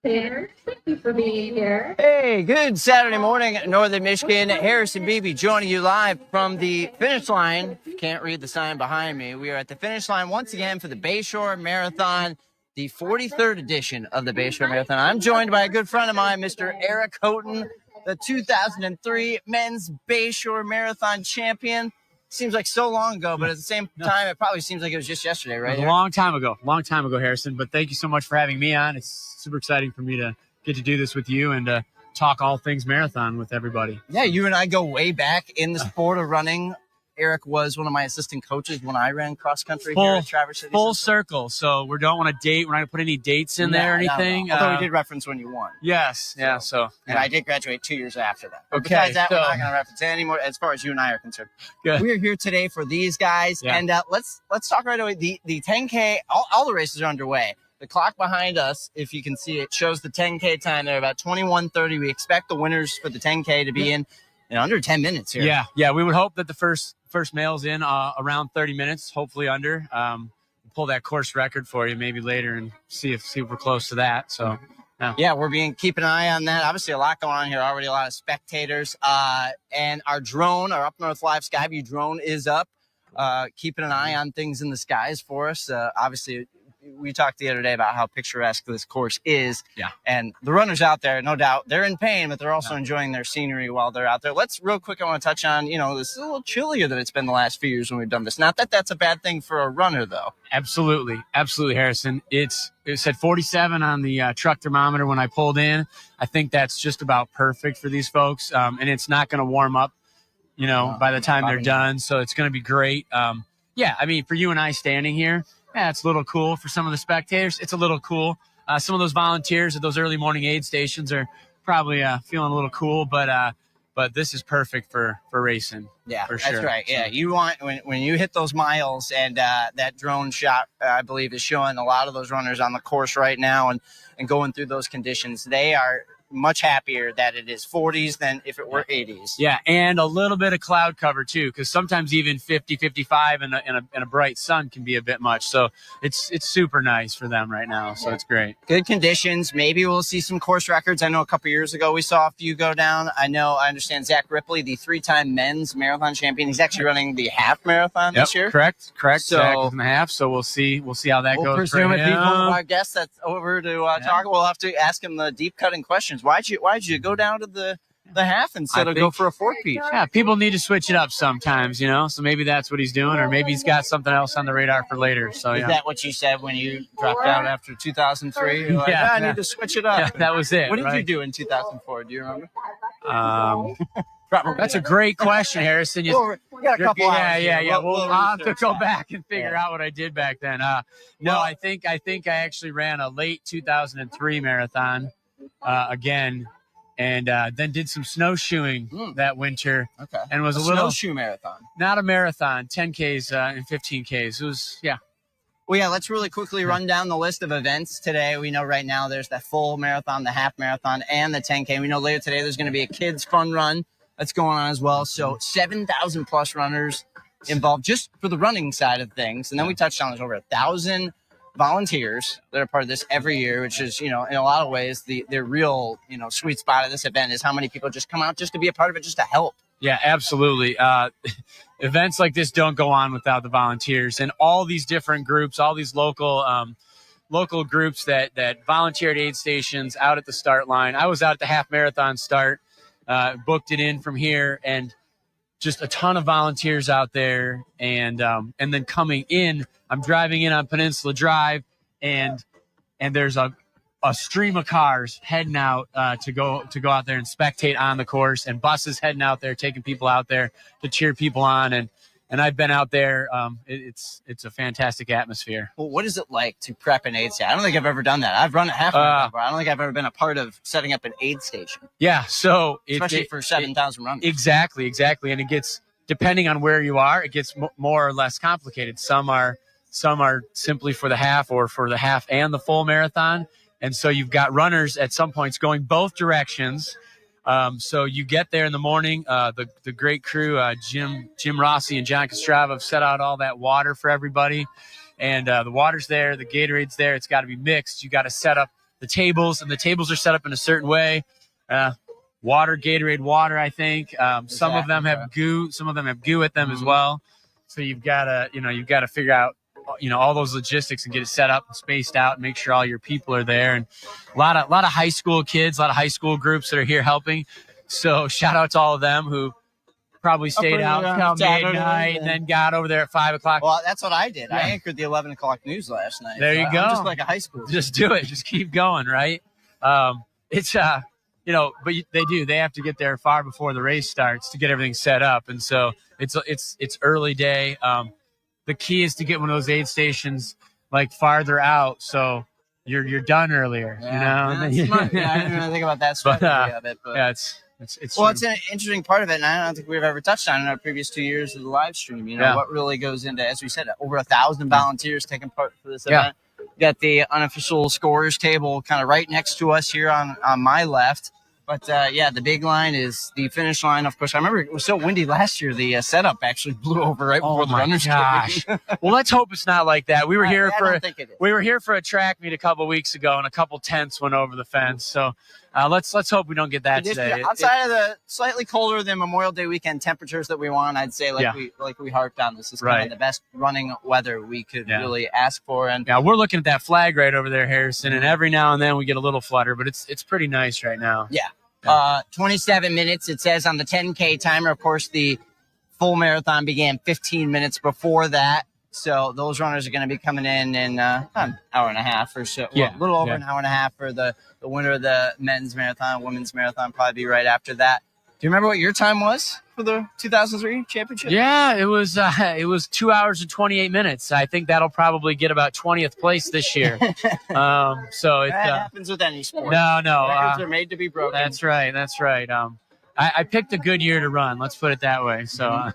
spectators. Thank you for being here. Hey, good Saturday morning, Northern Michigan. Harrison Beebe joining you live from the finish line. If you can't read the sign behind me, we are at the finish line once again for the Bayshore Marathon, the 43rd edition of the Bayshore Marathon. I'm joined by a good friend of mine, Mr. Eric Houghton, the 2003 Men's Bayshore Marathon champion. Seems like so long ago, but at the same time, it probably seems like it was just yesterday, right? It was a long time ago, Harrison. But thank you so much for having me on. It's super exciting for me to get to do this with you and talk all things marathon with everybody. Yeah, you and I go way back in the sport of running. Eric was one of my assistant coaches when I ran cross country here at Traverse City. Full circle. So we don't want to date. We're not going to put any dates in there or anything. No. Although we did reference when you won. Yes. Yeah. So. And I did graduate 2 years after that. But Okay. Besides that, we're not going to reference it anymore as far as you and I are concerned. Good. We are here today for these guys. Yeah. And let's talk right away. The 10K, all the races are underway. The clock behind us, if you can see it, shows the 10K time there, about 21:30. We expect the winners for the 10K to be in under 10 minutes here. Yeah. We would hope that the first male's in around 30 minutes, hopefully under. Pull that course record for you maybe later and see if we're close to that. So, yeah, we're keeping an eye on that. Obviously, a lot going on here already, a lot of spectators. And our drone, our UpNorthLive Skyview drone is up, keeping an eye on things in the skies for us. Obviously, we talked the other day about how picturesque this course is. Yeah. And the runners out there, no doubt, they're in pain, but they're also enjoying their scenery while they're out there. Let's real quick, I want to touch on, this is a little chillier than it's been the last few years when we've done this. Not that that's a bad thing for a runner, though. Absolutely, Harrison. It said 47 on the truck thermometer when I pulled in. I think that's just about perfect for these folks, and it's not going to warm up, by the time they're done. So it's going to be great. Yeah, I mean, for you and I standing here, yeah, it's a little cool. For some of the spectators, it's a little cool. Some of those volunteers at those early morning aid stations are probably feeling a little cool, but this is perfect for racing. Yeah, for sure. That's right. Yeah, you want when you hit those miles, and that drone shot, I believe, is showing a lot of those runners on the course right now and going through those conditions. They are much happier that it is 40s than if it were 80s. Yeah, and a little bit of cloud cover too, because sometimes even 50, 55 and a bright sun can be a bit much. So it's super nice for them right now. So it's great. Good conditions. Maybe we'll see some course records. I know a couple years ago we saw a few go down. I understand Zach Ripley, the 3-time men's marathon champion. He's actually running the half marathon this year. Correct. So Zach is in the half. So we'll see how that goes. We'll presume it. Our guest that's over to talk. We'll have to ask him the deep cutting questions. Why'd you go down to the half instead of go for a 4-piece? Yeah, people need to switch it up sometimes, so maybe that's what he's doing, or maybe he's got something else on the radar for later. So Is that what you said when you dropped out after 2003? You're like, I need to switch it up. Yeah, that was it. What did you do in 2004? Do you remember? That's a great question, Harrison. We got a couple hours. Yeah. We'll have to go back and figure out what I did back then. I think I actually ran a late 2003 marathon again. And then did some snowshoeing that winter. Okay. And was a little snowshoe marathon. Not a marathon, 10Ks and 15Ks. It was, yeah. Well, yeah, let's really quickly run down the list of events today. We know right now there's the full marathon, the half marathon, and the 10K. We know later today there's going to be a kids fun run that's going on as well. So 7,000 plus runners involved just for the running side of things. And then we touched on there's over 1,000 volunteers that are part of this every year, which is, in a lot of ways, the real, sweet spot of this event is how many people just come out just to be a part of it, just to help. Yeah, absolutely. Events like this don't go on without the volunteers, and all these different groups, all these local groups that volunteer at aid stations out at the start line. I was out at the half marathon start, booked it in from here, and just a ton of volunteers out there. And then coming in, I'm driving in on Peninsula Drive, and there's a stream of cars heading out to go out there and spectate on the course, and buses heading out there, taking people out there to cheer people on. And I've been out there. It's a fantastic atmosphere. Well, what is it like to prep an aid station? I don't think I've ever done that. I've run a half marathon, but I don't think I've ever been a part of setting up an aid station. Yeah, so especially for 7,000 runners. Exactly, and it gets, depending on where you are, it gets more or less complicated. Some are simply for the half, or for the half and the full marathon. And so you've got runners at some points going both directions. So you get there in the morning. The great crew, Jim Rossi and John Kostrava, have set out all that water for everybody. And the water's there, the Gatorade's there. It's got to be mixed. You got to set up the tables, and the tables are set up in a certain way. Water, Gatorade water, I think. Some of them have goo. Some of them have goo at them as well. So you've got to figure out, all those logistics and get it set up and spaced out and make sure all your people are there. And a lot of high school kids, a lot of high school groups that are here helping. So shout out to all of them who probably stayed out until midnight and then got over there at 5 o'clock. Well, that's what I did. Yeah. I anchored the 11 o'clock news last night. There you go. I'm just like a high school. Just do it. Just keep going, right? It's but they have to get there far before the race starts to get everything set up, and so it's early day. The key is to get one of those aid stations like farther out, so you're done earlier. Yeah, smart. Yeah, I didn't really think about that strategy of it, but yeah, it's well, it's an interesting part of it, and I don't think we've ever touched on in our previous 2 years of the live stream. What really goes into, as we said, over 1,000 volunteers taking part for this event. We got the unofficial scorers table kind of right next to us here on my left. But, the big line is the finish line. Of course, I remember it was so windy last year, the setup actually blew over right before the runners came. Well, let's hope it's not like that. We were here for a track meet a couple weeks ago, and a couple tents went over the fence. So let's hope we don't get that today. Outside of the slightly colder than Memorial Day weekend temperatures that we want, I'd say we harped on, this is kind of the best running weather we could really ask for. And we're looking at that flag right over there, Harrison, and every now and then we get a little flutter, but it's pretty nice right now. 27 minutes, it says on the 10K timer. Of course, the full marathon began 15 minutes before that. So those runners are going to be coming in an hour and a half or so. Well, a little over an hour and a half for the winner of the men's marathon. Women's marathon probably be right after that. Do you remember what your time was for the 2003 championship? Yeah, it was 2 hours and 28 minutes. I think that'll probably get about 20th place this year. So that happens with any sport. No. Records are made to be broken. That's right. I picked a good year to run. Let's put it that way. So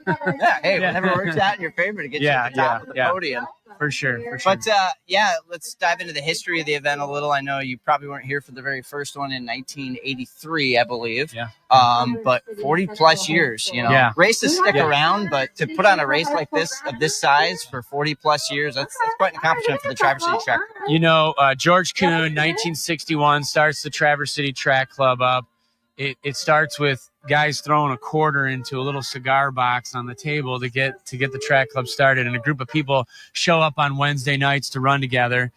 whenever it works out in your favor to get you to the top of the podium. For sure. But, let's dive into the history of the event a little. I know you probably weren't here for the very first one in 1983, I believe. Yeah. But 40-plus years, Races stick around, but to put on a race like this, of this size, for 40-plus years, that's quite an accomplishment for the Traverse City Track. George Kuhn, 1961, starts the Traverse City Track Club up. It starts with guys throwing a quarter into a little cigar box on the table to get the track club started, and a group of people show up on Wednesday nights to run together,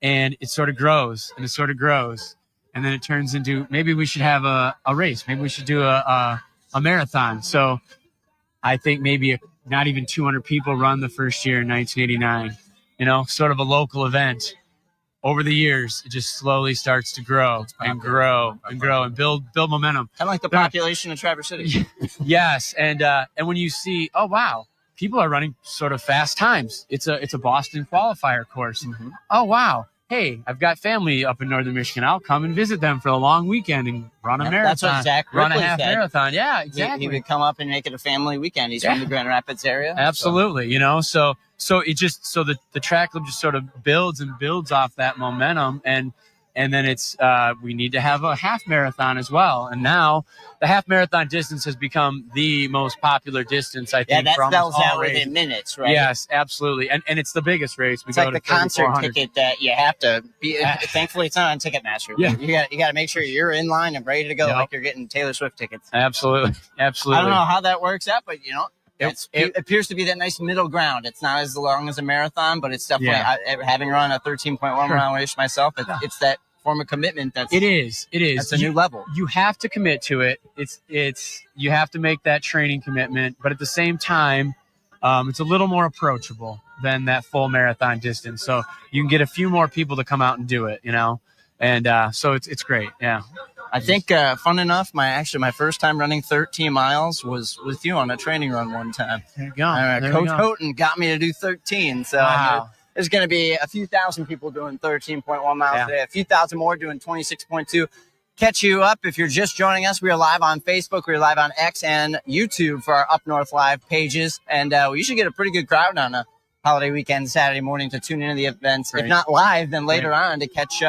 and it sort of grows and then it turns into, maybe we should have a race, maybe we should do a marathon. So I think maybe not even 200 people run the first year in 1989, sort of a local event. Over the years, it just slowly starts to grow and grow and build momentum. Kind of like the population of Traverse City. Yes, and when you see, oh wow, people are running sort of fast times. It's a Boston qualifier course. Mm-hmm. Oh wow, hey, I've got family up in northern Michigan. I'll come and visit them for a long weekend and run a marathon. That's what Zach run Ripley a half said. Marathon. Yeah, exactly. He would come up and make it a family weekend. He's from the Grand Rapids area. Absolutely, So the track club just sort of builds off that momentum, and then it's we need to have a half marathon as well. And now the half marathon distance has become the most popular distance, I think. Yeah, that sells out races. within minutes, right? Yes, absolutely, and it's the biggest race. It's like the concert ticket that you have to be. Thankfully, it's not on Ticketmaster. Yeah. You got to make sure you're in line and ready to go, like you're getting Taylor Swift tickets. Absolutely. I don't know how that works out, but it appears to be that nice middle ground. It's not as long as a marathon, but it's definitely having run a 13.1 mile race myself. It's that form of commitment. It is. That's a new level. You have to commit to it. You have to make that training commitment, but at the same time, it's a little more approachable than that full marathon distance. So you can get a few more people to come out and do it. And so it's great. Yeah. I think, fun enough, my first time running 13 miles was with you on a training run one time. There you go. Coach Houghton got me to do 13. So there's going to be a few thousand people doing 13.1 miles today, a few thousand more doing 26.2. Catch you up if you're just joining us. We are live on Facebook. We are live on X and YouTube for our UpNorthLive pages. And we usually get a pretty good crowd on a holiday weekend, Saturday morning, to tune into the events. Right. If not live, then later on to catch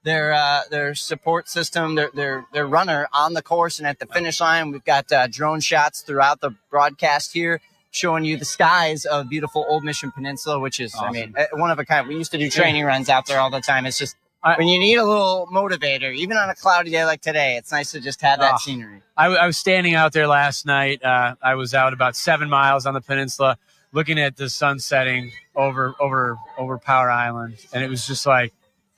their support system, their runner on the course and at the finish line. We've got drone shots throughout the broadcast here showing you the skies of beautiful Old Mission Peninsula, which is, awesome. One of a kind. We used to do training runs out there all the time. It's just when you need a little motivator, even on a cloudy day like today, it's nice to just have that scenery. I was standing out there last night. I was out about 7 miles on the peninsula looking at the sun setting over Power Island. And it was just like,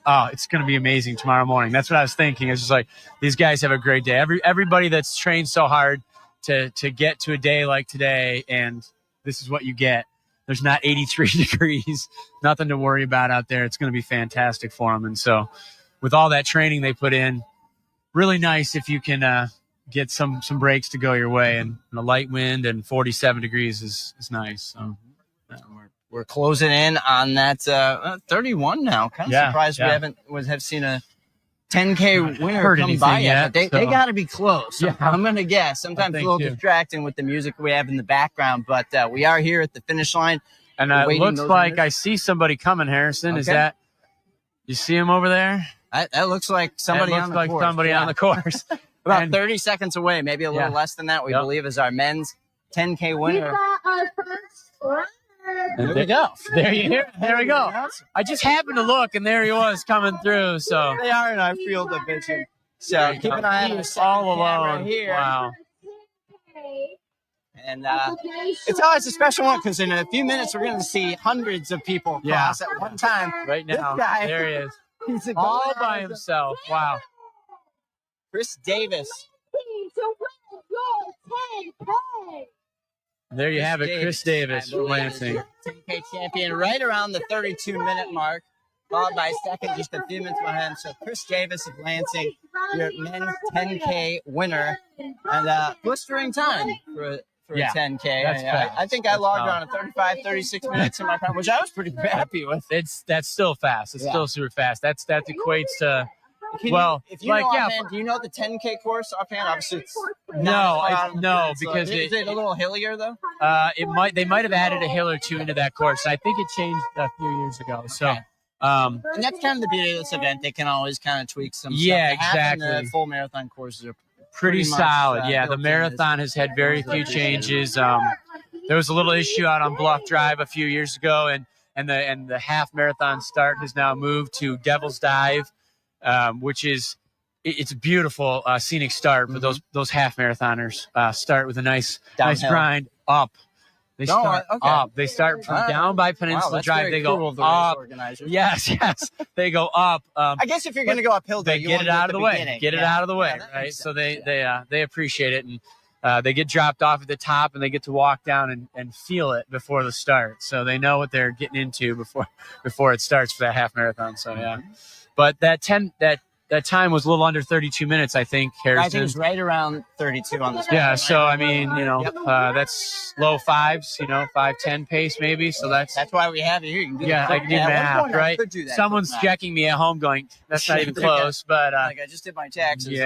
oh, it's going to be amazing tomorrow morning. That's what I was thinking. It's just like, these guys have a great day. Everybody that's trained so hard to get to a day like today, and this is what you get. There's not 83 degrees, nothing to worry about out there. It's going to be fantastic for them. And so with all that training they put in, really nice if you can get some breaks to go your way. And a light wind and 47 degrees is nice. So we're closing in on that 31 now. Kind of surprised we have seen a 10K winner come by yet. But they got to be close. Yeah. I'm going to guess. Sometimes a little distracting with the music we have in the background, but we are here at the finish line. And it looks like I see somebody coming, Harrison. Okay. Is that – you see him over there? That looks like somebody on the course. Somebody on the course. About 30 seconds away, maybe a little less than that, we believe, is our men's 10K winner. There we go. There we go. I just happened to look, and there he was coming through. So they are in our field of vision. So keep an eye on us all alone here. Wow. And it's always a special one because in a few minutes we're going to see hundreds of people cross at one time. Right now, there he is. He's all by himself. Wow. Chris Davis. There you have it, Chris Davis from Lansing. 10K champion right around the 32-minute mark, followed by second just a few minutes behind. So Chris Davis of Lansing, your men's 10K winner, and blistering time for a 10K. I think I logged around at 35, 36 minutes in my time, which I was pretty happy with. That's still fast. It's still super fast. That equates to. If you know offhand, do you know the 10K course offhand? Obviously, it's no, because is it a little hillier though? They might have added a hill or two into that course. I think it changed a few years ago. So, and that's kind of the beauty of this event. They can always kind of tweak some stuff. Exactly. The full marathon courses are pretty solid. The marathon has had very few changes. There was a little issue out on Bluff Drive a few years ago, and the half marathon start has now moved to Devil's Dive. Which is it's a beautiful scenic start, but those half marathoners start with a nice grind up. They start up. They start from down by Peninsula Drive. They go up. Yes, they go up. I guess if you're going to go uphill, they get it out of the way. Get it out of the way, right? So they appreciate it, and they get dropped off at the top, and they get to walk down and feel it before the start. So they know what they're getting into before it starts for that half marathon. So but that time was a little under 32 minutes, I think, Harrison. I think it's right around 32 on the screen. Yeah, so, I mean, that's low fives, 5:10 pace maybe. So that's why we have it here. I can do math, right? Someone's checking me at home going, that's not even close. But I just did my taxes.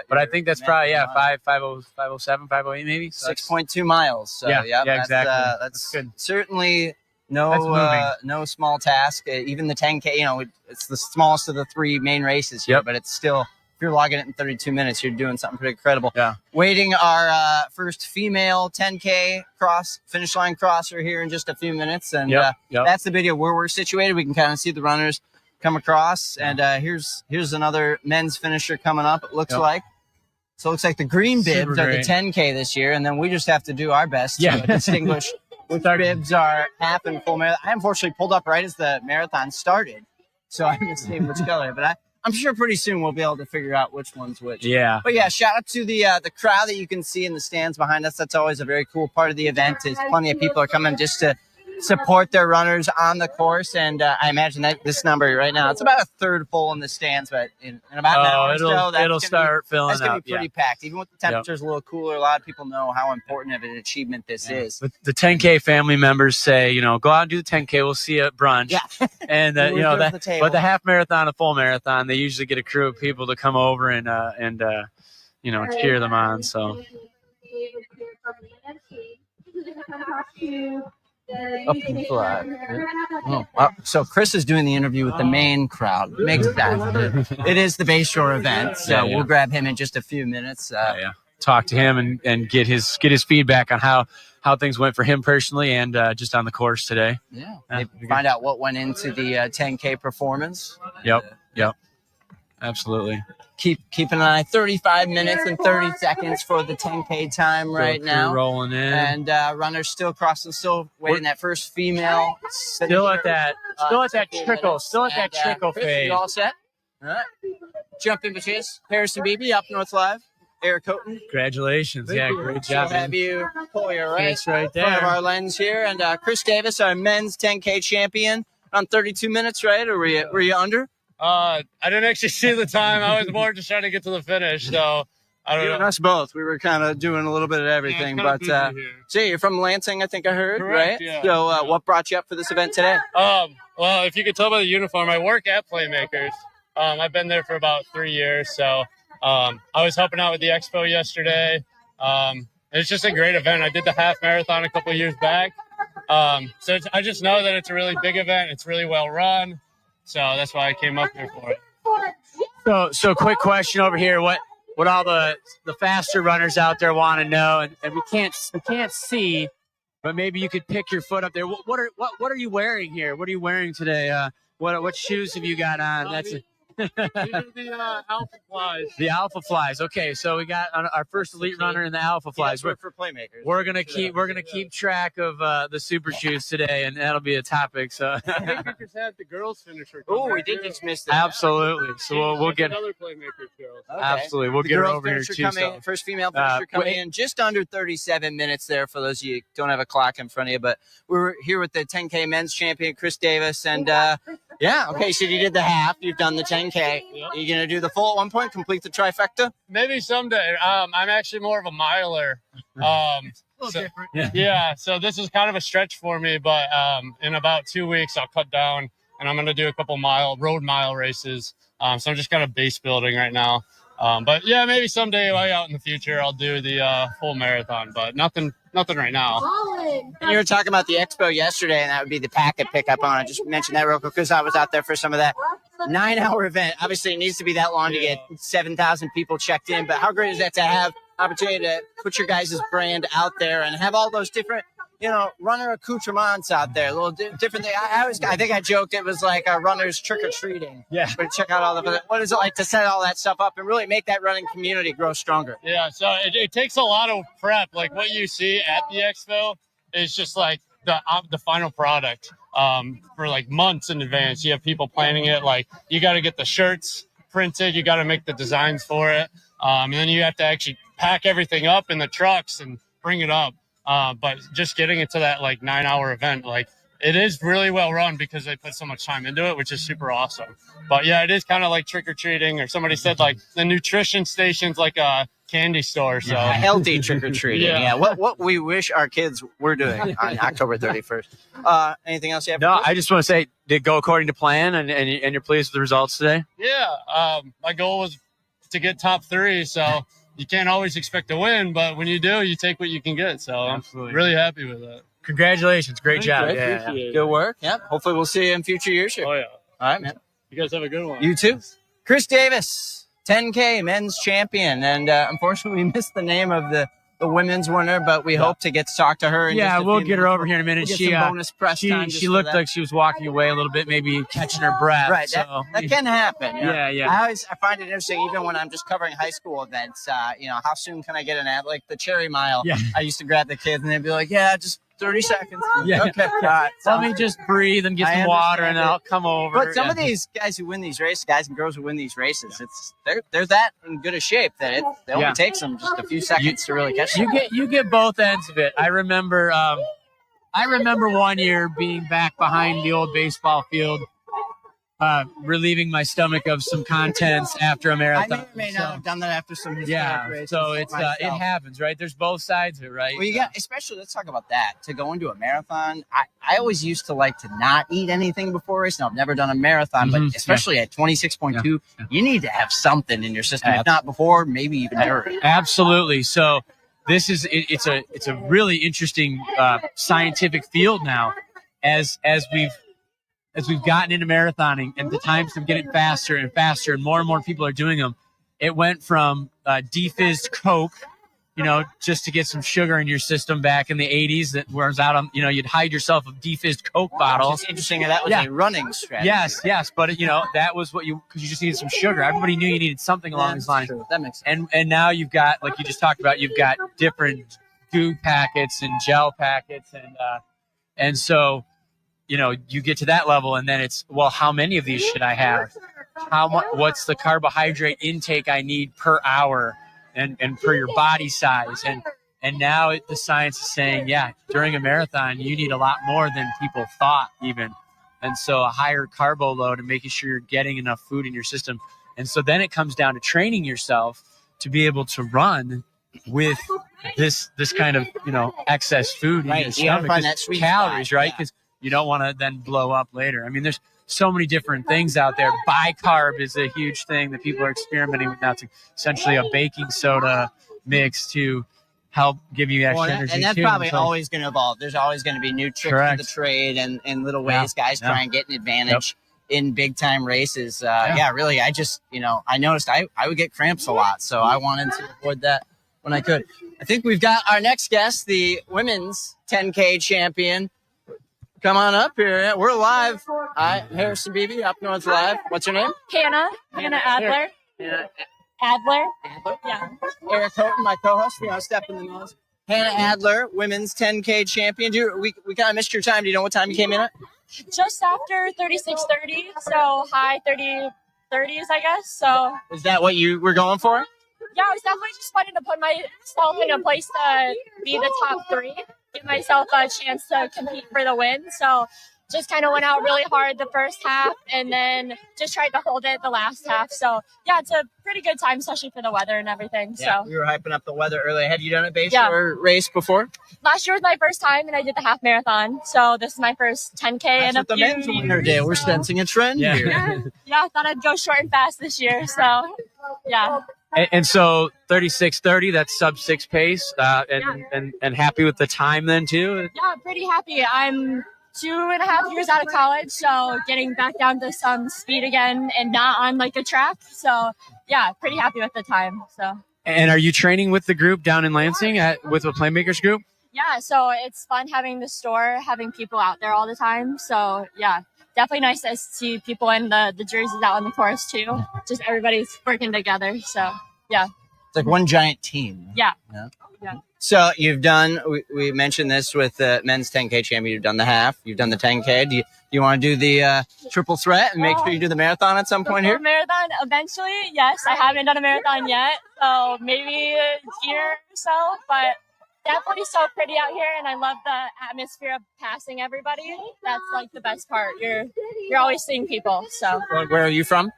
But I think that's probably, 507, 508 maybe. So 6.2 miles. So, exactly. That's good. Certainly no small task. Even the 10K, it's the smallest of the three main races here, but it's still, if you're logging it in 32 minutes, you're doing something pretty incredible. Yeah. Waiting our first female 10K finish line crosser here in just a few minutes. And that's the video where we're situated. We can kind of see the runners come across. And here's another men's finisher coming up, it looks like. So it looks like the green bibs are the 10K this year. And then we just have to do our best to distinguish which our bibs are half and full marathon. I unfortunately pulled up right as the marathon started, so I missed which color. But I'm sure pretty soon we'll be able to figure out which one's which. Yeah. But shout out to the crowd that you can see in the stands behind us. That's always a very cool part of the event. Is plenty of people are coming just to support their runners on the course, and I imagine that this number right now, it's about a third full in the stands, but in about an hour or so, it'll start filling up. That's going to be pretty packed. Even with the temperatures a little cooler, a lot of people know how important of an achievement this is. But the 10K family members say, go out and do the 10K. We'll see you at brunch. Yeah. And but the half marathon and full marathon, they usually get a crew of people to come over and cheer them on. So. So Chris is doing the interview with the main crowd. Makes sense. It is the Bayshore event, so we'll grab him in just a few minutes. talk to him and get his feedback on how things went for him personally and just on the course today. Yeah. Maybe find out what went into the 10K performance. Yep. Absolutely. Keep an eye. 35 minutes and 30 seconds for the 10K time right now. Rolling in. And runners still crossing, still waiting that first female. Still at that trickle. Still at that trickle Chris, phase. You all set? All right. Jump in between us. Harrison Beebe, UpNorthLive. Eric Houghton. Congratulations. Yeah, great job. We'll have you pull your right right there. front of our lens here. And Chris Davis, our men's 10K champion, on 32 minutes, right? Or were you under? I didn't actually see the time. I was more just trying to get to the finish. So I don't know. Us both. We were kind of doing a little bit of everything. But so you're from Lansing, I think I heard, Correct, right? yeah. So what brought you up for this event today? Well, if you could tell by the uniform, I work at Playmakers. I've been there for about 3 years. So I was helping out with the expo yesterday. It's just a great event. I did the half marathon a couple of years back. So I just know that it's a really big event. It's really well run. So that's why I came up here for it. So quick question over here. What all the faster runners out there want to know, and we can't see, but maybe you could pick your foot up there. What are you wearing here? What are you wearing today? What shoes have you got on? These are the Alpha Flies. The Alpha Flies. Okay, so we got our first elite runner in the Alpha Flies. For Playmakers. We're gonna keep track of the super shoes today, and that'll be a topic. So Playmakers had the girls finisher. Oh, we did just miss that. absolutely. So we'll get another Playmakers girls. Okay. absolutely. We'll The get her girls over here finisher too. coming, So. first female finisher coming in just under 37 minutes there for those of you who don't have a clock in front of you. But we're here with the 10K men's champion, Chris Davis. And okay, so you did the half. You've done the 10K. Yep. Are you going to do the full at one point, complete the trifecta? Maybe someday. I'm actually more of a miler. So this is kind of a stretch for me, but in about 2 weeks I'll cut down and I'm going to do a couple road mile races. So I'm just kind of base building right now. But yeah, maybe someday way out in the future I'll do the full marathon, but nothing right now. And you were talking about the expo yesterday, and that would be the packet pickup on. I just mentioned that real quick because I was out there for some of that 9-hour event. Obviously, it needs to be that long to get 7,000 people checked in, but how great is that to have opportunity to put your guys' brand out there and have all those different, runner accoutrements out there, a little different thing. I think I joked it was like a runner's trick-or-treating. Yeah. But check out all what is it like to set all that stuff up and really make that running community grow stronger? Yeah, so it takes a lot of prep. Like what you see at the expo is just like the final product for like months in advance. You have people planning it. Like you got to get the shirts printed. You got to make the designs for it. And then you have to actually pack everything up in the trucks and bring it up. But just getting it to that like 9-hour event, like it is really well run because they put so much time into it, which is super awesome. But yeah, it is kind of like trick-or-treating, or somebody said like the nutrition station's like a candy store. So healthy trick-or-treating. Yeah. What we wish our kids were doing on October 31st. Anything else you have? No, I just want to say, did it go according to plan, and you're pleased with the results today? yeah, my goal was to get top 3. So you can't always expect to win, but when you do, you take what you can get. So Absolutely. I'm really happy with that. Congratulations. Great job. I Yeah. appreciate it. Good work. Yep. Hopefully we'll see you in future years here. Oh, yeah. All right, man. You guys have a good one. You too. Chris Davis, 10K men's champion. And unfortunately, we missed the name of the women's winner, but we hope to get to talk to her. Yeah, we'll get her over here in a minute. Get She some bonus press time just she for looked that. like she was walking away a little bit, maybe catching her breath. Right, So, that can happen. Yeah. I find it interesting, even when I'm just covering high school events. How soon can I get an ad? Like the Cherry Mile. Yeah. I used to grab the kids, and they'd be like, "Yeah, just 30 seconds." Yeah. Okay. All right. Let me just breathe and get I some water, understand and it. I'll come over. But some of these guys who win these races, guys and girls who win these races, they're that in good a shape that it only takes them just a few seconds to really catch them. You get both ends of it. I remember 1 year being back behind the old baseball field, relieving my stomach of some contents after a I marathon. may not have done that after some historic races. So it's myself. it happens, right? There's both sides of it, right? Well, you got, especially, let's talk about that. To go into a marathon, I always used to like to not eat anything before a race. Now, I've never done a marathon, but especially at 26.2, you need to have something in your system. If not before, maybe even during. Absolutely. So this is it's a really interesting scientific field now, as we've gotten into marathoning and the times of getting faster and faster and more people are doing them. It went from defizzed Coke just to get some sugar in your system back in the 80s that was out on, you'd hide yourself a defizzed Coke bottle. It's interesting that was a running strategy. Yes. But, that was because you just needed some sugar. Everybody knew you needed something along these lines. True. That makes sense. And now you've got, like you just talked about, you've got different goo packets and gel packets. And so, you get to that level and then it's, well, how many of these should I have? What's the carbohydrate intake I need per hour? And per your body size. And now the science is saying, during a marathon, you need a lot more than people thought even. And so a higher carbo load and making sure you're getting enough food in your system. And so then it comes down to training yourself to be able to run with this kind of, excess food in your stomach. Find that sweet calories, spot, right? Because you don't want to then blow up later. I mean, there's so many different things out there. Bicarb is a huge thing that people are experimenting with now. It's essentially a baking soda mix to help give you extra energy. And that's probably always going to evolve. There's always going to be new tricks for the trade and little ways guys try and get an advantage in big time races. Really, I just, I noticed I would get cramps a lot. So I wanted to avoid that when I could. I think we've got our next guest, the women's 10K champion. Come on up here. We're live. Hi, Harrison Beebe, UpNorthLive. What's your name? Hannah Adler. Adler. Yeah. Eric Houghton, my co-host. Step in the nose. Hannah Adler, women's 10K champion. We kind of missed your time. Do you know what time you came in at? Just after 36:30, so high 30s, I guess. So. Is that what you were going for? Yeah, I was definitely just wanting to put myself in a place to be the top 3. Give myself a chance to compete for the win. So just kind of went out really hard the first half and then just tried to hold it the last half. So yeah, it's a pretty good time, especially for the weather and everything. Yeah, so we were hyping up the weather early. Had you done a Bayshore race before? Last year was my first time and I did the half marathon. So this is my first 10K. That's what the men's winner did. We're sensing a trend here. Yeah, I thought I'd go short and fast this year. So yeah. And so 36:30, that's sub 6 pace, and happy with the time then too? Yeah, pretty happy. I'm 2.5 years out of college, so getting back down to some speed again and not on like a track. So yeah, pretty happy with the time. So. And are you training with the group down in Lansing with the Playmakers group? Yeah, so it's fun having the store, having people out there all the time. So yeah, definitely nice to see people in the jerseys out on the course too. Just everybody's working together. So yeah. It's like one giant team. Yeah. So you've done, we mentioned this with the men's 10K champion. You've done the half, you've done the 10K. Do you want to do the triple threat and make sure you do the marathon at some point here? Marathon eventually, yes. I haven't done a marathon yet, so maybe a year or so, but definitely so pretty out here, and I love the atmosphere of passing everybody. That's like the best part. You're always seeing people. So where are you from?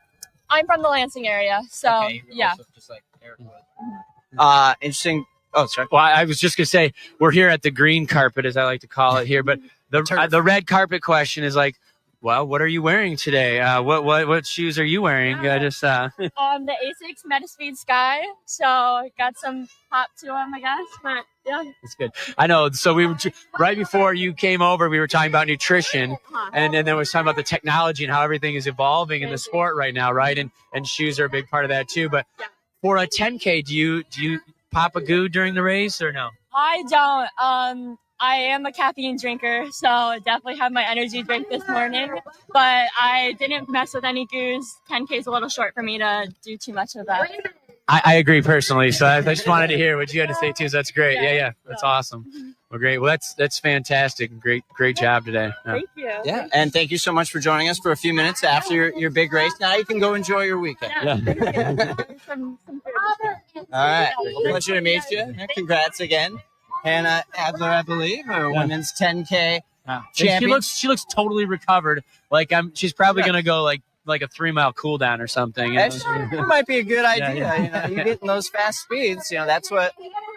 I'm from the Lansing area, so okay, yeah. Just like Eric was. Interesting. Oh, sorry. Well, I was just gonna say we're here at the green carpet, as I like to call it here, but the red carpet question is like, well, what are you wearing today? What shoes are you wearing? The Asics Metaspeed Sky. So got some pop to them, I guess. But yeah, that's good. I know. So we were right before you came over. We were talking about nutrition, and then we were talking about the technology and how everything is evolving in the sport right now, right? And shoes are a big part of that too. But for a 10K, do you pop a goo during the race or no? I don't. I am a caffeine drinker, so definitely have my energy drink this morning. But I didn't mess with any goos. 10K is a little short for me to do too much of that. I agree personally, so I just wanted to hear what you had to say too. So that's great. Yeah, that's awesome. Well, great. Well, that's fantastic. Great job today. Thank you. Yeah, and thank you so much for joining us for a few minutes after your big race. Now you can go enjoy your weekend. Some All right. Well, pleasure to meet you. Congrats again. Hannah Adler, I believe, or women's 10K champion. She looks totally recovered. Like she's probably gonna go like a 3-mile cool down or something. It might be a good idea. You get in those fast speeds. That's what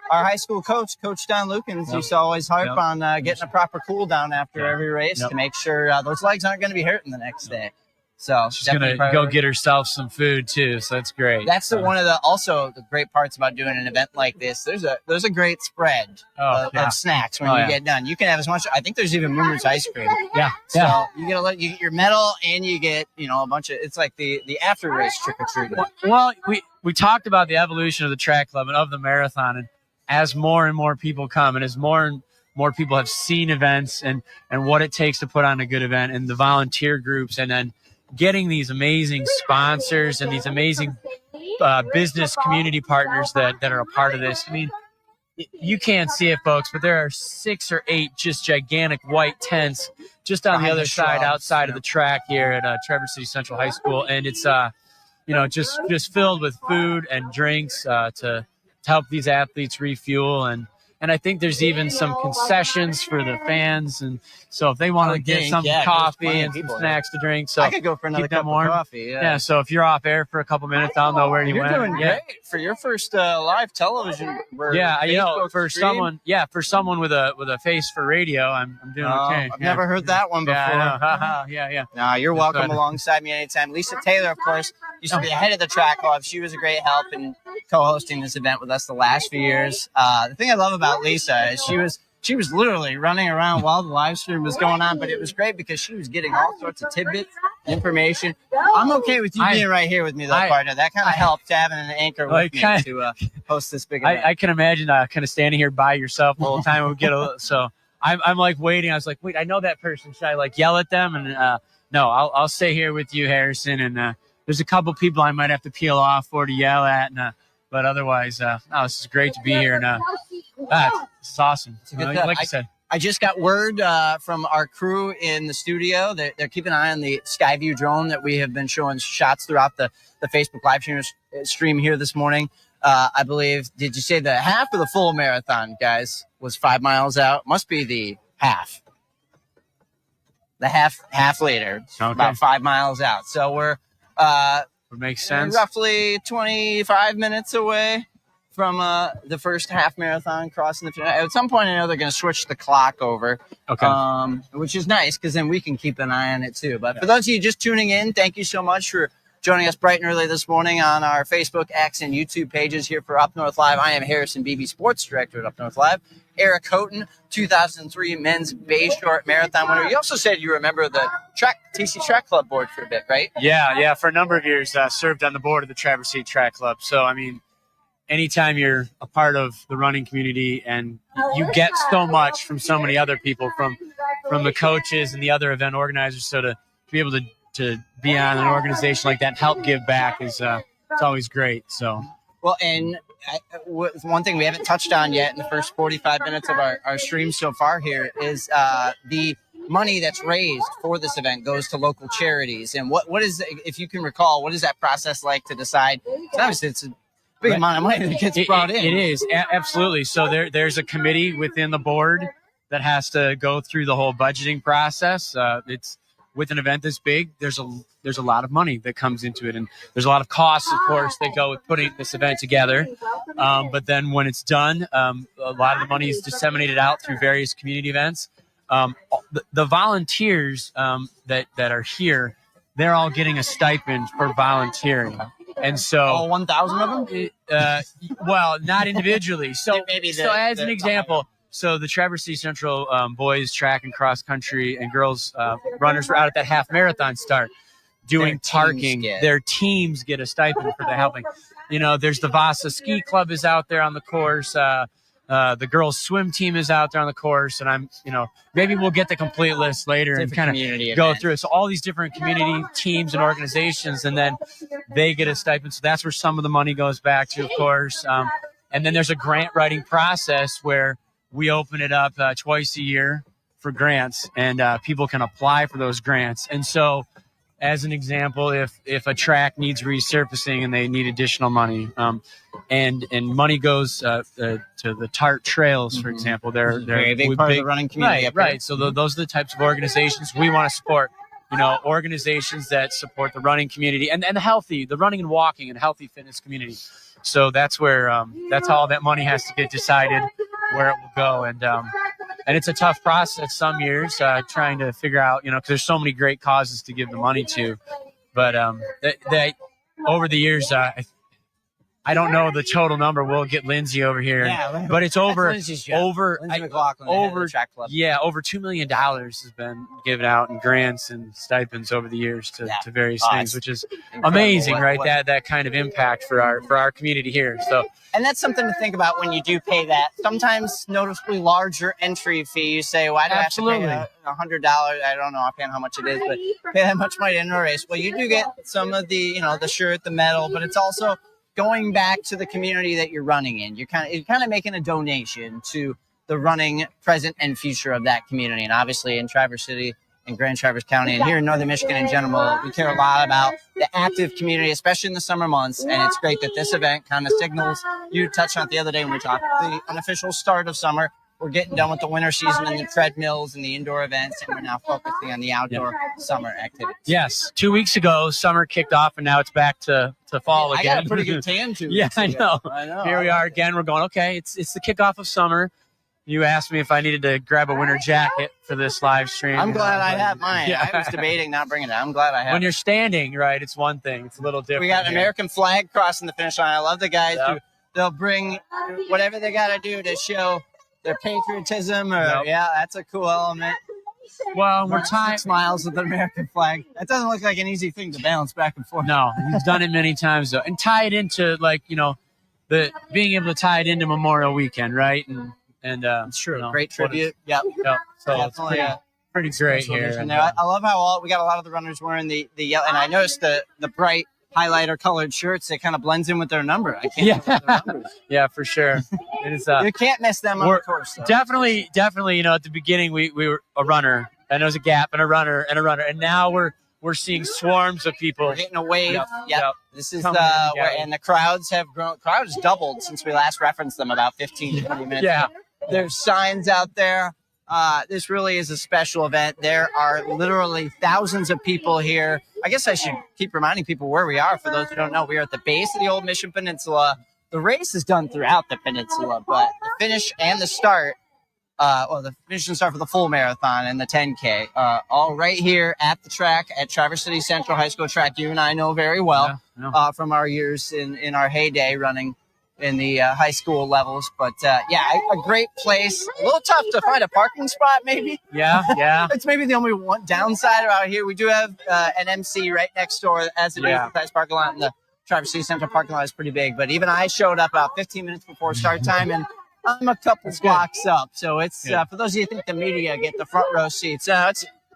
our high school coach, Coach Don Lukens, used to always harp on getting a proper cool down after every race to make sure those legs aren't going to be hurting the next day. So she's gonna go get herself some food too. So that's great. That's one of the great parts about doing an event like this. There's a great spread of snacks when you get done. You can have as much. I think there's even Moomers ice cream. So you get your medal and you get a bunch of. It's like the after race trick or treating. Well, we talked about the evolution of the track club and of the marathon, as more and more people come, and as more and more people have seen events and what it takes to put on a good event, and the volunteer groups, and then getting these amazing sponsors and these amazing business community partners that are a part of this. I mean, you can't see it, folks, but there are 6 or 8 just gigantic white tents just on the other side, outside of the track here at Traverse City Central High School, and it's just filled with food and drinks to help these athletes refuel, and I think there's even some concessions for the fans, and so if they want to get some coffee and some snacks to drink, so I could go for another cup of coffee. Yeah. So if you're off air for a couple minutes, I'll know where you went. You're doing great for your first live television. For someone with a face for radio, I'm doing okay. I've never heard that one before. Yeah. Nah, you're welcome alongside me anytime. Lisa Taylor, of course, used to be the head of the track club. She was a great help in co-hosting this event with us the last few years. The thing I love about Lisa is she was literally running around while the live stream was going on, but it was great because she was getting all sorts of tidbits, information. I'm okay with you being right here with me, though, partner. That kind of helped having an anchor with me to host this big event. I can imagine kind of standing here by yourself the whole time. So I'm like waiting. I was like, wait, I know that person. Should I like yell at them? And no, I'll stay here with you, Harrison. And there's a couple people I might have to peel off for to yell at. But otherwise, this is great to be here. And this is awesome. Like I said. I just got word from our crew in the studio that they're keeping an eye on the Skyview drone that we have been showing shots throughout the Facebook live stream here this morning. I believe, did you say the half or the full marathon, guys, was 5 miles out? Must be the half. The half later, about 5 miles out. So we're would make sense. Roughly 25 minutes away from the first half marathon crossing the finish. At some point, I know they're going to switch the clock over, which is nice because then we can keep an eye on it too. But for those of you just tuning in, thank you so much for joining us bright and early this morning on our Facebook, X, and YouTube pages here for Up North Live. I am Harrison Beebe, Sports Director at Up North Live. Eric Houghton, 2003 Men's Bayshore Marathon winner. You also said you remember the TC Track Club board for a bit, right? Yeah. For a number of years, served on the board of the Traverse City Track Club. So, I mean, anytime you're a part of the running community and you get so much from so many other people, from the coaches and the other event organizers, so to be able to be on an organization like that and help give back is it's always great. So, well, and one thing we haven't touched on yet in the first 45 minutes of our stream so far here is the money that's raised for this event goes to local charities. And what is, if you can recall, what is that process like to decide? Obviously, it's a big amount of money that gets brought in. It is, absolutely. So there's a committee within the board that has to go through the whole budgeting process. It's with an event this big, there's a lot of money that comes into it, and there's a lot of costs, of course, that go with putting this event together. But then when it's done, a lot of the money is disseminated out through various community events. The volunteers that are here, they're all getting a stipend for volunteering. And so all 1,000 of them? Well, not individually. So, maybe as an example, so the Traverse City Central boys track and cross country and girls runners were out at that half marathon start doing parking. Their teams get a stipend for the helping. There's the Vasa Ski Club is out there on the course. The girls swim team is out there on the course, and maybe we'll get the complete list later and kind of go through it. So all these different community teams and organizations, and then they get a stipend. So that's where some of the money goes back to, of course. And then there's a grant writing process where we open it up twice a year for grants, and people can apply for those grants. And so, as an example, if a track needs resurfacing and they need additional money, and money goes to the TART trails, for example, they're very big part of the running community. Right. So those are the types of organizations we want to support. Organizations that support the running community and the running and walking and healthy fitness community. So that's where that's how all that money has to get decided where it will go, and it's a tough process some years trying to figure out, because there's so many great causes to give the money to, but over the years, I don't know the total number. We'll get Lindsay over here, but it's over Lindsay McLaughlin, over track club. over $2 million has been given out in grants and stipends over the years to various things, which is amazing, right? That kind of impact for our community here. So, and that's something to think about when you do pay that sometimes noticeably larger entry fee. You say, why do I have to pay $100? I don't know offhand how much it is, but pay that much money to enter a race. Well, you do get some of the, the shirt, the medal, but it's also going back to the community that you're running in. You're kind of making a donation to the running present and future of that community. And obviously in Traverse City and Grand Traverse County and here in Northern Michigan in general, we care a lot about the active community, especially in the summer months. And it's great that this event kind of signals, you touched on it the other day when we talked, the unofficial start of summer. We're getting done with the winter season and the treadmills and the indoor events, and we're now focusing on the outdoor summer activities. Yes, 2 weeks ago, summer kicked off, and now it's back to fall again. I got a pretty good tan too. I know. Here we are again. We're going, okay, it's the kickoff of summer. You asked me if I needed to grab a winter jacket for this live stream. I'm glad I have mine. I was debating not bringing it. I'm glad I have it. When you're standing, right, it's one thing. It's a little different. We got an American flag crossing the finish line. I love the guys who they'll bring whatever they got to do to show their patriotism. Or, that's a cool element. Well, we're tied 6 miles with the American flag. That doesn't look like an easy thing to balance back and forth. No, he's done it many times though, and tie it into the being able to tie it into Memorial Weekend, right? And it's true. Great tribute. Yep. So definitely it's pretty great here. And, I love how we got a lot of the runners wearing the yellow, and I noticed the bright highlighter colored shirts. It kind of blends in with their number. I can't tell their numbers. Yeah, for sure. It is. You can't miss them on the course. Though. Definitely. At the beginning we were a runner, and there was a gap, and a runner, and now we're seeing swarms of people. We're getting a wave. Yep. This is and the crowds have grown. Crowds doubled since we last referenced them about 15, 20 minutes ago. There's signs out there. This really is a special event. There are literally thousands of people here. I guess I should keep reminding people where we are. For those who don't know, we are at the base of the Old Mission Peninsula. The race is done throughout the peninsula, but the finish and the start, the finish and start for the full marathon and the 10K, all right here at the track at Traverse City Central High School track. You and I know very well from our years in our heyday running in the high school levels. But a great place. A little tough to find a parking spot, maybe. Yeah. It's maybe the only one downside about here. We do have an MC right next door as it is the size parking lot, and the Traverse City Central parking lot is pretty big. But even I showed up about 15 minutes before start time, and I'm a couple blocks up. So it's for those of you who think the media get the front row seats.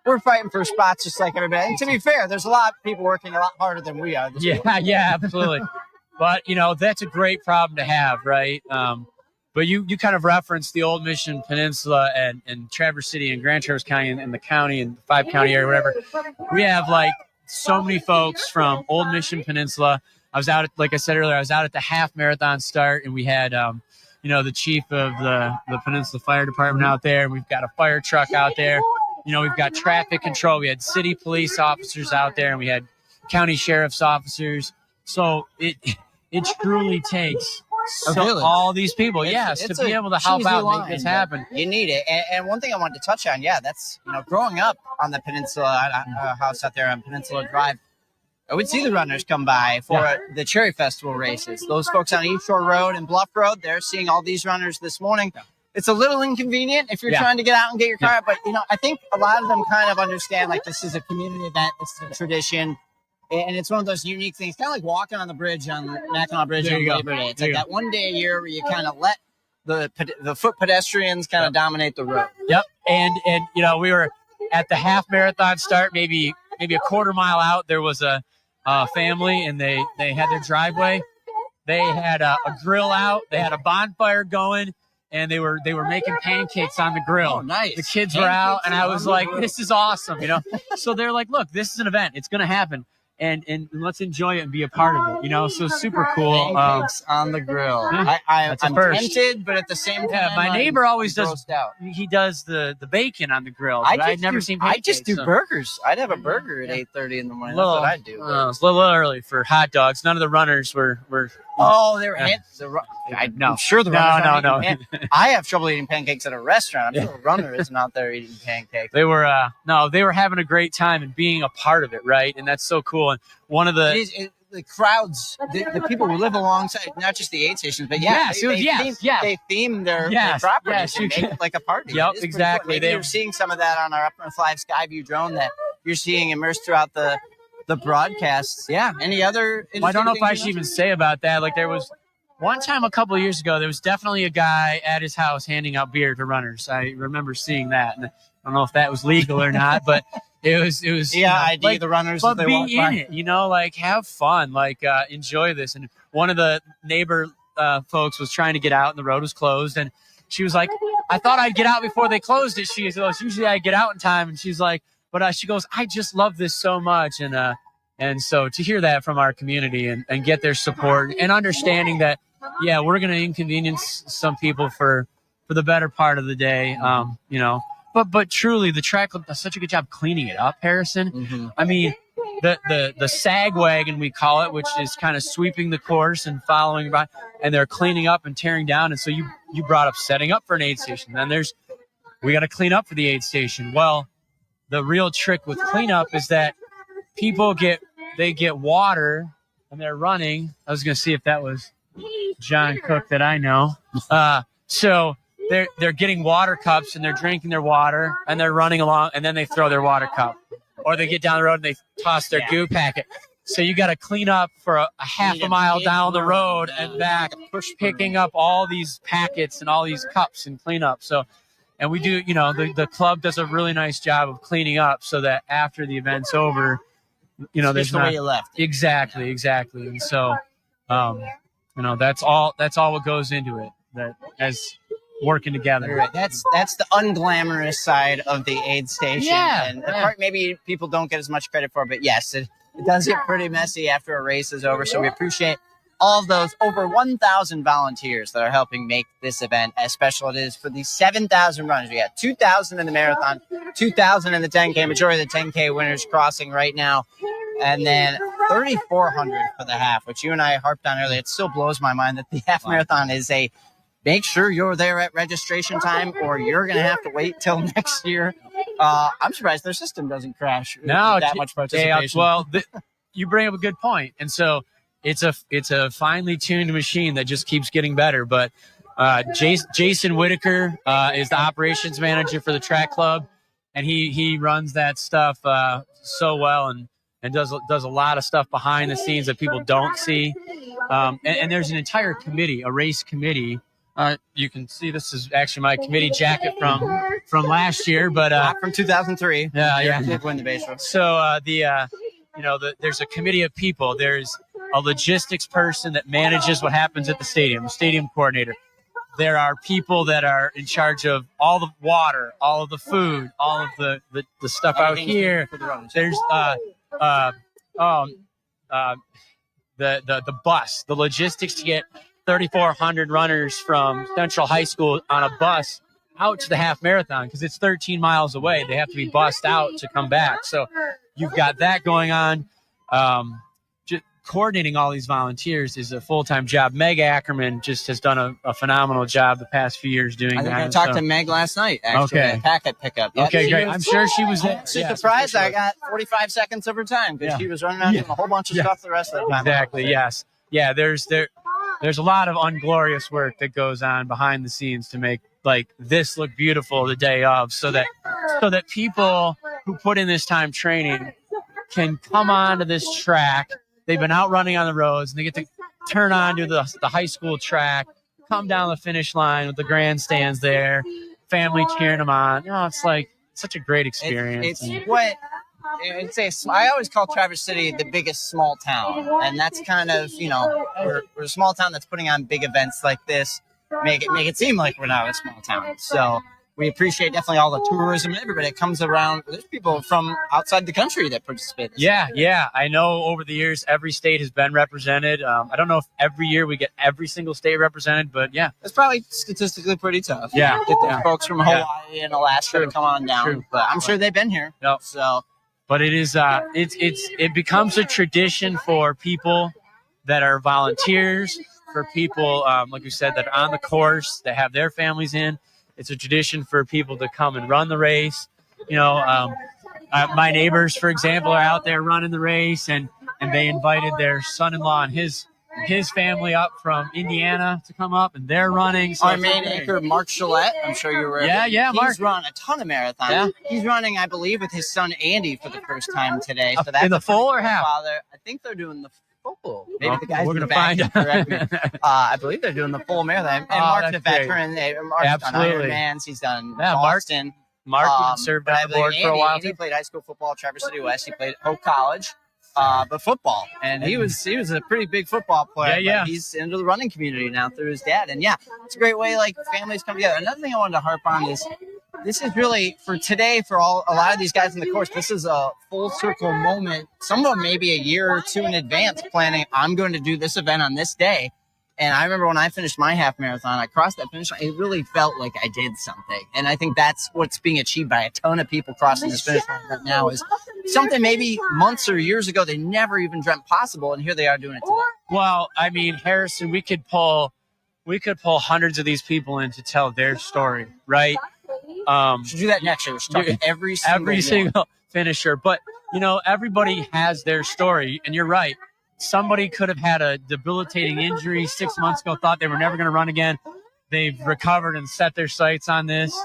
We're fighting for spots just like everybody. And to be fair, there's a lot of people working a lot harder than we are. Absolutely. But, that's a great problem to have, right? But you kind of referenced the Old Mission Peninsula and Traverse City and Grand Traverse County and the county and the 5-county area, whatever. We have, so many folks from Old Mission Peninsula. I was out, like I said earlier, at the half marathon start, and we had, the chief of the Peninsula Fire Department out there. We've got a fire truck out there. We've got traffic control. We had city police officers out there, and we had county sheriff's officers. So it truly takes all these people, to be able to help out and make this happen. You need it. And one thing I wanted to touch on, that's, growing up on the peninsula, house out there on Peninsula Drive, I would see the runners come by for the Cherry Festival races. Those folks on East Shore Road and Bluff Road, they're seeing all these runners this morning. It's a little inconvenient if you're trying to get out and get your car, but, I think a lot of them kind of understand, this is a community event, it's a tradition. And it's one of those unique things, kind of like walking on the bridge on Mackinac Bridge on Labor Day. It's like that one day a year where you kind of let the foot pedestrians kind of dominate the road. Yep. And we were at the half marathon start, maybe a quarter mile out. There was a family, and they had their driveway. They had a grill out. They had a bonfire going, and they were making pancakes on the grill. Oh, nice. The kids were out, and I was like, this is awesome, So they're like, look, this is an event. It's going to happen. And let's enjoy it and be a part of it, So super cool. Pancakes on the grill. I'm tempted, but at the same time, my neighbor always does. He does the bacon on the grill. I've never seen pancakes. I just do burgers. I'd have a burger at 8:30 in the morning. That's what I'd do. It's a little early for hot dogs. None of the runners were. Oh, they were. I'm sure the runners. No. I have trouble eating pancakes at a restaurant. I'm sure a runner isn't out there eating pancakes. They were. They were having a great time and being a part of it, right? And that's so cool. And one of the the crowds, the people who live alongside, not just the aid stations, but they theme their properties and make it like a party. Yep, exactly. Cool. Maybe you're seeing some of that on our UpNorthLive Skyview drone that you're seeing immersed throughout the broadcasts. Yeah. Any other? Well, I don't know if I should even say about that. Like there was one time a couple of years ago, there was definitely a guy at his house handing out beer to runners. I remember seeing that, and I don't know if that was legal or not, but it was. ID like, the runners, but be in it. Like have fun, like enjoy this. And one of the neighbor folks was trying to get out, and the road was closed, and she was like, "I thought I'd get out before they closed it." She goes, "Usually I get out in time," and she's like, "But she goes, I just love this so much," and so to hear that from our community and get their support and understanding that, yeah, we're going to inconvenience some people for the better part of the day, but truly the track does such a good job cleaning it up, Harrison. Mm-hmm. I mean, the sag wagon, we call it, which is kind of sweeping the course and following by, and they're cleaning up and tearing down. And so you brought up setting up for an aid station. Then we got to clean up for the aid station. Well, the real trick with cleanup is that people get water and they're running. I was going to see if that was John Cook that I know. So they're getting water cups and they're drinking their water and they're running along, and then they throw their water cup, or they get down the road and they toss their goo packet. So you got to clean up for a half a mile down the road and back, picking up all these packets and all these cups and clean up. So, and we do, the club does a really nice job of cleaning up so that after the event's over, there's the way you left. Exactly. And so, that's all what goes into it. That as working together. Right. That's the unglamorous side of the aid station. Yeah. And the part maybe people don't get as much credit for, but yes, it does get pretty messy after a race is over. So we appreciate all of those over 1,000 volunteers that are helping make this event as special it is for these 7,000 runners. We got 2,000 in the marathon, 2,000 in the 10K, majority of the 10K winners crossing right now. And then 3,400 for the half, which you and I harped on earlier. It still blows my mind that the half marathon is make sure you're there at registration time or you're going to have to wait till next year. I'm surprised their system doesn't crash with that much participation. Well, you bring up a good point. And so it's a finely tuned machine that just keeps getting better. But Jason Whitaker is the operations manager for the track club, and he runs that stuff so well and does a lot of stuff behind the scenes that people don't see. And there's an entire committee, a race committee. You can see this is actually my committee jacket from last year, but from 2003. Yeah, did win the Bayshore. So there's a committee of people. There's a logistics person that manages what happens at the stadium, a stadium coordinator. There are people that are in charge of all the water, all of the food, all of the stuff out here. There's the bus, the logistics to get 3,400 runners from Central High School on a bus out to the half marathon, because it's 13 miles away. They have to be bussed out to come back. So you've got that going on. Coordinating all these volunteers is a full-time job. Meg Ackerman just has done a phenomenal job the past few years doing that. I talked to Meg last night, actually, at packet pickup. Yeah, okay, great. I'm sure she was there. Surprised I got 45 seconds of her time because she was running around doing a whole bunch of stuff the rest of the time. Exactly, yes. Yeah, there's a lot of unglorious work that goes on behind the scenes to make this look beautiful the day of, so that people who put in this time training can come onto this track. They've been out running on the roads, and they get to turn on to the high school track, come down the finish line with the grandstands there, family cheering them on. It's like such a great experience. It's what I always call Traverse City the biggest small town, and that's kind of we're a small town that's putting on big events like this, make it seem like we're not a small town. So we appreciate definitely all the tourism and everybody that comes around. There's people from outside the country that participate. Yeah. I know over the years, every state has been represented. I don't know if every year we get every single state represented, but yeah. It's probably statistically pretty tough. Yeah. Get the folks from Hawaii and Alaska to come on down. True. But I'm sure they've been here. Yep. So, but it is, it becomes a tradition for people that are volunteers, for people, like we said, that are on the course, that have their families in. It's a tradition for people to come and run the race. My neighbors, for example, are out there running the race, and and they invited their son-in-law and his family up from Indiana to come up, and they're running. So our main anchor, Mark Gillette, I'm sure you're aware. Yeah, Mark. He's run a ton of marathons. Yeah. He's running, I believe, with his son Andy for the first time today. So that's in the full or half? Father. I think they're doing the full. Maybe the guys we're in the gonna back find can correct me. I believe they're doing the full marathon. And Mark's a that's great. veteran. Mark's Absolutely. done Ironmans. He's done Yeah, Boston. Mark even served but on I the believe board for a while. Andy played high school football at Traverse City West. He played at Oak College. But football, and he was a pretty big football player. Yeah. But he's into the running community now through his dad, and yeah, it's a great way like families come together. Another thing I wanted to harp on is this is really for today for a lot of these guys in the course. This is a full circle moment. Some of them maybe a year or two in advance planning. I'm going to do this event on this day. And I remember when I finished my half marathon, I crossed that finish line. It really felt like I did something. And I think that's what's being achieved by a ton of people crossing this finish line right now is something maybe months or years ago they never even dreamt possible. And here they are doing it today. Well, I mean, Harrison, we could pull hundreds of these people in to tell their story, right? Should do that next year. We should talk to every single finisher. But, everybody has their story. And you're right. Somebody could have had a debilitating injury 6 months ago, thought they were never going to run again. They've recovered and set their sights on this.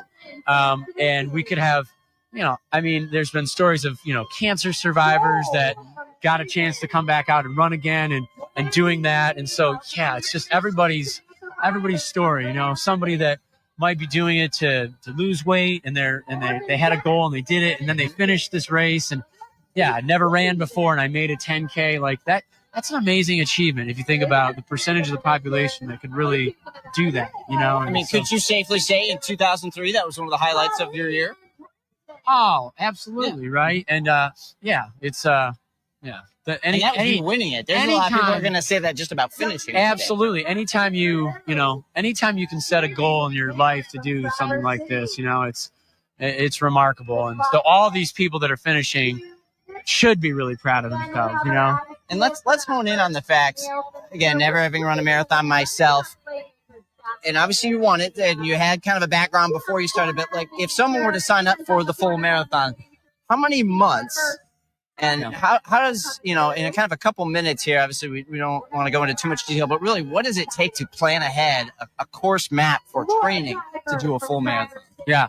And we could have, there's been stories of, cancer survivors that got a chance to come back out and run again and doing that. And so, yeah, it's just everybody's story, somebody that might be doing it to lose weight and they had a goal and they did it and then they finished this race and yeah, I never ran before and I made a 10K like that. That's an amazing achievement if you think about the percentage of the population that could really do that, Could you safely say in 2003 that was one of the highlights of your year? Oh, absolutely, right? And it's and that was you winning it. There's a lot of people who are going to say that just about finishing. Absolutely. Anytime you can set a goal in your life to do something like this, it's remarkable. And so all these people that are finishing should be really proud of themselves, And let's hone in on the facts. Again, never having run a marathon myself. And obviously you won it and you had kind of a background before you started, but like if someone were to sign up for the full marathon, how many months and how does, in a kind of a couple minutes here, obviously we don't want to go into too much detail, but really what does it take to plan ahead a course map for training to do a full marathon? Yeah.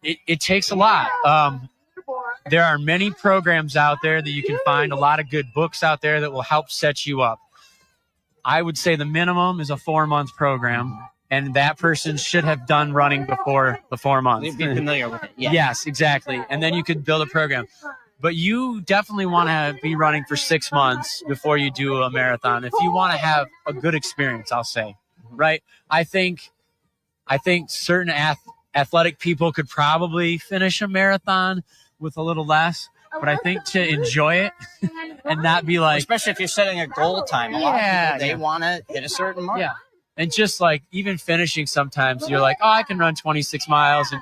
It takes a lot. There are many programs out there that you can find, a lot of good books out there that will help set you up. I would say the minimum is a 4-month program, and that person should have done running before the 4 months. You'd be familiar with it. Yeah. Yes, exactly. And then you could build a program. But you definitely want to be running for 6 months before you do a marathon. If you want to have a good experience, I'll say, right? I think certain athletic people could probably finish a marathon with a little less, but I think to enjoy it and not be like, especially if you're setting a goal time, a lot of people, they want to hit a certain mark. Yeah. And just like even finishing sometimes you're like, oh, I can run 26 miles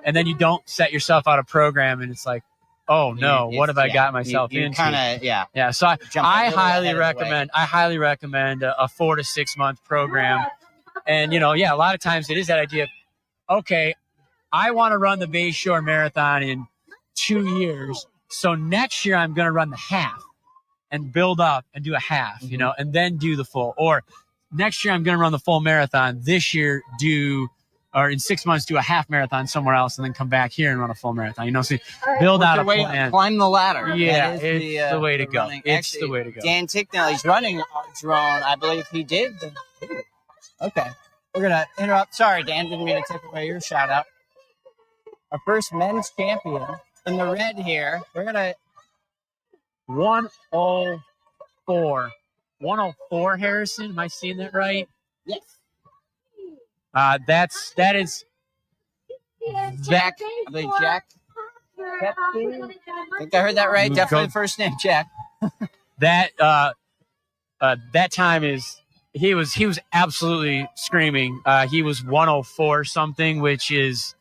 and then you don't set yourself out a program and it's like, oh no, what have I got myself into? Yeah. So I highly recommend a 4 to 6 month program. And a lot of times it is that idea of, okay, I want to run the Bayshore Marathon in 2 years. So next year I'm going to run the half and build up and do a half, and then do the full. Or next year I'm going to run the full marathon. This year or in 6 months do a half marathon somewhere else and then come back here and run a full marathon. So build out a plan. Climb the ladder. Yeah, it's the way to go. It's the way to go. Dan Ticknell, he's running a drone. I believe he did. Okay. We're going to interrupt. Sorry, Dan, didn't mean to take away your shout out. Our first men's champion in the red here. We're going to 104. 104, Harrison. Am I seeing that right? Yes. That is Jack. I believe Jack. I think I heard that right. Definitely first name Jack. That time is he was absolutely screaming. He was 104 something, which is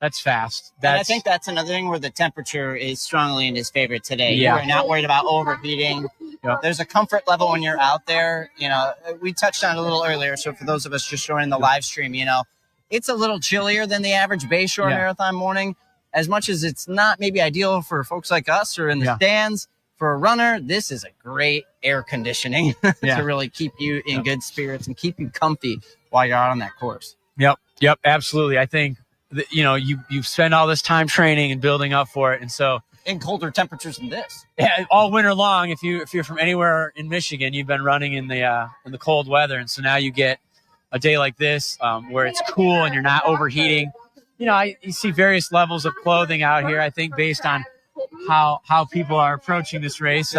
that's fast. And I think that's another thing where the temperature is strongly in his favor today. Yeah. You're not worried about overheating. Yep. There's a comfort level when you're out there. We touched on it a little earlier. So for those of us just joining the live stream, it's a little chillier than the average Bayshore Marathon morning. As much as it's not maybe ideal for folks like us or in the stands, for a runner, this is a great air conditioning Yeah. to really keep you in good spirits and keep you comfy while you're out on that course. Yep, absolutely. I think that, you spend all this time training and building up for it, and so In colder temperatures than this. yeah, all winter long. If you're from anywhere in Michigan, you've been running in the cold weather, and so now you get a day like this where it's cool and you're not overheating. You see various levels of clothing out here. I think based on how people are approaching this race.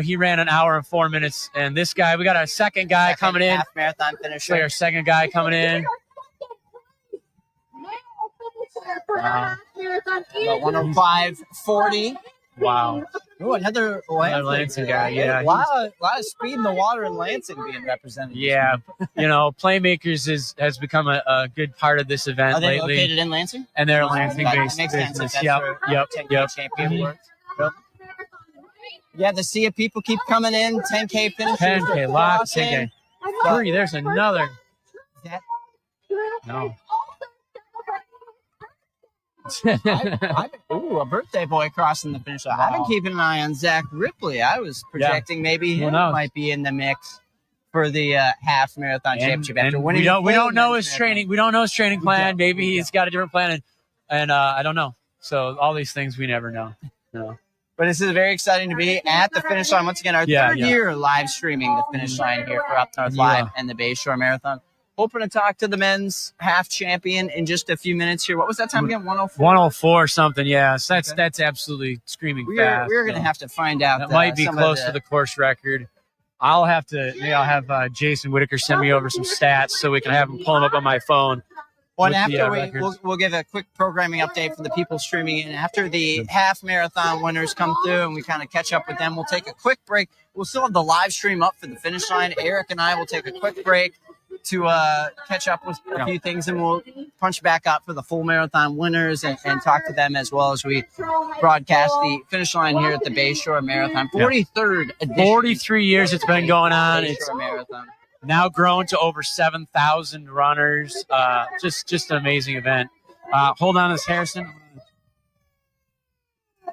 He ran an hour and 4 minutes, and this guy, we got a second guy coming in. Half marathon finisher. Our second guy coming in. About 105.40. Wow. Oh, another Lansing guy. Yeah. A lot of speed in the water in Lansing being represented. Yeah. Playmakers has become a good part of this event Are they lately. located in Lansing? And they're a Lansing-based Makes sense. business. That's Yep. where 10K champion works. Yep. Yeah, the sea of people keep coming in. 10K finishers. 10K, lots of 10K. Three, there's another. No. Ooh, a birthday boy crossing the finish line. I've been keeping an eye on Zach Ripley. I was projecting maybe he might be in the mix for the half marathon championship. After winning, we don't know his training. We don't know his training plan. Maybe he's got a different plan, and I don't know. So all these things we never know. But this is very exciting to be at the finish line once again. Our third year live streaming the finish line here for UpNorthLive and the Bayshore Marathon. Hoping to talk to the men's half champion in just a few minutes here. What was that time again? 104? 104 something, yeah. So that's absolutely screaming fast. We're going to have to find out. That might be close to the course record. I'll have Jason Whitaker send me over some stats so we can have him pull them up on my phone. Well, after we'll give a quick programming update for the people streaming in. After the half marathon winners come through and we kind of catch up with them, we'll take a quick break. We'll still have the live stream up for the finish line. Eric and I will take a quick break to catch up with a few things, and we'll punch back up for the full marathon winners and talk to them as well as we broadcast the finish line here at the Bayshore Marathon. 43rd edition. 43 years it's been going on. It's Marathon. Now grown to over 7,000 runners. Just an amazing event. Hold on, this Harrison.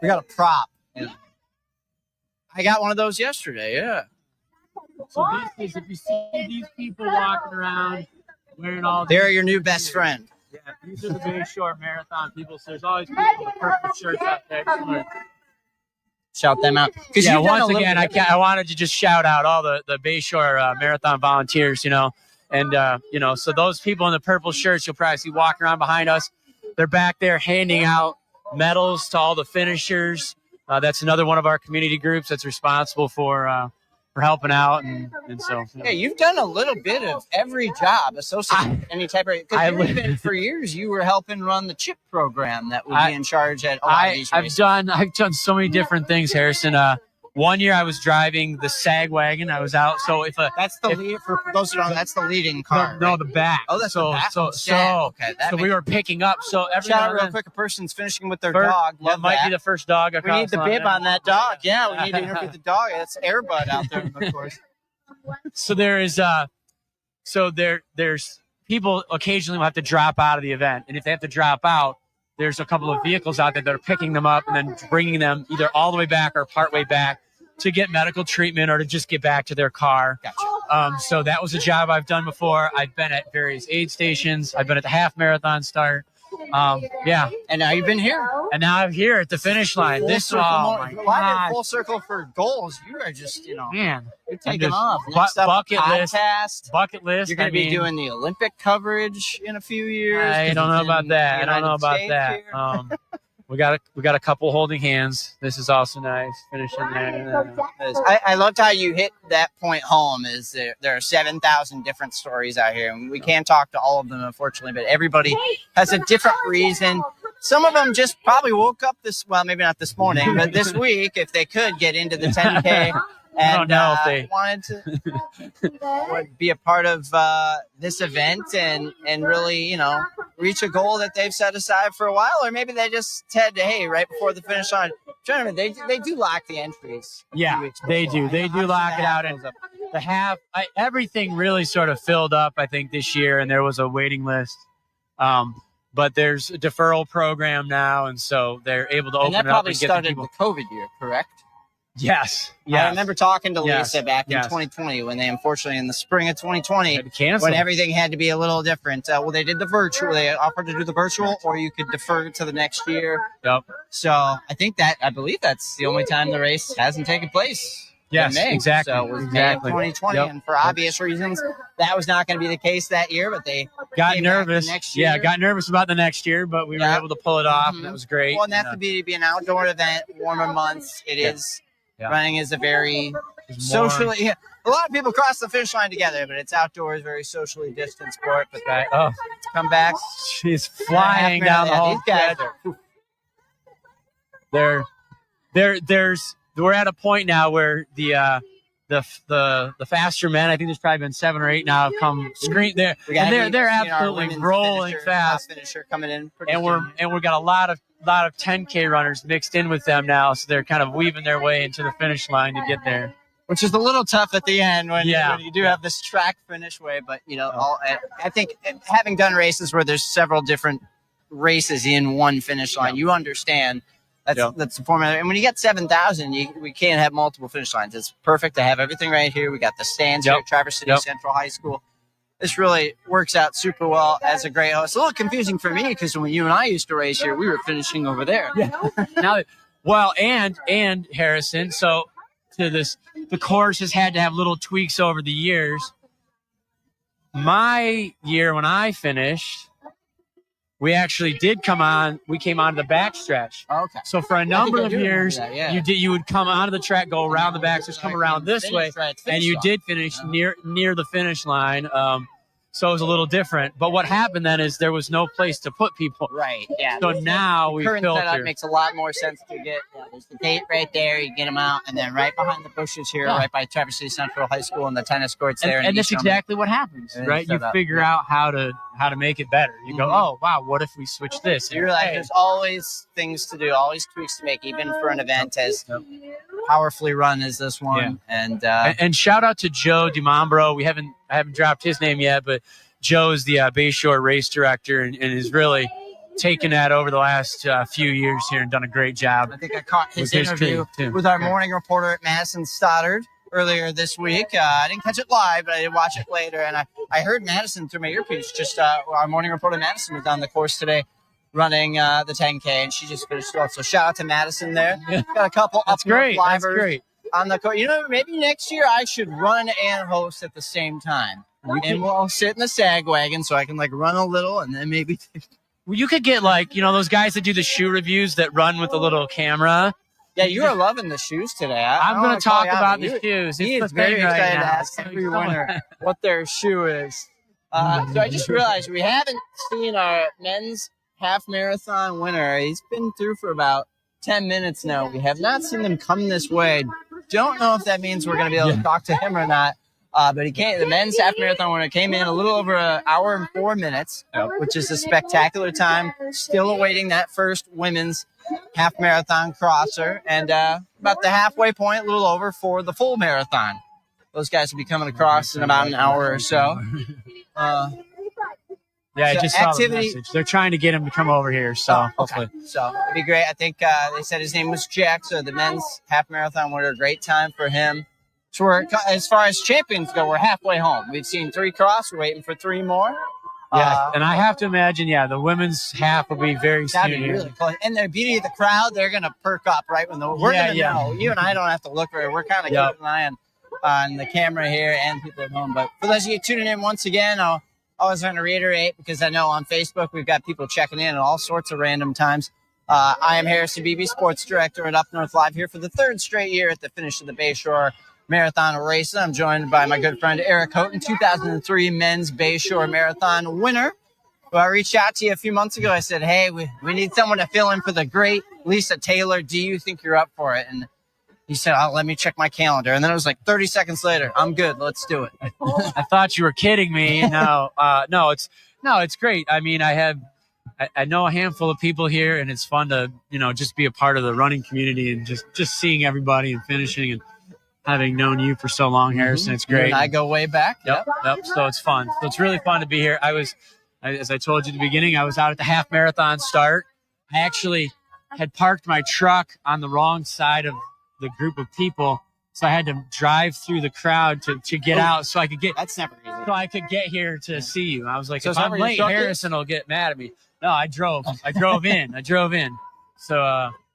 We got a prop. Yeah. I got one of those yesterday, yeah. So this is, if you see these people walking around wearing all they're your new best friend. Yeah, these are the Bayshore Marathon people. So there's always people with purple shirts out there. Shout them out. Yeah, once again, I wanted to just shout out all the Bayshore Marathon volunteers, and so those people in the purple shirts you'll probably see walking around behind us. They're back there handing out medals to all the finishers. That's another one of our community groups that's responsible for helping out, and so yeah, you've done a little bit of every job associated with any type of. Because for years you were helping run the CHIP program that would be in charge at a lot of these races. I've done so many different things, Harrison. One year I was driving the sag wagon. I was out. So that's the lead for those who don't know, that's the leading car. No, the back. Oh, that's the back. So we were picking up. So every shout out real quick. A person's finishing with their dog. That might be the first dog. We need the bib on that dog. Yeah, we need to interview the dog. That's Airbud out there, of course. So there's people occasionally will have to drop out of the event, and if they have to drop out, there's a couple of vehicles out there that are picking them up and then bringing them either all the way back or part way back to get medical treatment or to just get back to their car. Gotcha. So that was a job I've done before. I've been at various aid stations. I've been at the half marathon start. Yeah. And now you've been here. And now I'm here at the finish line. Full circle for goals. You are just, man, you're taking off. Next up, bucket list. You're going to be doing the Olympic coverage in a few years. I don't know about that. We got a couple holding hands. This is also nice. Finishing there. I loved how you hit that point home. Is there are 7,000 different stories out here, and we can't talk to all of them, unfortunately. But everybody has a different reason. Some of them just probably woke up maybe not this morning, but this week, if they could get into the 10K. And I don't know if they wanted to be a part of this event and really, reach a goal that they've set aside for a while, or maybe they just said, hey, right before the finish line, they do lock the entries. Yeah, they do. They do lock it out. And the half, everything really sort of filled up, I think, this year, and there was a waiting list. But there's a deferral program now, and so they're able to open it up. And that probably started the COVID year, correct? Yes. I remember talking to Yes. Lisa back in Yes. 2020 when they unfortunately in the spring of 2020 Had to cancel. when everything had to be a little different. Well, they did the virtual. They offered to do the virtual, or you could defer to the next year. Yep. So I believe that's the only time the race hasn't taken place. Yes, in May. exactly. So it was Exactly. May of 2020, Yep. and for obvious reasons, that was not going to be the case that year. But they Got came back nervous. the next year. Got nervous about the next year, but we were able to pull it off, and that was great. Well, and that's to be an outdoor event, warmer months. It is. Yeah. Running is a very It's more- socially. A lot of people cross the finish line together, but it's outdoors, very socially distant sport. But Right. Oh, come back, she's flying down the whole These guys stretch. are. We're at a point now where the faster men, I think there's probably been 7 or 8 now, have come screen there, and they're absolutely rolling fast, Finisher coming in, and we're got a lot of 10K runners mixed in with them now, so they're kind of weaving their way into the finish line to get there. which is a little tough at the end when Yeah. you do have this track finish way. But I think having done races where there's several different races in one finish line, you understand. That's the formula. And when you get 7,000, we can't have multiple finish lines. It's perfect to have everything right here. We got the stands here at Traverse City Central High School. This really works out super well as a great host. A little confusing for me because when you and I used to race here, we were finishing over there. And Harrison, so the course has had to have little tweaks over the years. My year when I finished, we actually came on to the backstretch. Okay. So for a number of years, that, you would come onto the track, go around the backstretch, come around this way, and you did finish near the finish line. So it was a little different. But what happened then is there was no place to put people. Right. Yeah. So now we current setup filter. makes a lot more sense to get. There's the gate right there. You get them out, and then right behind the bushes here, right by Traverse City Central High School, and the tennis courts there. And that's exactly what happens, right? You figure out how to make it better. You go, oh wow, what if we switch this? You realize there's always things to do, always tweaks to make, even for an event as powerfully run as this one. Yeah. And shout out to Joe DiMambro. I haven't dropped his name yet, but Joe is the Bayshore race director and has really taken that over the last few years here and done a great job. I think I caught his with interview team, too. with our morning reporter at Madison Stoddard earlier this week. I didn't catch it live, but I did watch it later. And I heard Madison through my earpiece. Just our morning reporter Madison was on the course today running the 10K, and she just finished well. So shout out to Madison there. Got a couple UpNorthLivers on the course. Maybe next year I should run and host at the same time. And we'll sit in the sag wagon so I can run a little and then maybe. Well, you could get those guys that do the shoe reviews that run with the little camera. Yeah, you are loving the shoes today. I'm going to talk about the shoes. He is very excited to ask every winner what their shoe is. So I just realized we haven't seen our men's half marathon winner. He's been through for about 10 minutes now. We have not seen him come this way. Don't know if that means we're going to be able to talk to him or not. But the men's half marathon winner came in a little over an hour and 4 minutes, which is a spectacular time. Still awaiting that first women's half marathon crosser, and about the halfway point, a little over for the full marathon. Those guys will be coming across in about an hour or so. I just saw the message. They're trying to get him to come over here, so hopefully. So it'd be great. I think they said his name was Jack, so the men's half marathon winner, great time for him. So as far as champions go, we're halfway home. We've seen 3 cross. We're waiting for 3 more. Yeah, and I have to imagine, the women's half will be very soon. That'd be really close. And the beauty of the crowd, they're going to perk up right when we're going to know. You and I don't have to look for it. We're kind of keeping an eye on the camera here and people at home. But for those of you tuning in once again, I always want to reiterate, because I know on Facebook we've got people checking in at all sorts of random times. I am Harrison Beebe, sports director at UpNorthLive, here for the 3rd straight year at the finish of the Bayshore Marathon race. I'm joined by my good friend Eric Houghton, 2003 men's Bayshore Marathon winner. Well, I reached out to you a few months ago. I said, hey, we need someone to fill in for the great Lisa Taylor. Do you think you're up for it? And he said, let me check my calendar. And then it was 30 seconds later. I'm good. Let's do it. I thought you were kidding me. No, it's great. I mean, I know a handful of people here, and it's fun to, just be a part of the running community and just seeing everybody and finishing and having known you for so long, Harrison. It's great. And I go way back. Yep. So it's fun. So it's really fun to be here. As I told you at the beginning, I was out at the half marathon start. I actually had parked my truck on the wrong side of the group of people. So I had to drive through the crowd to get out so I could get That's never easy. so I could get here to see you. I was like, So if is that I'm where your late, truck is? Harrison will get mad at me. No, I drove in. So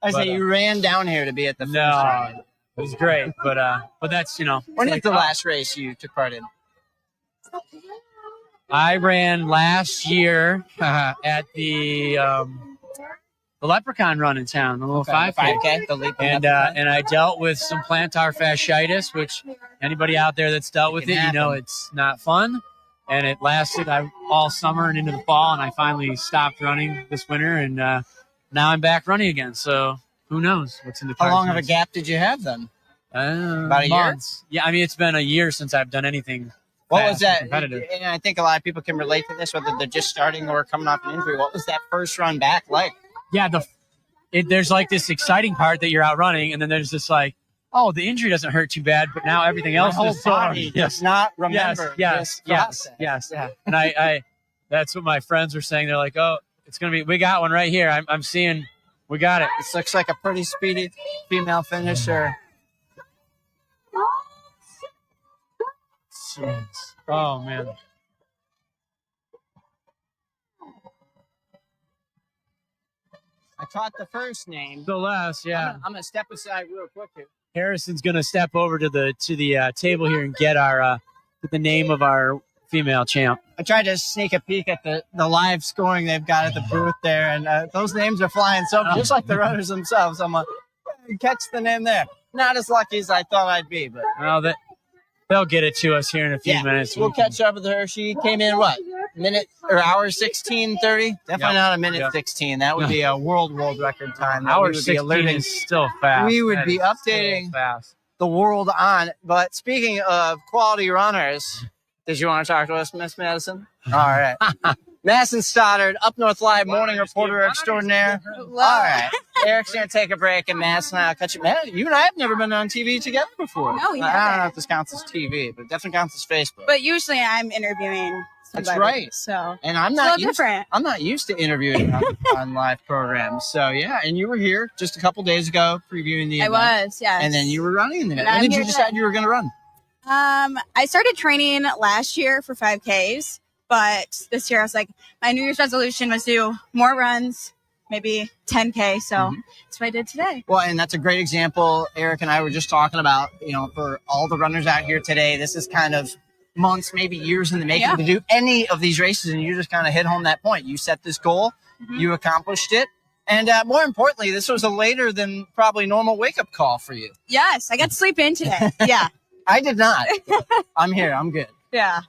I say you ran down here to be at the finish line. no, it was great, but that's When was the last race you took part in? I ran last year at the Leprechaun run in town, the little 5K. 5K, the leap. And I dealt with some plantar fasciitis, which anybody out there that's dealt with it, you know it's not fun. And it lasted all summer and into the fall, and I finally stopped running this winter, and now I'm back running again. So who knows what's in the cards? How long of a next. gap did you have then? About a year? months. Yeah, I mean it's been a year since I've done anything. What was fast and that? competitive. And I think a lot of people can relate to this, whether they're just starting or coming off an injury. What was that first run back like? Yeah, there's like this exciting part that you're out running, and then there's this like, oh, the injury doesn't hurt too bad, but now everything else My whole is so body does not remember. Yes. Yeah. And I that's what my friends were saying. They're like, oh, it's gonna be. We got one right here. I'm seeing. We got it. This looks like a pretty speedy female finisher. Jeez. Oh man. I caught the first name. Celeste, yeah. I'm gonna step aside real quick here. Harrison's gonna step over to the table here and get the name of our female champ. I tried to sneak a peek at the live scoring they've got at the booth there, and those names are flying so just like the runners themselves. I'm like, catch the name there. Not as lucky as I thought I'd be, but Well, they'll get it to us here in a few minutes. We'll catch up with her. She came in hour 16:30. Definitely not a minute 16. That would be a world record time. that we Hour would be 16 alerting is still fast. We would That be is updating still fast. the world on. But speaking of quality runners, did you want to talk to us, Miss Madison? All right. Madison Stoddard, UpNorthLive morning reporter extraordinaire. All right. Eric's going to take a break, and Madison and I will catch you. Man, you and I have never been on TV together before. No, we I don't haven't. know if this counts as TV, but it definitely counts as Facebook. But usually I'm interviewing somebody. That's right. So And I'm it's a not little used, different. I'm not used to interviewing on live programs. So, yeah, and you were here just a couple days ago previewing the event. I was, yes. And then you were running in the event. And When I'm did you here decide today. you were going to run? I started training last year for 5Ks, but this year I was like, my New Year's resolution was do more runs, maybe 10K. So that's what I did today. Well, and that's a great example. Eric and I were just talking about, for all the runners out here today, this is kind of months, maybe years in the making to do any of these races. And you just kind of hit home that point. You set this goal, you accomplished it. And more importantly, this was a later than probably normal wake-up call for you. Yes, I got to sleep in today. Yeah. I did not. I'm here. I'm good. Yeah.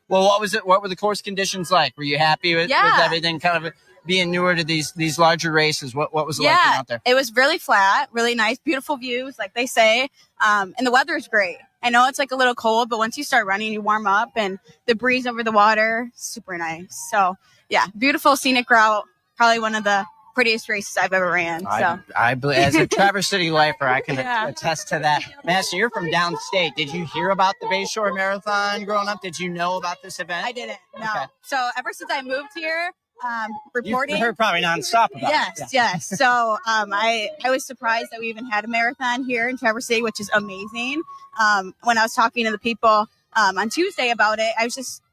Well, what were the course conditions like? Were you happy with everything kind of being newer to these larger races? What was it like being out there? It was really flat, really nice, beautiful views, like they say. And the weather is great. I know it's like a little cold, but once you start running, you warm up, and the breeze over the water, super nice. So, yeah, beautiful scenic route. Probably one of the prettiest races I've ever ran. So I believe, as a Traverse City lifer, I can attest to that. Madison, you're from downstate. Did you hear about the Bayshore Marathon growing up? Did you know about this event? I didn't. No. Okay. So ever since I moved here, reporting. You've heard probably nonstop about it. Yes. So I was surprised that we even had a marathon here in Traverse City, which is amazing. When I was talking to the people on Tuesday about it,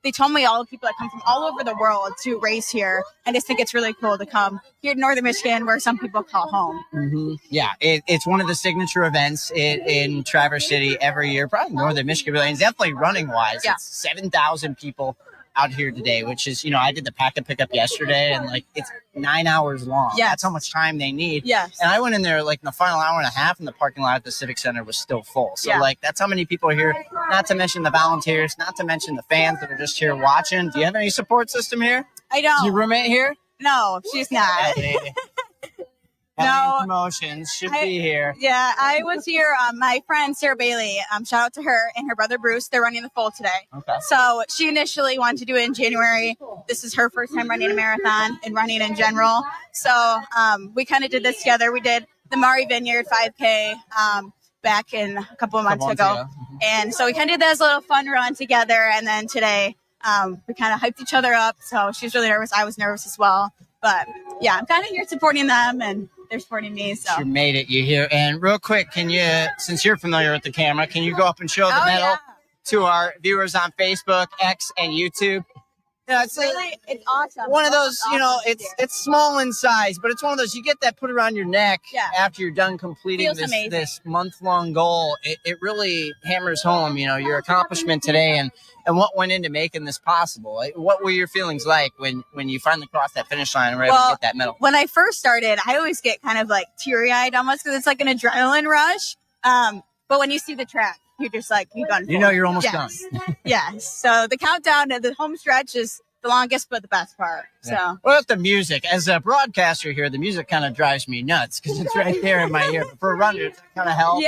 they told me all the people that come from all over the world to race here. I just think it's really cool to come here to Northern Michigan, where some people call home. Mm-hmm. Yeah, it's one of the signature events in Traverse City every year, probably Northern Michigan, really, and definitely running-wise. Yeah. It's 7,000 people out here today, which is, I did the packet pickup yesterday, and it's 9 hours long. Yes. That's how much time they need. Yes. And I went in there in the final hour and a half, and the parking lot at the Civic Center was still full. So that's how many people are here. Not to mention the volunteers, not to mention the fans that are just here watching. Do you have any support system here? I don't. Is your roommate here? No, she's not. No. Promotions should be here. Yeah, I was here. My friend Sarah Bailey, shout out to her and her brother Bruce. They're running the full today. Okay. So she initially wanted to do it in January. This is her first time running a marathon and running in general. So we kind of did this together. We did the Maury Vineyard 5K back in a couple of months ago. And so we kind of did that as a little fun run together. And then today we kind of hyped each other up. So she was really nervous. I was nervous as well. But yeah, I'm kind of here supporting them and they're supporting me. So You made it. You here. And real quick, can you, since you're familiar with the camera, can you go up and show the medal to our viewers on Facebook, X, and YouTube? Yeah, it's it's awesome. one of those, It's awesome it's small in size, but it's one of those, you get that put around your neck after you're done completing Feels this month-long goal. It really hammers home, your accomplishment today and what went into making this possible. What were your feelings like when you finally crossed that finish line and were able to get that medal? When I first started, I always get kind of like teary-eyed almost because it's like an adrenaline rush. But when you see the track, you're just like, you've done. You're almost done. Yes. So the countdown to the home stretch is the longest, but the best part. Yeah. So, well, the music, as a broadcaster here, the music kind of drives me nuts because it's right there in my ear. But for a runner, it kind of helps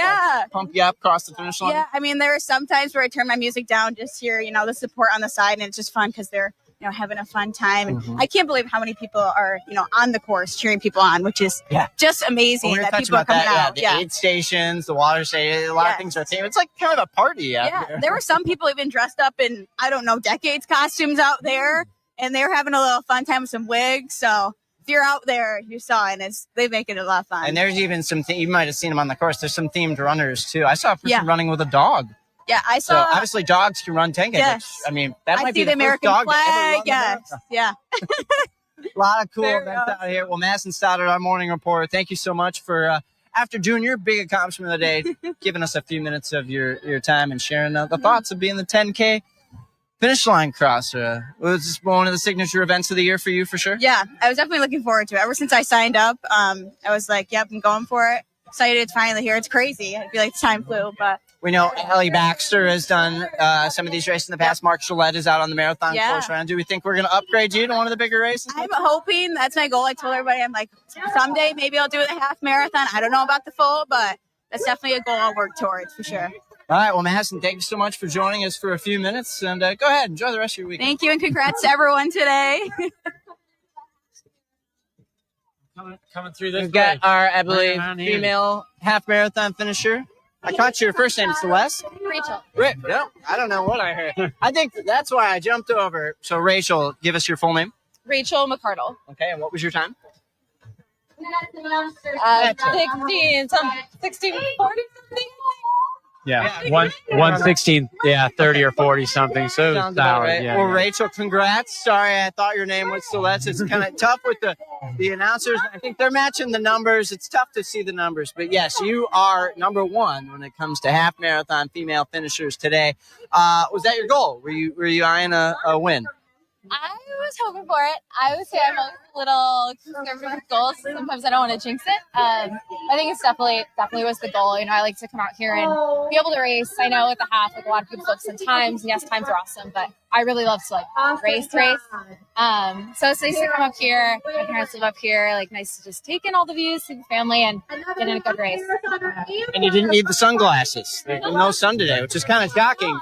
pump you up across the finish line. Yeah. I mean, there are some times where I turn my music down just to hear, the support on the side, and it's just fun because they're, having a fun time. And I can't believe how many people are, on the course cheering people on, which is just amazing that people are coming out. The aid stations, the water station, a lot of things are themed. It's like kind of a party out there. There were some people even dressed up in, I don't know, decades costumes out there, and they were having a little fun time with some wigs. So if you're out there, you saw it, and they make it a lot of fun. And there's even some, you might have seen them on the course. There's some themed runners too. I saw a person running with a dog. Yeah, I saw. So obviously dogs can run 10K. Yes. I mean, that might see be the American first dog flag. to ever run the Yeah. A lot of cool events out here. Well, Madison Stoddard, our morning reporter, thank you so much for, after doing your big accomplishment of the day, giving us a few minutes of your time and sharing the thoughts of being the 10K finish line crosser. Was this one of the signature events of the year for you, for sure? Yeah, I was definitely looking forward to it. Ever since I signed up, I was like, yep, I'm going for it. Excited it's finally here. It's crazy. I feel like time flew, but we know Allie Baxter has done some of these races in the past. Mark Gillette is out on the marathon course right now. Do we think we're going to upgrade you to one of the bigger races? I'm hoping. That's my goal. I told everybody, I'm like, someday maybe I'll do the half marathon. I don't know about the full, but that's definitely a goal I'll work towards for sure. All right. Well, Madison, thank you so much for joining us for a few minutes. And go ahead. Enjoy the rest of your week. Thank you, and congrats to everyone today. Coming through this. We've got our, I believe, female half marathon finisher. I caught your first name, Celeste. Rachel. No, I don't know what I heard. I think that's why I jumped over. So, Rachel, give us your full name. Rachel McCardle. Okay, and what was your time? 1640 something. Yeah, 116. Yeah, 30 or 40 something. So sounds about right. Yeah, well, Rachel, congrats. Sorry, I thought your name was Celeste. It's kind of tough with the announcers. I think they're matching the numbers. It's tough to see the numbers, but yes, you are number one when it comes to half marathon female finishers today. Was that your goal? Were you eyeing a win? I was hoping for it. I would say I'm always a little conservative with goals. Sometimes I don't want to jinx it. I think it's definitely was the goal. I like to come out here and be able to race. I know at the half, like a lot of people focus on times, and yes, times are awesome, but I really love to race. So it's nice to come up here. My parents live up here. Like nice to just take in all the views, see the family, and get in a good race. And you didn't need the sunglasses. There's no sun today, which is kind of shocking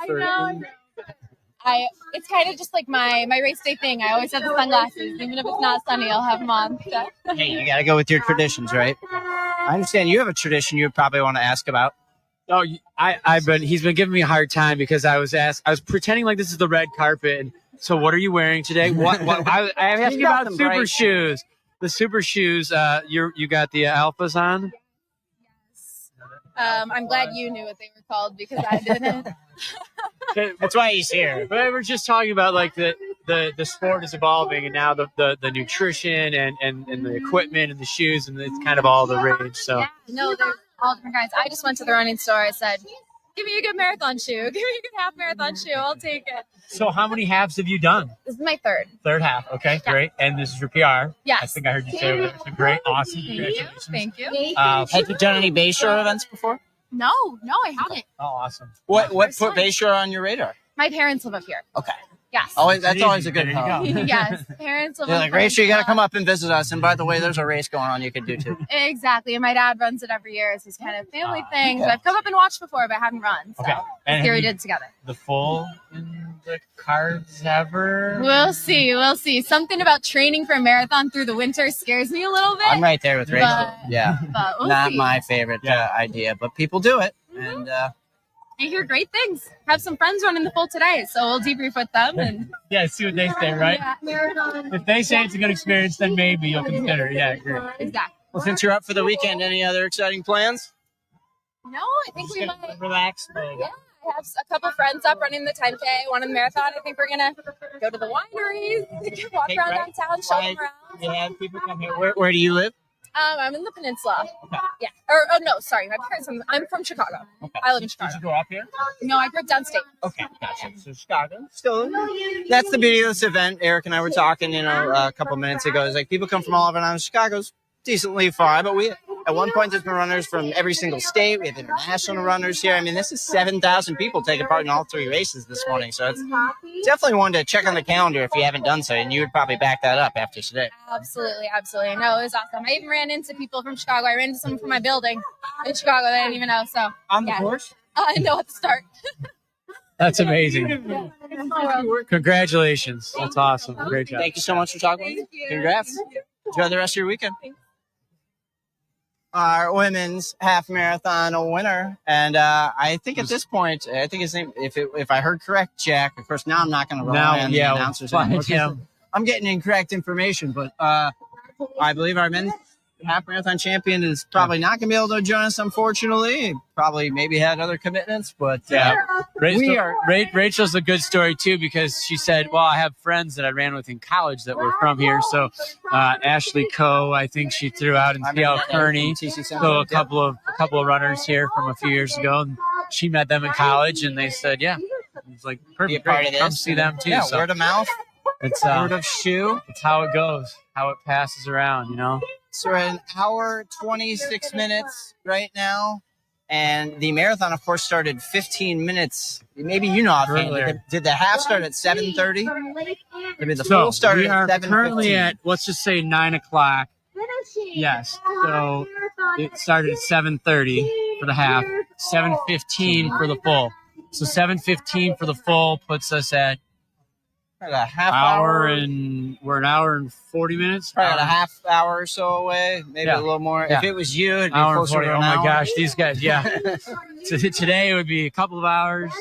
It's kind of just like my race day thing. I always have the sunglasses. Even if it's not sunny, I'll have them on. So. Hey, you got to go with your traditions, right? I understand you have a tradition you would probably want to ask about. Oh, he's been giving me a hard time because I was pretending like this is the red carpet. And so what are you wearing today? I asked you about super shoes. The super shoes, you got the Alphas on? I'm glad you knew what they were called because I didn't. That's why he's here. But we're just talking about like the sport is evolving, and now the nutrition and the equipment and the shoes, and it's kind of all the rage. So no, they're all different kinds. I just went to the running store. I said, "Give me a good marathon shoe. Give me a good half marathon shoe. I'll take it." So how many halves have you done? This is my third. Third half. Okay, great. And this is your PR. Yes. I think I heard you say it. It's great. Awesome. Congratulations. Thank you. Have you done any Bayshore events before? No, I haven't. Oh, awesome. What put Bayshore on your radar? My parents live up here. Okay. Yes. That's always a good help. Yes. Parents live They're up like, here. Rachel, you got to come up and visit us. And by the way, there's a race going on you could do too. Exactly. And my dad runs it every year. It's his kind of family thing. So I've come up and watched before, but I haven't run. So And here we did together. The full in the cards ever? We'll see. Something about training for a marathon through the winter scares me a little bit. I'm right there with Rachel. But we'll Not see. my favorite idea, but people do it. And I hear great things. Have some friends running the full today, so we'll debrief with them and see what they say, right? Yeah. If they say it's a good experience, then maybe you'll consider. Yeah, great. Exactly. Well, since you're up for the weekend, any other exciting plans? No, I think we might. Relax. Yeah, I have a couple friends up running the 10K, one in the marathon. I think we're gonna go to the wineries, walk around downtown, show them around. Yeah, people come here. Where do you live? I'm in the peninsula. Okay. Yeah. Oh no, sorry, my parents. I'm from Chicago. Okay. I live in Chicago. Did you go up here? No, I grew up downstate. Okay, gotcha. So Chicago. Still, that's the beauty of this event. Eric and I were talking, a couple minutes ago. It's like people come from all over now. Chicago's decently far, but at one point there's been runners from every single state. We have international runners here. I mean, this is 7,000 people taking part in all 3 races this morning. So it's definitely one to check on the calendar if you haven't done so, and you would probably back that up after today. Absolutely. No, it was awesome. I even ran into people from Chicago. I ran into someone from my building in Chicago that I didn't even know. So on the course? No, at the start. That's amazing. Congratulations. That's awesome. Great job. Thank you so much for talking with me. Congrats. Enjoy the rest of your weekend. Our women's half marathon winner, and I think at this point, I think his name, if I heard correct, Jack. Of course, now I'm not going to rely on the announcers anymore. I'm getting incorrect information, but I believe our men's half marathon champion is probably not going to be able to join us, unfortunately. Probably maybe had other commitments, but Rachel's a good story too, because she said, well, I have friends that I ran with in college that were from here. So Ashley Coe, I think she threw out in Seattle Kearney. So a couple of runners here from a few years ago, and she met them in college, and they said, yeah, it's like perfect. Be a part of this. Come see them too. Yeah, so word of mouth. It's word of shoe. It's how it goes, how it passes around, So we're at an hour, 26 minutes right now. And the marathon, of course, started 15 minutes. Maybe offhand. Did the half start at 7:30? Maybe the full started at 7:15. Currently at, let's just say 9 o'clock. Yes. So it started at 7:30 for the half, 7:15 for the full. So 7:15 for the full puts us at a half hour, and we're an hour and 40 minutes. Probably a half hour or so away, maybe a little more. Yeah. If it was you, it'd be closer to an hour. Oh my gosh, these guys! Yeah. Today it would be a couple of hours.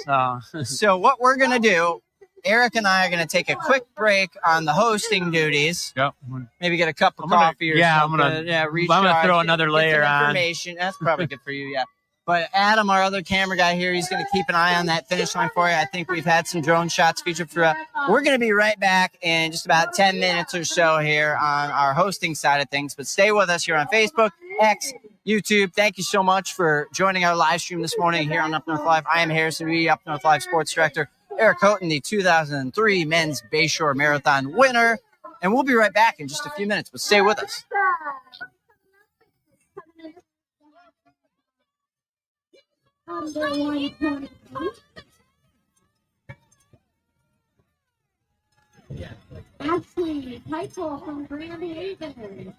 So what we're gonna do, Eric and I are gonna take a quick break on the hosting duties. Yep. Maybe get a cup of coffee or something. I'm gonna throw another layer on. Information. That's probably good for you. Yeah. But Adam, our other camera guy here, he's going to keep an eye on that finish line for you. I think we've had some drone shots featured throughout. We're going to be right back in just about 10 minutes or so here on our hosting side of things. But stay with us here on Facebook, X, YouTube. Thank you so much for joining our live stream this morning here on UpNorthLive. I am Harrison Reed, UpNorthLive Sports Director. Eric Houghton, the 2003 Men's Bayshore Marathon winner. And we'll be right back in just a few minutes, but stay with us. Ashley Keitel from Grand Haven.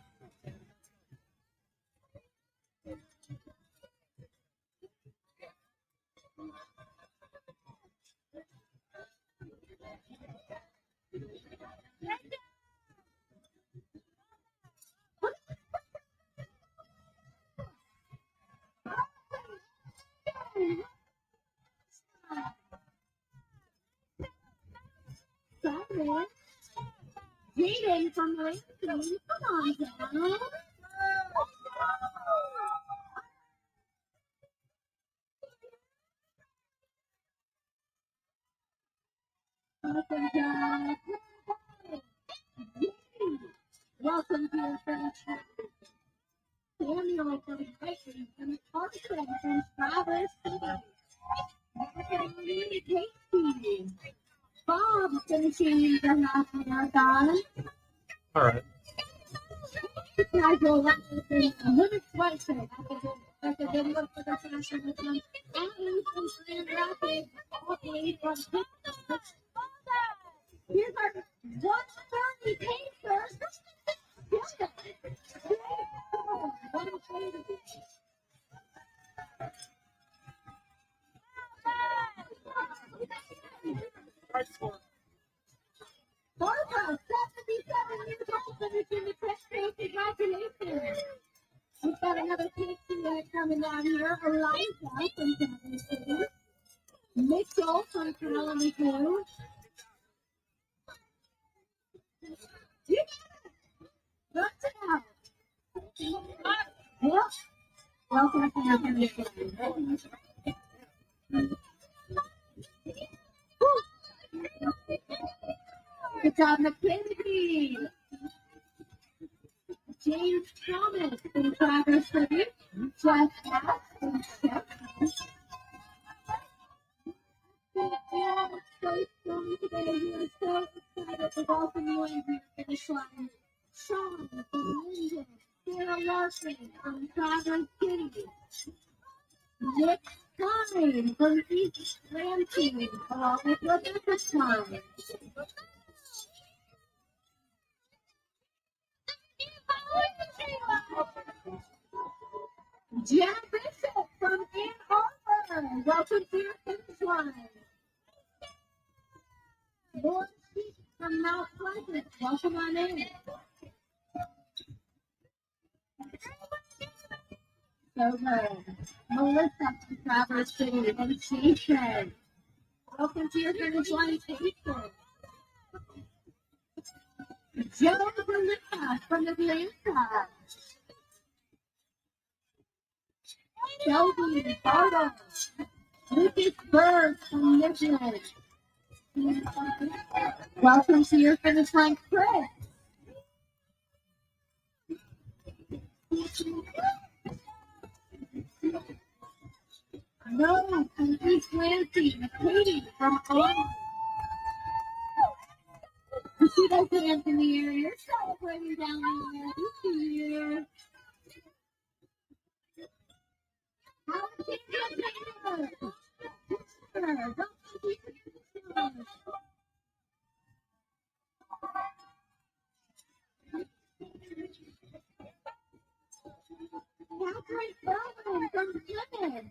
Jaden from Lansing, come on down. Welcome down. Welcome to your finish. Samuel from Brighton and Carson from Traverse City. Casey. Bob finishing the half marathon. All right. Nigel Robinson, a women's sweatshirt. That's a good look for the fashion with them. And from Grand Rapids, all the way from Pittsburgh. Here's our 130 pacers. Barbara, 77 years old, finishing the press race. Congratulations. We've got another picture coming down here. Eliza from Kansas City. Mitchell from Kalamazoo. Good job. Welcome to your finish line. Good job, Mackenzie. James Thomas in Traverse City. Jeff Ash in Step. So strong today. We are so excited to welcome you into your finish line. Sean from Linden, Sarah Larson from Traverse City. Nick Stein from East Lansing, along with Rebecca Stein. Jen Bishop from Ann Arbor, welcome to your finish line. Lauren Sheep from Mount Pleasant, welcome on in. So good. Melissa from Traverse City and Jason. Welcome to your finish line, Jason. Joe Melissa from Atlanta. Shelby Bartle. Lucas Bird from Midland. Welcome to your finish line, Chris. No, from East Lansing, Katie from Omaha. You see those hands in the air? You're celebrating down there. You see you. Catherine Berlin from Plymouth.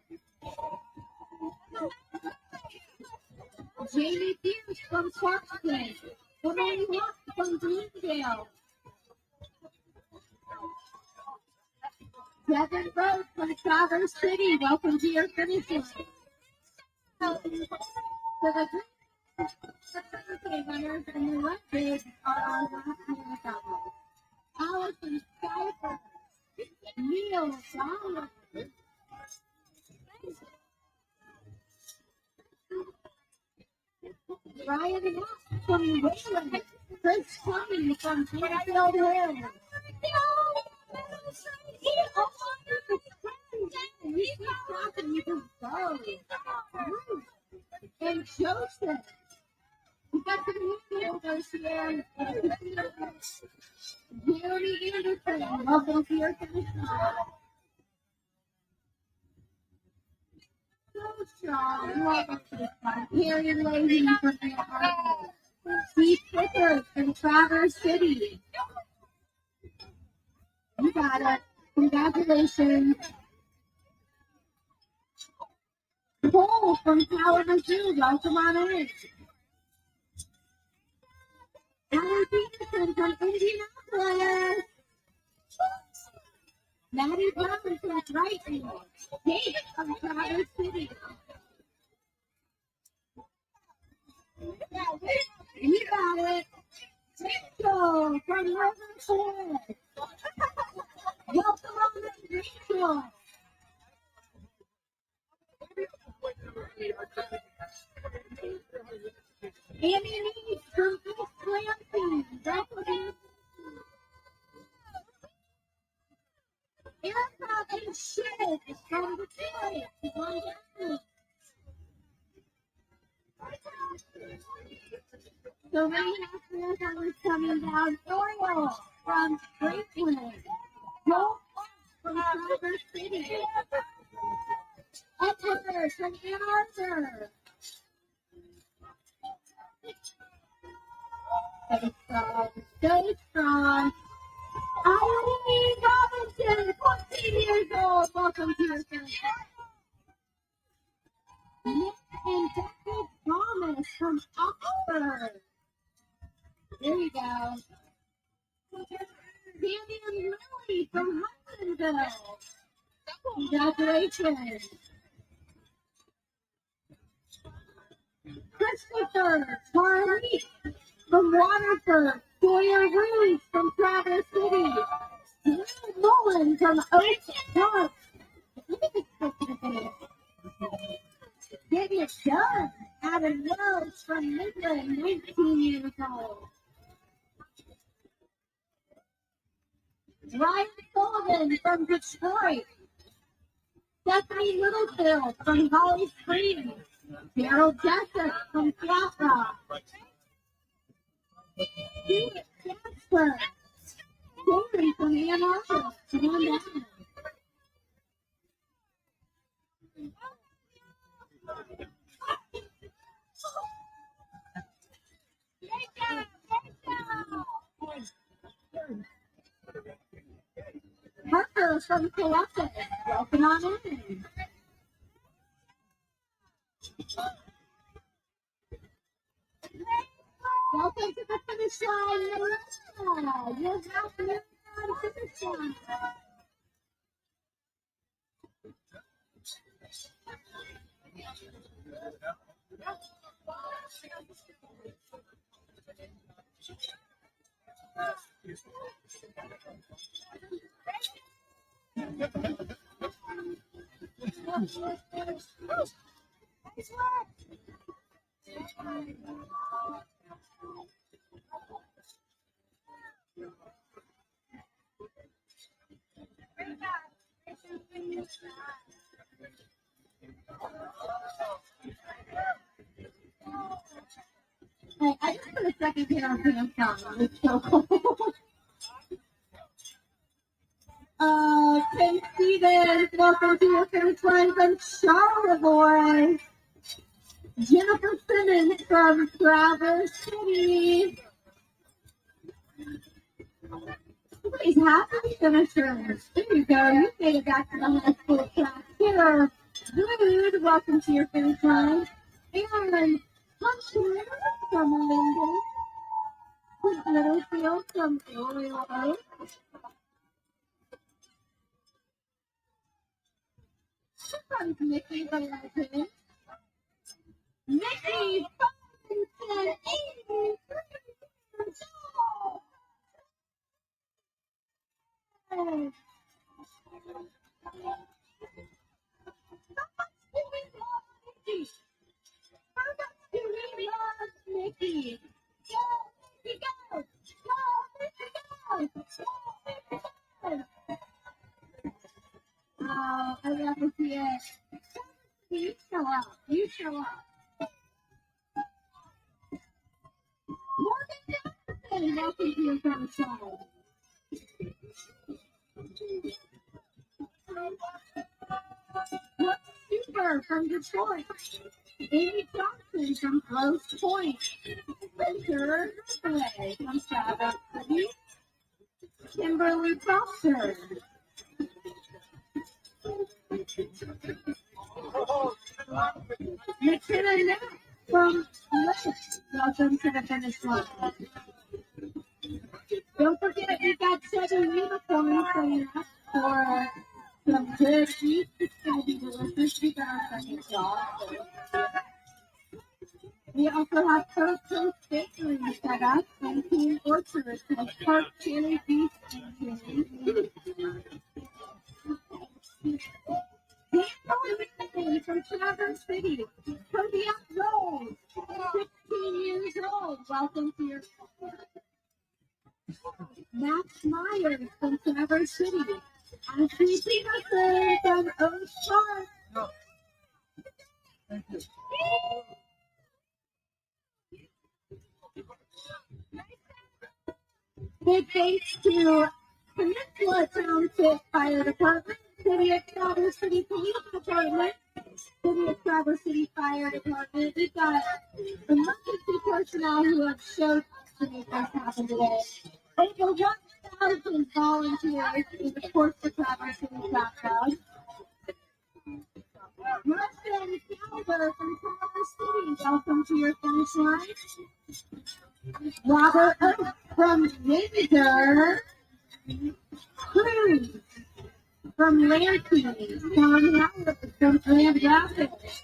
Jamie Pierce from Clarkston. Renee Rock from Greendale. Devin Rose from Traverse City. Welcome to your finish line. So the Thursday runners and the left big are our last marathon. Allison Cypher. Neil Dollar. Ryan Rock from Wayland. Chris Cumming from Fairfield Hills. And Joseph. We got some new videos here. Jeremy Anderson. Welcome to your finish line. So strong. Welcome to this one. Harry Leahy from Ann Arbor. Steve Clifford from Traverse City. You got it. Congratulations. Cole from Kalamazoo. Welcome on in. Allie Peterson from Indianapolis. Maddie Brown from Brighton. Kate from Traverse City. You got it. Rachel from River Forest. Welcome on in, Rachel. Annie Needs from East Lansing. Welcome in. Erica and Shiv from Detroit. So many marathoners coming down. Oriole from Franklin. Joel from Traverse City. Edward from Ann Arbor. Stay strong. Stay strong. Eileen Robinson, 14 years old. Welcome to your finish. Nick and Becky Thomas from Oxford. There you go. Sandy and Lily from Hudsonville. Congratulations. Christopher Charlie from Waterford. Sawyer Ruth from Traverse City. Drew Mullen from Oak Park. Doug Adam Wells from Midland, 19 years old. Ryan Sullivan from Detroit. Stephanie Littlefield from Holly Springs. Daryl Jessup from Flat Rock. Stuart Jasper. Corey from Ann Arbor. Come on down. Parker from Columbus. Welcome on in. Welcome to the finish line, Melissa. You're half marathon finish line. Hey, I just put a second pair of pants on. It's so cold. Ken Stevens, welcome to your finish line from Charlevoix. Jennifer Simmons from Traverse City. Somebody's happy finishers. There you go. You made it back to the high school track here. Dude, welcome to your finish line. Aaron Hunter from Linden. Clint Littlefield from Royal Oak. Comes Nikki the legend. Nikki Robinson, 83 years old. Hey. Nikki. Go, Nikki, go. Go, Nikki, go. Oh, I love to see it. You show up. You show up. Morgan Johnson, welcome to your finish line. Super from Detroit. Amy Johnson from Grosse Pointe. Winter Play from Traverse City. Kimberly Foster. McKenna Knapp from Lake. Welcome to the finish line. Don't forget, we got 7 uniforms coming up for some good eats. It's going to be delicious. We got our second job. We also have Coast Bakery set up and King Orchard with Park Cherry Beef and Cherry. From Traverse City, Kodiak Rose, 15 years old. Welcome to your Max Myers from Traverse City, Ashley Peterson from Oak Park. Thank you. Big thanks to Peninsula Township Fire Department, City of Traverse City Police Department, City of Traverse City Fire Department. We've got emergency personnel who have showed up to make this happen today. Over 1,000 volunteers in the course of Traverse City Track Club. Rustin Calver from Traverse City, welcome to your finish line. Robert Oak from Windsor. Cruz from Lansing. Tom Howard from Grand Rapids.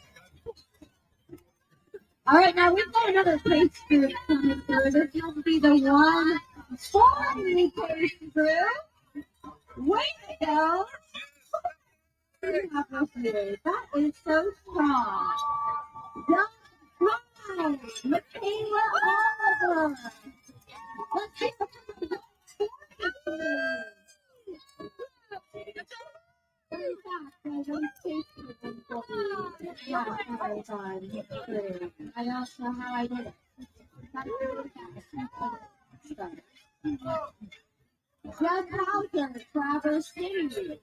All right, now we've got another pace group coming through. This will be the 140 pace group. Way to go. That is so strong. John Fry, Michaela Oliver. Let's take a I also know how I did it. Judd Hauser, Traverse City.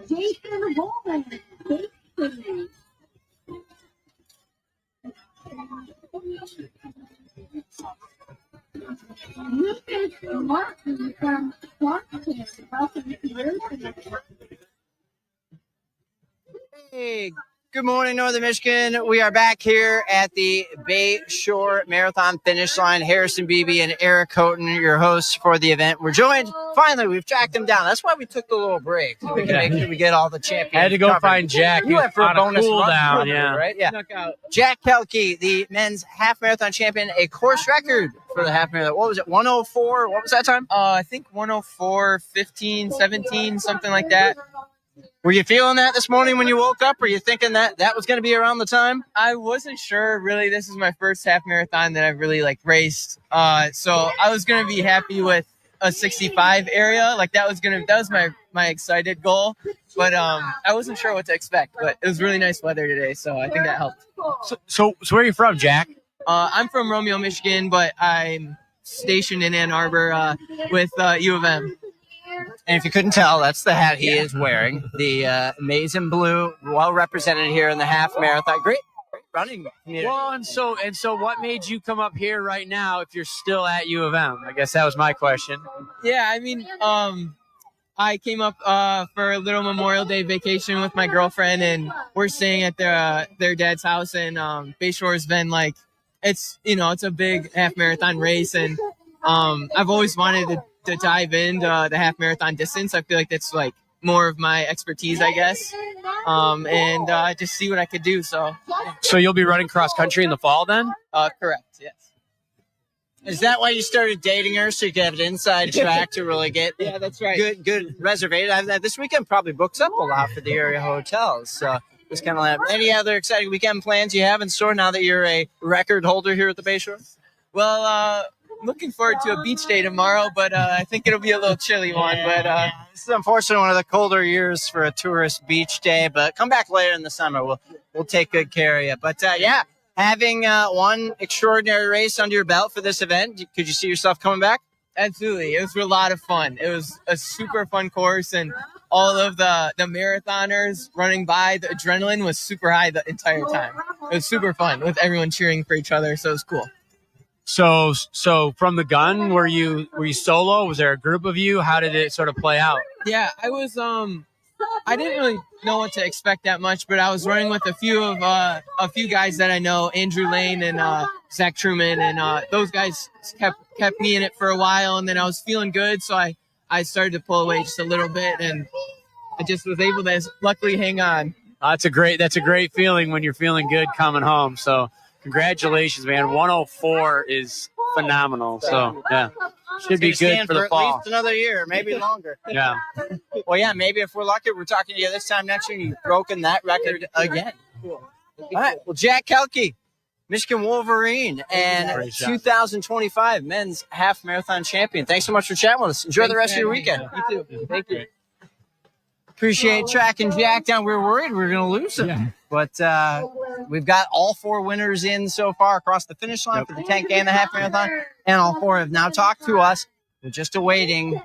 Jason Woolman, Bay City. Lucas Martin from Washington. Welcome to your Hey, good morning, Northern Michigan. We are back here at the Bayshore Marathon finish line. Harrison Beebe and Eric Houghton, your hosts for the event. We're joined, finally, we've tracked them down. That's why we took the little break, so we can make sure we get all the champions. I had to go covered. find Jack. You went for a bonus cool run down, through, yeah. right? Yeah. Jack Kelke, the men's half marathon champion, a course record for the half marathon. What was it, 104? What was that time? I think 104, 15, 17, something like that. Were you feeling that this morning when you woke up? Were you thinking that was going to be around the time? I wasn't sure, really. This is my first half marathon that I've really raced. So I was going to be happy with a 65 area. That was my excited goal. But I wasn't sure what to expect. But it was really nice weather today, so I think that helped. So where are you from, Jack? I'm from Romeo, Michigan, but I'm stationed in Ann Arbor with U of M. And if you couldn't tell, that's the hat he is wearing. The maize and blue, well represented here in the half marathon. Great running community. Well, and so what made you come up here right now if you're still at U of M? I guess that was my question. Yeah, I mean, I came up for a little Memorial Day vacation with my girlfriend, and we're staying at their dad's house. And Bayshore's been it's a big half marathon race, and I've always wanted to dive into the half marathon distance. I feel like that's more of my expertise, I guess. And just see what I could do. So you'll be running cross country in the fall then? Correct. Yes. Is that why you started dating her, so you could have an inside track to really get Yeah, that's right. good reservated? This weekend probably books up a lot for the area hotels. So it's kind of any other exciting weekend plans you have in store now that you're a record holder here at the Bayshore? Well, looking forward to a beach day tomorrow, but I think it'll be a little chilly one. But this is unfortunately one of the colder years for a tourist beach day. But come back later in the summer. We'll take good care of you. But having one extraordinary race under your belt for this event, could you see yourself coming back? absolutely, it was a lot of fun. It was a super fun course, and all of the marathoners running by, the adrenaline was super high the entire time. It was super fun with everyone cheering for each other, so it was cool. So from the gun, were you solo? Was there a group of you? How did it sort of play out? Yeah, I was I didn't really know what to expect that much, but I was running with a few guys that I know, Andrew Lane and Zach Truman, and those guys kept me in it for a while, and then I was feeling good, so I started to pull away just a little bit, and I just was able to luckily hang on. That's a great feeling when you're feeling good coming home. So congratulations, man. 104 is phenomenal. So yeah, should be good for the fall. At least another year, maybe longer. Yeah. Well, yeah, maybe if we're lucky, we're talking to you this time next year, and you've broken that record again. Cool. All right. Well, Jack Kelke, Michigan Wolverine, and 2025 men's half marathon champion. Thanks so much for chatting with us. Enjoy the rest of your weekend. You too. Thank you. Appreciate tracking Jack down. We were worried we were going to lose him. But we've got all four winners in so far across the finish line for the 10K and the half marathon. And all four have now talked to us. We're just awaiting,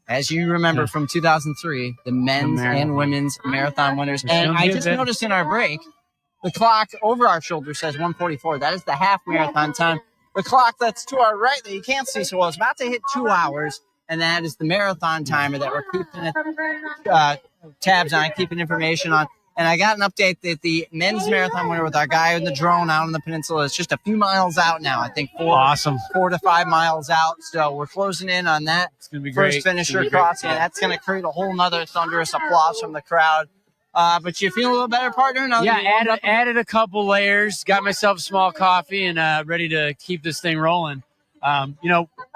as you remember from 2003, the men's and women's marathon winners. And I just noticed in our break, the clock over our shoulder says 1:44. That is the half marathon time. The clock that's to our right that you can't see so well is about to hit 2 hours. And that is the marathon timer that we're keeping tabs on, keeping information on. And I got an update that the men's marathon winner with our guy in the drone out on the peninsula is just a few miles out now. I think 4 to 5 miles out. So we're closing in on that. It's going to be great. First finisher crossing. That's going to create a whole nother thunderous applause from the crowd. But you feel a little better, partner? Added a couple layers. Got myself a small coffee and ready to keep this thing rolling.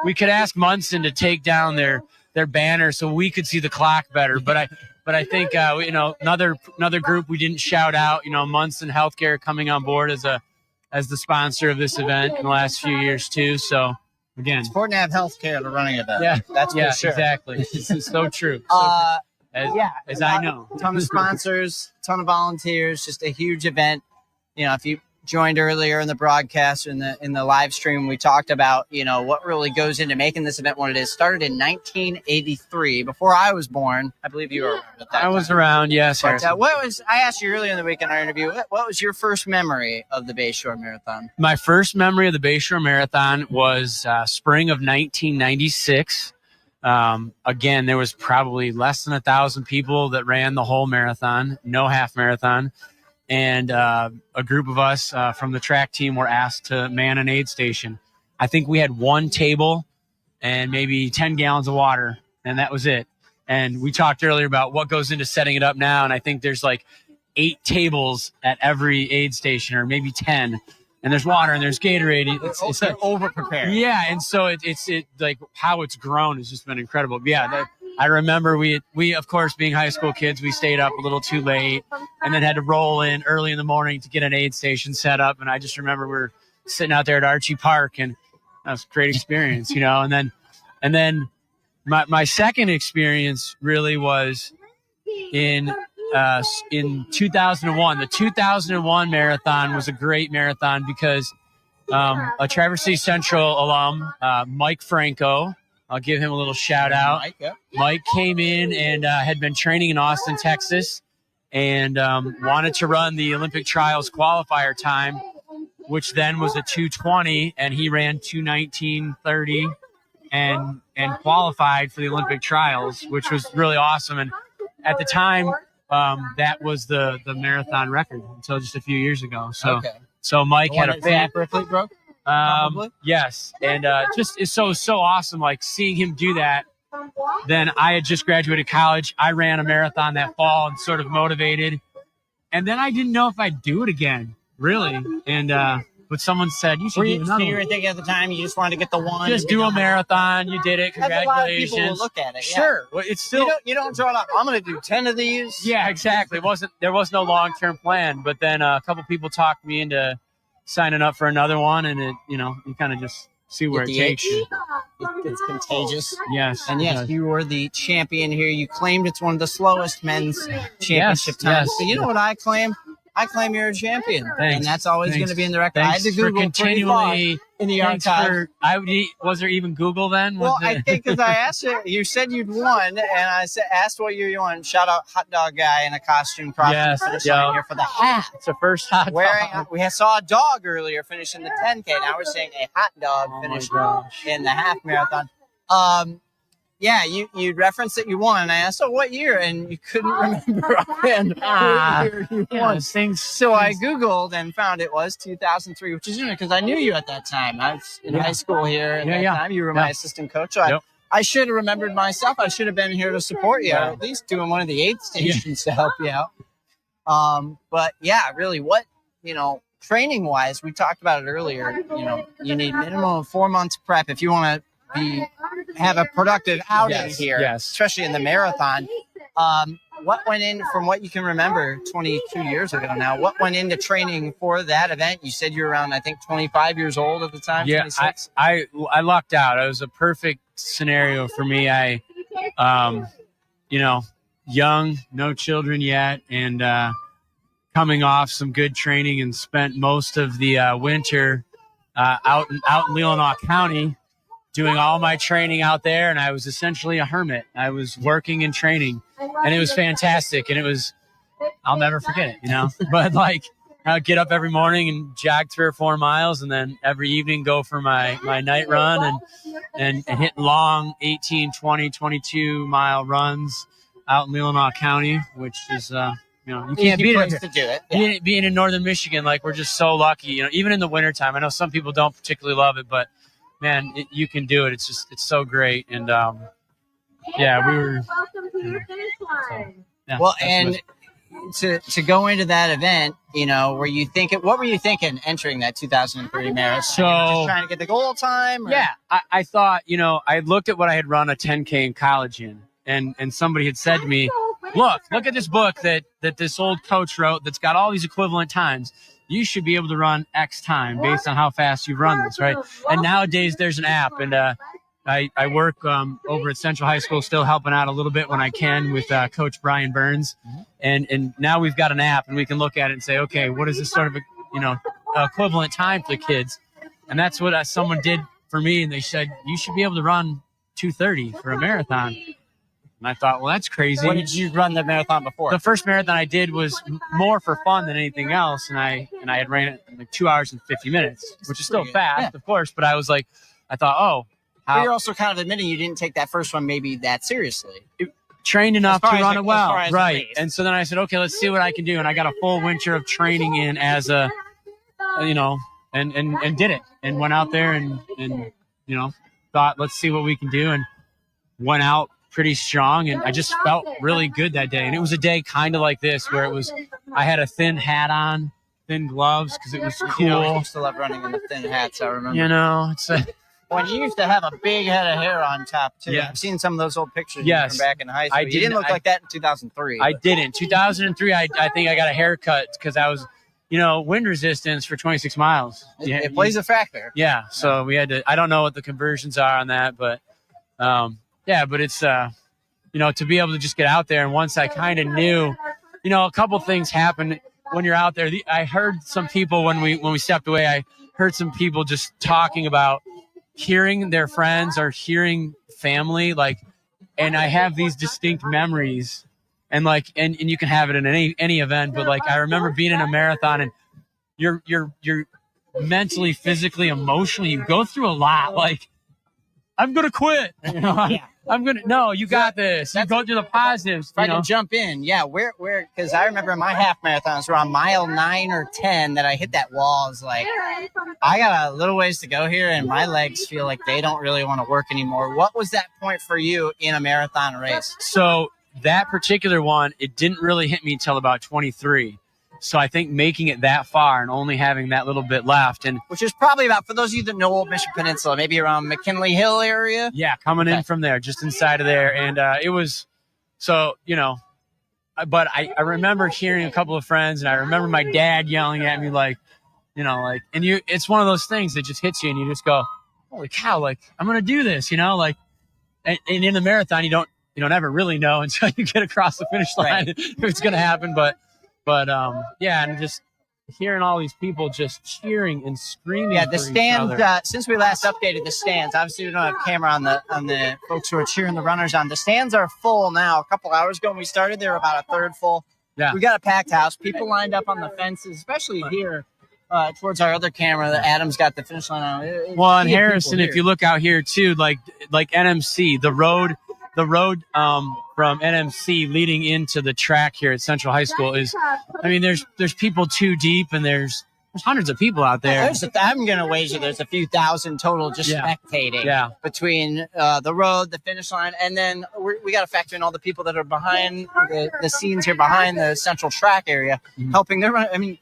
We could ask Munson to take down their banner so we could see the clock better. But But I think another group we didn't shout out. Munson Healthcare coming on board as the sponsor of this event in the last few years too. So again, It's important to have health care to running event. yeah, That's for sure. exactly. This is so true. As I know, ton of sponsors, ton of volunteers, just a huge event. If you joined earlier in the broadcast, in the live stream, we talked about, what really goes into making this event what it is. Started in 1983, before I was born. I believe you were around at that I was time. around, yes. But I asked you earlier in the week in our interview, what was your first memory of the Bayshore Marathon? My first memory of the Bayshore Marathon was spring of 1996. Again, there was probably less than 1,000 people that ran the whole marathon, no half marathon. And a group of us from the track team were asked to man an aid station. I think we had one table and maybe 10 gallons of water, and that was it. And we talked earlier about what goes into setting it up now, and I think there's like 8 tables at every aid station, or maybe 10. And there's water and there's Gatorade. It's over prepared. Yeah, and so it's like how it's grown has just been incredible. Yeah, I remember we of course, being high school kids, we stayed up a little too late and then had to roll in early in the morning to get an aid station set up. And I just remember we were sitting out there at Archie Park, and that was a great experience, And then my second experience really was in 2001. The 2001 marathon was a great marathon because a Traverse City Central alum, Mike Franco, I'll give him a little shout out. Mike came in and had been training in Austin, Texas, and wanted to run the Olympic trials qualifier time, which then was a 2:20, and he ran 2:19:30 and qualified for the Olympic trials, which was really awesome. And at the time, that was the marathon record until just a few years ago. So Mike had a fan. Berkeley broke. Yes, and just it's so awesome, like seeing him do that. Then I had just graduated college. I ran a marathon that fall and sort of motivated, and then I didn't know if I'd do it again, really. And but someone said you should do another. So you were thinking at the time you just wanted to get the one. Just do a marathon. You did it. Congratulations. A lot of people will look at it. Yeah. Sure. Well, it's still you don't draw it up. I'm going to do 10 of these. Yeah, exactly. There was no long-term plan, but then a couple people talked me into signing up for another one, and it you kind of just see where it takes you. It's contagious. Yes. And yes, you were the champion here. You claimed it's one of the slowest men's championship times. Yes. So you know what I claim? I claim you're a champion. Thanks. And that's always going to be in the record. Thanks I had to Google continually in the archive. Was there even Google then? Well, I think because I asked you said you'd won, and I asked what year you won. Shout out Hot Dog Guy in a costume Yes, here for the hat. It's the first hot dog. We saw a dog earlier finishing the 10K. Now we're seeing a hot dog finish in the half marathon. Yeah, you referenced that you won, and I asked, what year? And you couldn't remember offhand what year you won. So I Googled and found it was 2003, which is interesting because I knew you at that time. I was in high school here at that time. You were my assistant coach. So I should have remembered myself. I should have been here to support you, or at least doing one of the aid stations to help you out. But yeah, really, what, training-wise, we talked about it earlier, you need minimum of 4 months prep if you want to have a productive outing here, especially in the marathon. What went in, from what you can remember 22 years ago now, what went into training for that event? You said you were around, I think, 25 years old at the time. Yeah, 26? I lucked out. It was a perfect scenario for me. I, young, no children yet, and coming off some good training, and spent most of the winter out in Leelanau County, doing all my training out there, and I was essentially a hermit. I was working and training, and it was fantastic, and I'll never forget it, But I would get up every morning and jog 3 or 4 miles, and then every evening go for my night run and hit long 18, 20, 22-mile runs out in Leelanau County, which is, you can't beat it. To do it. Being in northern Michigan, we're just so lucky, even in the wintertime. I know some people don't particularly love it, but man, you can do it. It's so great. And we were. Well, and to go into that event, what were you thinking entering that 2003 marathon? So just trying to get the goal time? Or? Yeah, I thought, I looked at what I had run a 10K in college in, and somebody had said to me, look at this book that this old coach wrote that's got all these equivalent times. You should be able to run X time based on how fast you've run this, right? And nowadays there's an app, and I work over at Central High School, still helping out a little bit when I can with Coach Brian Burns, and now we've got an app, and we can look at it and say, okay, what is this sort of equivalent time for the kids? And that's what someone did for me, and they said you should be able to run 2:30 for a marathon. And I thought, well, that's crazy. When did you run the marathon before? The first marathon I did was more for fun than anything else, and I had ran it in like 2 hours and 50 minutes, which is still fast, of course. But I thought, oh, but you're also kind of admitting you didn't take that first one maybe that seriously. Trained enough to run it well, right? And And so then I said, okay, let's see what I can do, and I got a full winter of training in as a, and did it, and went out there and thought, let's see what we can do, and went out pretty strong, and I just felt really good that day. And it was a day kind of like this, where I had a thin hat on, thin gloves, because it was cool. I used to love running in the thin hats, I remember. It's when you used to have a big head of hair on top, too. Yes. I've seen some of those old pictures Yes. from back in high school. You didn't look like that in 2003. I didn't. 2003, I think I got a haircut because I was, wind resistance for 26 miles. It plays a factor. Yeah, so we had to. I don't know what the conversions are on that, but but it's to be able to just get out there. And once I kind of knew, a couple things happen when you're out there. I heard some people when we stepped away. I heard some people just talking about hearing their friends or hearing family, and I have these distinct memories, and you can have it in any event, but I remember being in a marathon, and you're mentally, physically, emotionally, you go through a lot. I'm gonna quit. No, you got this. You go through the positives. If I can jump in, where? Because I remember my half marathons were on mile 9 or 10 that I hit that wall. I was like, I got a little ways to go here, and my legs feel like they don't really want to work anymore. What was that point for you in a marathon race? So that particular one, it didn't really hit me until about 23. So I think making it that far and only having that little bit left, and which is probably about, for those of you that know Old Mission Peninsula, maybe around McKinley Hill area. Yeah, coming in from there, just inside of there, and it was so But I remember hearing a couple of friends, and I remember my dad yelling at me and it's one of those things that just hits you, and you just go, holy cow, I'm gonna do this, and in the marathon you don't ever really know until you get across the finish line if it's gonna happen, but and just hearing all these people just cheering and screaming. Yeah, the stands. Since we last updated the stands, obviously we don't have camera on the folks who are cheering the runners on. The stands are full now. A couple hours ago when we started, they were about a third full. Yeah, we got a packed house. People lined up on the fences, especially here towards our other camera that Adam's got the finish line on. Well, and Harrison, if you look out here too, like NMC, the road from NMC leading into the track here at Central High School is, there's people too deep, and there's hundreds of people out there. I'm going to wager there's a few thousand total just spectating between the road, the finish line, and then we got to factor in all the people that are behind the scenes here behind the central track area, helping their run. A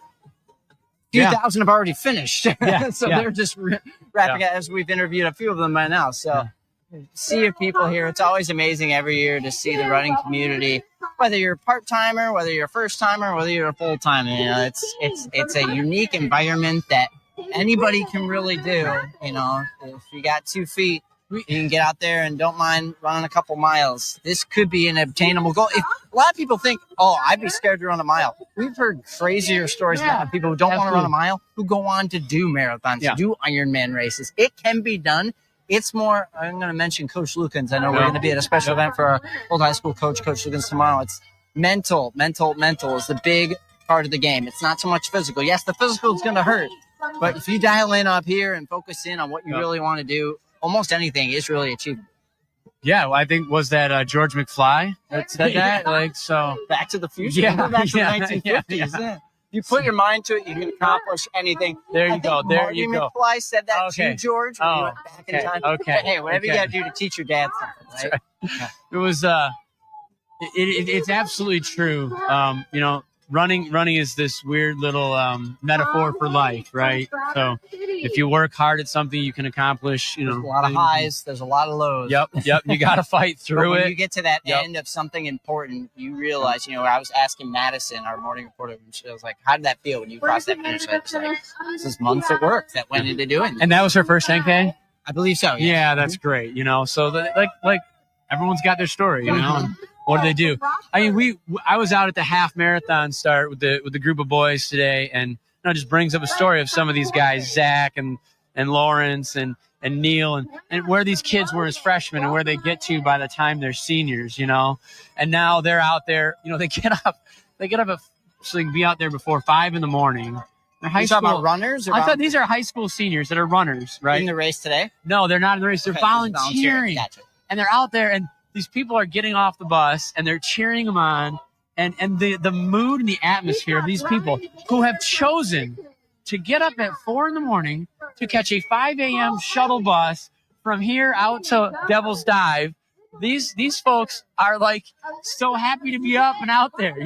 few thousand have already finished. They're just wrapping up, as we've interviewed a few of them by now. So. Sea of people here. It's always amazing every year to see the running community, whether you're a part-timer, whether you're a first-timer, whether you're a full-timer. It's a unique environment that anybody can really do. If you got 2 feet, you can get out there and don't mind running a couple miles. This could be an obtainable goal. A lot of people think, I'd be scared to run a mile. We've heard crazier stories about people who don't want to run a mile, who go on to do marathons, do Ironman races. It can be done. It's more, I'm going to mention Coach Lukens. I know we're going to be at a special event for our old high school coach, Coach Lukens, tomorrow. It's mental is the big part of the game. It's not so much physical. Yes, the physical is going to hurt. But if you dial in up here and focus in on what you really want to do, almost anything is really achievable. Yeah, well, I think, was that George McFly that said that? So Back to the Future. Back to the 1950s. Yeah. You put your mind to it, you can accomplish anything. There you go. There you go. McFly said that to George when he went back in time. Okay. Hey, whatever you got to do to teach your dad something, right? It was, it's absolutely true. running is this weird little metaphor for life, right? So if you work hard at something, you can accomplish, There's a lot of highs, there's a lot of lows. Yep. You got to fight through when it. you get to that end of something important, you realize, I was asking Madison, our morning reporter, and she was like, how did that feel when you crossed that finish line? It's like, this is months of work that went into doing that. And that was her first 10K? I believe so. Yeah, that's great. So like everyone's got their story, and what do they do? I mean, I was out at the half marathon start with the group of boys today, and it just brings up a story of some of these guys, Zach and Lawrence and Neil, and where these kids were as freshmen and where they get to by the time they're seniors, and now they're out there, they get up so they can be out there before 5 a.m. They're high school about runners. I thought these are high school seniors that are runners, right? In the race today? No, they're not in the race. They're volunteering. Gotcha. And they're out there, and these people are getting off the bus, and they're cheering them on. And the mood and the atmosphere of these people who have chosen to get up at 4 a.m. to catch a 5 a.m. shuttle bus from here out to Devil's Dive. These folks are like so happy to be up and out there,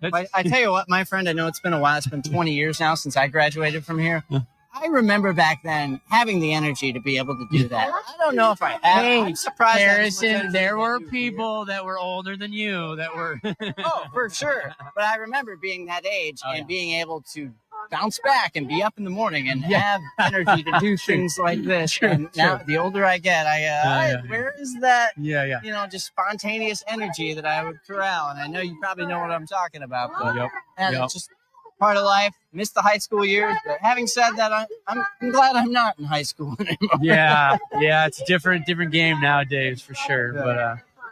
I tell you what, my friend, I know it's been a while. It's been 20 years now since I graduated from here. I remember back then having the energy to be able to do that. I don't know if I have. I'm surprised. Harrison, there were people that were older than you that were. Oh, for sure. But I remember being that age and being able to bounce back and be up in the morning and have energy to do things like this. And now, the older I get, where is that? Just spontaneous energy that I would corral. And I know you probably know what I'm talking about. But it's just part of life. Missed the high school years, but having said that, I'm glad I'm not in high school anymore. yeah, it's a different game nowadays for sure.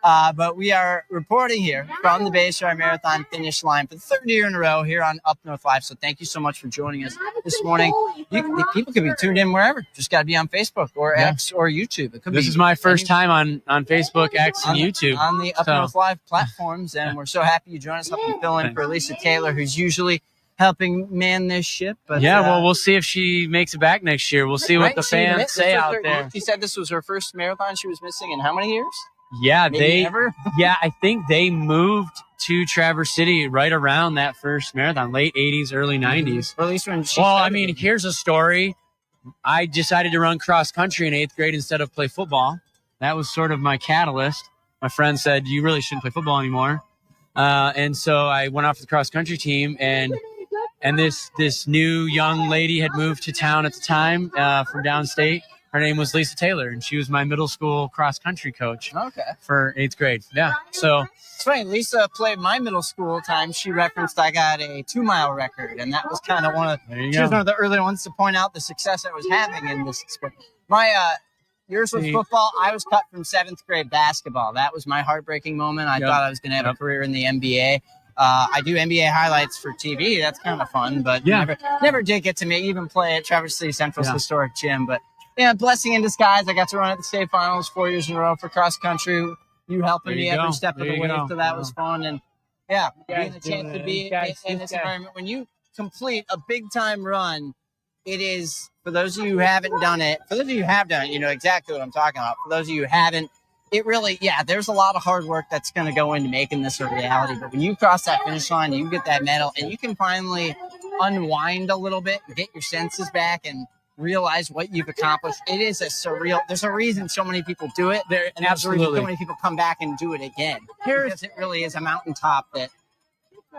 But we are reporting here from the Bayshore Marathon finish line for the third year in a row here on UpNorthLive. So thank you so much for joining us this morning. People could be tuned in wherever. Just got to be on Facebook or X or YouTube. This is my first time on Facebook, X, and YouTube. On the UpNorthLive platforms, and we're so happy you joined us, helping fill in for Lisa Taylor, who's usually helping man this ship. But we'll see if she makes it back next year. We'll see what the fans say out there. She said this was her first marathon she was missing in how many years? Yeah, ever? I think they moved to Traverse City right around that first marathon, late 80s, early 90s. Or at least when she here's a story. I decided to run cross country in 8th grade instead of play football. That was sort of my catalyst. My friend said, you really shouldn't play football anymore. And so I went off to the cross country team, and this new young lady had moved to town at the time from downstate. Her name was Lisa Taylor, and she was my middle school cross country coach for 8th grade. Yeah, so it's funny. Lisa played my middle school time. She referenced I got a 2-mile record, and that was kind of she was one of the early ones to point out the success I was having in this sport. Yours was football. I was cut from 7th grade basketball. That was my heartbreaking moment. I thought I was going to have a career in the NBA. I do NBA highlights for TV. That's kind of fun, but never did get to even play at Traverse City Central's historic gym. But blessing in disguise. I got to run at the state finals 4 years in a row for cross country. You helping me every step of the way, so that was fun. And getting the chance to be in this environment. When you complete a big time run, it is, for those of you who haven't done it, for those of you who have done it, you know exactly what I'm talking about. For those of you who haven't, it really, there's a lot of hard work that's going to go into making this a reality. But when you cross that finish line, you get that medal, and you can finally unwind a little bit and get your senses back and realize what you've accomplished. It is there's a reason so many people do it. And there's a reason so many people come back and do it again. Because it really is a mountaintop that.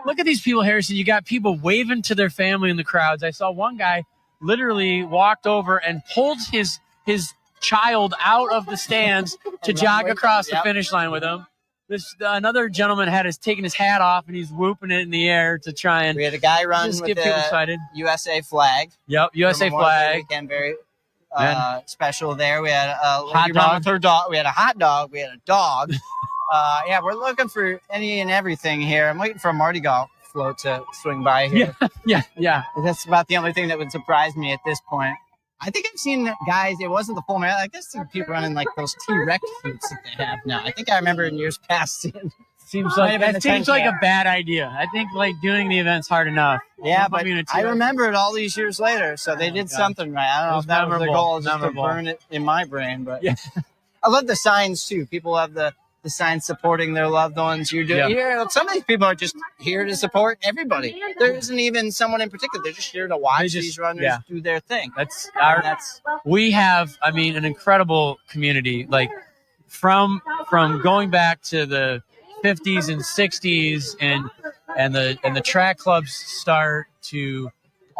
Look at these people, Harrison. You got people waving to their family in the crowds. I saw one guy literally walked over and pulled his child out of the stands to jog across the finish line with him. Another gentleman taken his hat off, and he's whooping it in the air to try and. We had a guy run with the USA flag. Yep, USA flag. Weekend, very special there. We had a hot dog with her dog. We had a hot dog. We had a dog. We're looking for any and everything here. I'm waiting for a Mardi Gras float to swing by here. Yeah. That's about the only thing that would surprise me at this point. I think I've seen guys, it wasn't the full marathon. I guess people running like those T-Rex suits that they have now. I think I remember in years past. Seems like a bad idea. I think doing the event's hard enough. Yeah, but I remember it all these years later. So they did something right. I don't know if that was the goal, just to burn it in my brain. But I love the signs too. People have the the signs supporting their loved ones. You're doing. Some of these people are just here to support everybody. There isn't even someone in particular. They're just here to watch these runners do their thing. We have, I mean, an incredible community. Like from going back to the 50s and 60s and the track clubs start to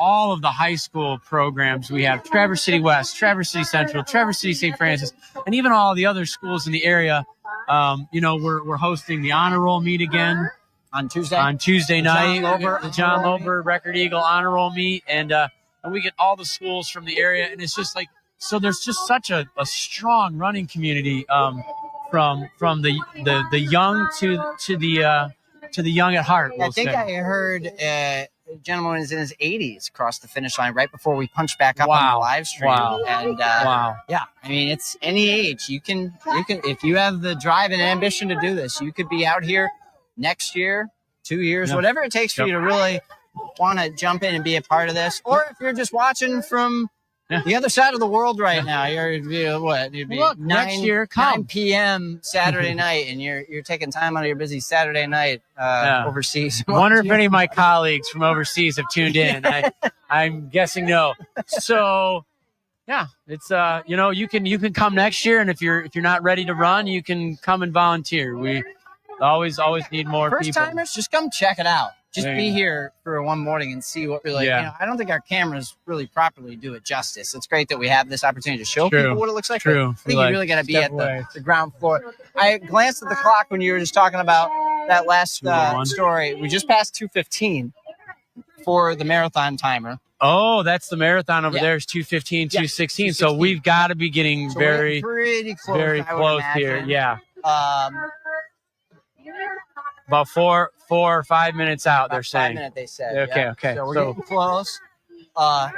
all of the high school programs. We have Traverse City West, Traverse City Central, Traverse City St. Francis, and even all the other schools in the area. We're hosting the honor roll meet again on Tuesday night. The John Lober Record Eagle honor roll meet, and we get all the schools from the area, and it's just like, so there's just such a strong running community from the young to the young at heart. I think I heard a gentleman is in his 80s across the finish line right before we punched back up on the live stream. And yeah, I mean, it's any age. You can if you have the drive and ambition to do this, you could be out here next year, 2 years, whatever it takes for you to really want to jump in and be a part of this. Or if you're just watching from the other side of the world right now, you'd be 9 p.m. Saturday night, and you're taking time out of your busy Saturday night overseas. Wonder if any of my colleagues from overseas have tuned in. I'm guessing no. So yeah, it's you can come next year, and if you're not ready to run, you can come and volunteer. We always need more First people. timers, just come check it out. Just be here for one morning and see what really, I don't think our cameras really properly do it justice. It's great that we have this opportunity to show people what it looks like. True. I think you really got to be at the ground floor. I glanced at the clock when you were just talking about that last story. We just passed 2:15 for the marathon timer. Oh, that's the marathon over there is 2:15, 2:16. So we've got to be getting pretty close, very close here. Yeah. About 4 or 5 minutes out, they're saying. 5 minutes, they said. Okay. So we're getting close.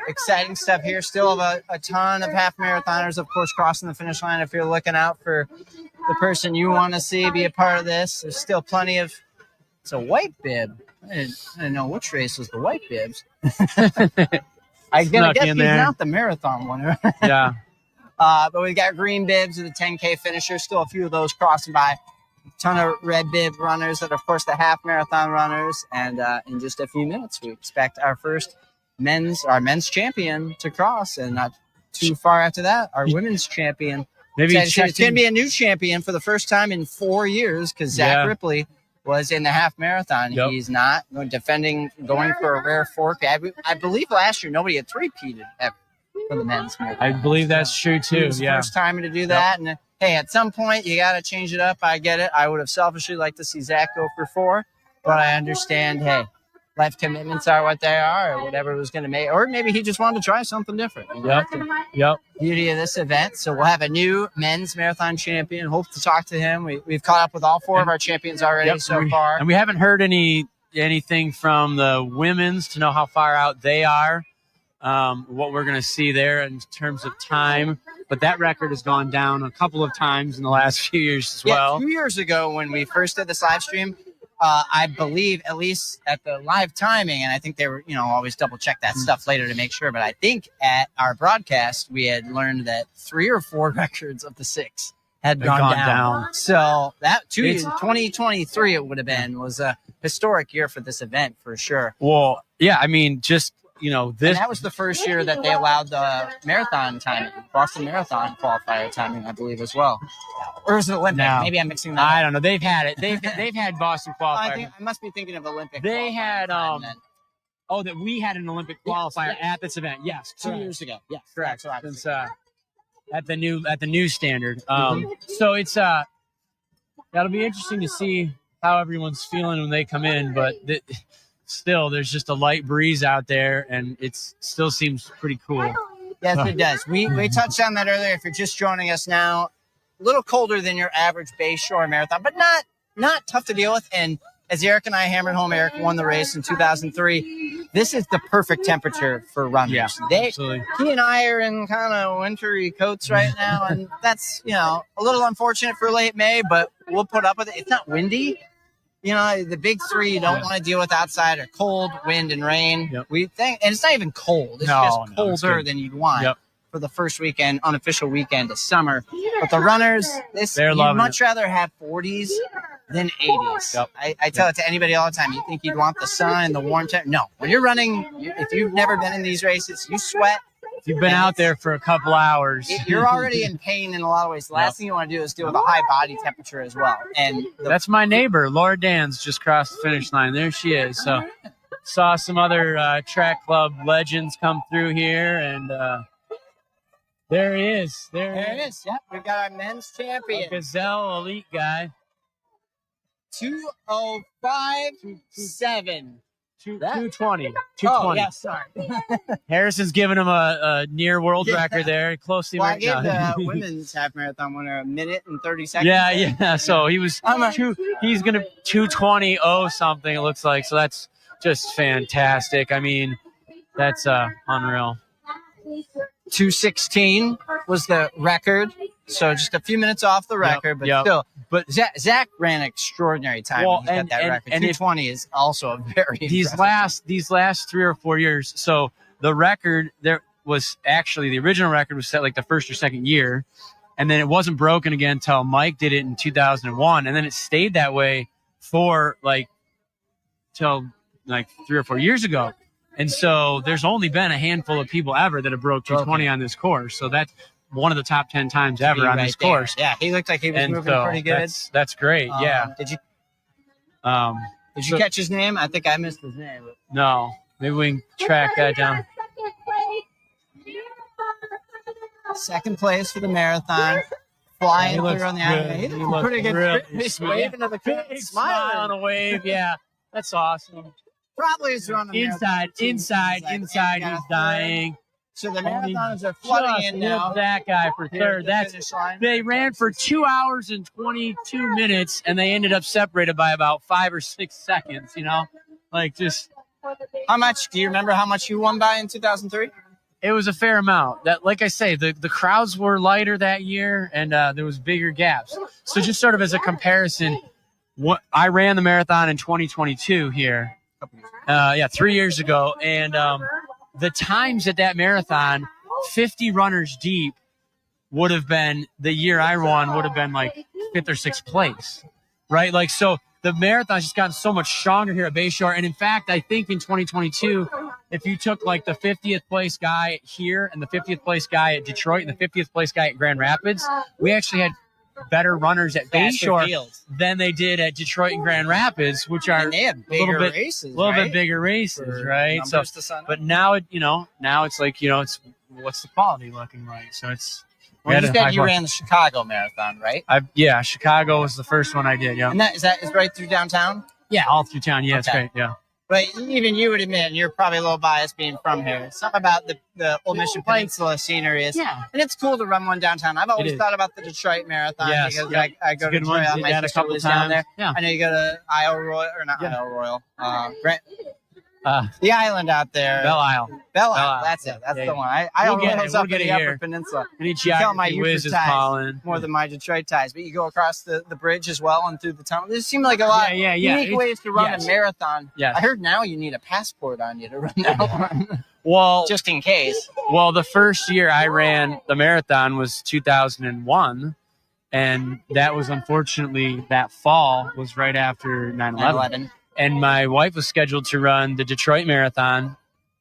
Exciting stuff here. Still have a ton of half marathoners, of course, crossing the finish line. If you're looking out for the person you want to see be a part of this, there's still plenty of. It's a white bib. I didn't know which race was the white bibs. I'm gonna guess he's not the marathon winner. Yeah. But we've got green bibs of the 10K finishers. Still a few of those crossing by. Ton of red bib runners that are, of course, the half marathon runners. And in just a few minutes, we expect our first men's champion to cross. And not too far after that, our women's champion. Maybe it's going to be a new champion for the first time in 4 years because Zach Ripley was in the half marathon. Yep. He's not going for a rare fourth. I believe last year nobody had three-peated ever for the men's marathon. I believe that's true, too. First time to do that. And hey, at some point, you got to change it up. I get it. I would have selfishly liked to see Zach go for 4, but I understand, hey, life commitments are what they are, or whatever it was going to make. Or maybe he just wanted to try something different. Yep. Beauty of this event. So we'll have a new men's marathon champion. Hope to talk to him. We've caught up with all 4 of our champions already so far. And we haven't heard anything from the women's to know how far out they are, what we're going to see there in terms of time. But that record has gone down a couple of times in the last few years as well. 2 years ago when we first did this live stream, I believe, at least at the live timing, and I think they were, always double check that stuff later to make sure. But I think at our broadcast, we had learned that 3 or 4 records of the 6 had gone down. So that 2023, it would have been, was a historic year for this event for sure. Well, yeah, I mean, just, this. And that was the first year that they allowed the marathon timing, Boston Marathon qualifier timing, I believe, as well. Or is it Olympic? No. Maybe I'm mixing that up. I don't know. They've had it. They've had Boston qualifier. I must be thinking of Olympic. They had that we had an Olympic qualifier at this event. Yes, 2 years ago. Yes, correct. Since at the new standard. So it's that'll be interesting to see how everyone's feeling when they come in, but still, there's just a light breeze out there, and it still seems pretty cool. Yes, it does. We touched on that earlier. If you're just joining us now, a little colder than your average Bayshore Marathon, but not tough to deal with. And as Eric and I hammered home, Eric won the race in 2003. This is the perfect temperature for runners. Yeah, absolutely. He and I are in kind of wintry coats right now, and that's a little unfortunate for late May, but we'll put up with it. It's not windy. The big 3 you don't want to deal with outside are cold, wind, and rain. Yep. We think, and it's not even cold. It's just colder than you'd want. Yep. for the first weekend, unofficial weekend of summer. But the runners, They're loving you'd much rather have 40s than 80s. Yep. I tell it to anybody all the time. You think you'd want the sun and the warm temperature? No. When you're running, if you've never been in these races, you sweat. If you've been out there for a couple hours, You're already in pain in a lot of ways. The last thing you want to do is deal with a high body temperature as well. And that's my neighbor. Laura Dan's just crossed the finish line. There she is. So saw some other track club legends come through here, and there he is. There it is. Yep, we've got our men's champion. A Gazelle elite guy. 2:05.7. 220. Oh, yeah, sorry. Harrison's giving him a near world record there. Closely. Well, I gave the women's half marathon winner a minute and 30 seconds. Yeah. So he was he's gonna 2:20 something. It looks like. So that's just fantastic. I mean, that's unreal. 2:16 was the record. So just a few minutes off the record, but still. But Zach ran an extraordinary time when he got that record. And 2:20 is also a very these last 3 or 4 years. So the record there was actually the original record was set like the first or second year, and then it wasn't broken again until Mike did it in 2001, and then it stayed that way for till 3 or 4 years ago. And so there's only been a handful of people ever that have broke 2:20 on this course. So that's one of the top 10 times ever on this course. Yeah, he looked like he was moving pretty good. That's great. Yeah. Did you catch his name? I think I missed his name. No. Maybe we can track that down. Second place for the marathon. Flying through on the island. He looks pretty good. really He's waving to the crowd. Smile on a wave. Yeah. That's awesome. Probably is running inside. He's dying. So the marathoners are flooding in now. That guy for third. They ran for 2 hours and 22 minutes, and they ended up separated by about 5 or 6 seconds. Just how much? Do you remember how much you won by in 2003? It was a fair amount. That, like I say, the crowds were lighter that year, and there was bigger gaps. So just sort of as a comparison, I ran the marathon in 2022 here. 3 years ago, and the times at that marathon, 50 runners deep, would have been the year I won would have been like 5th or 6th place, right? So the marathon's just gotten so much stronger here at Bayshore, and in fact, I think in 2022, if you took like the 50th place guy here and the 50th place guy at Detroit and the 50th place guy at Grand Rapids, we actually had better runners at Bayshore than they did at Detroit and Grand Rapids, which are they have bigger races, a little bit bigger races, right? So, but now it's like it's what's the quality looking like? So it's. Well, you said you ran the Chicago Marathon, right? Chicago was the first one I did. Yeah, and that is right through downtown. Yeah, all through town. Yeah, it's great. Yeah. But even you would admit, and you're probably a little biased being from here, something about the Old Mission Peninsula scenery is, and it's cool to run one downtown. I've always thought about the Detroit Marathon because I go to Detroit on my sister lives down there. Yeah. I know you go to Isle Royal, or not Isle Royal, the island out there. Belle Isle. That's it. That's the one. Isle Royal's up in the Upper Peninsula. Any geography whiz is calling. More than my Detroit ties. But you go across the bridge as well and through the tunnel. There seemed like a lot of unique ways to run a marathon. Yes. I heard now you need a passport on you to run that one. Well, just in case. Well, the first year I ran the marathon was 2001. And that was unfortunately that fall was right after 9/11. And my wife was scheduled to run the Detroit Marathon,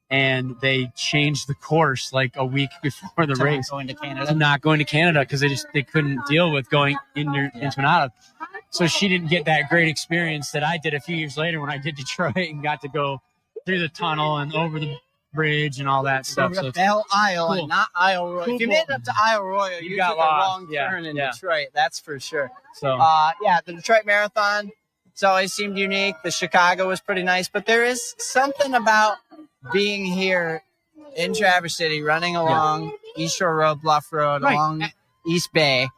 and they changed the course like a week before the race. Not going to Canada because they couldn't deal with going into and out of. So she didn't get that great experience that I did a few years later when I did Detroit and got to go through the tunnel and over the bridge and all that stuff. So Belle Isle and not Isle Royal. If you made it up to Isle Royal, you got a wrong turn in Detroit. That's for sure. So the Detroit Marathon. It's always seemed unique. The Chicago was pretty nice, but there is something about being here in Traverse City, running along East Shore Road, Bluff Road, along East Bay.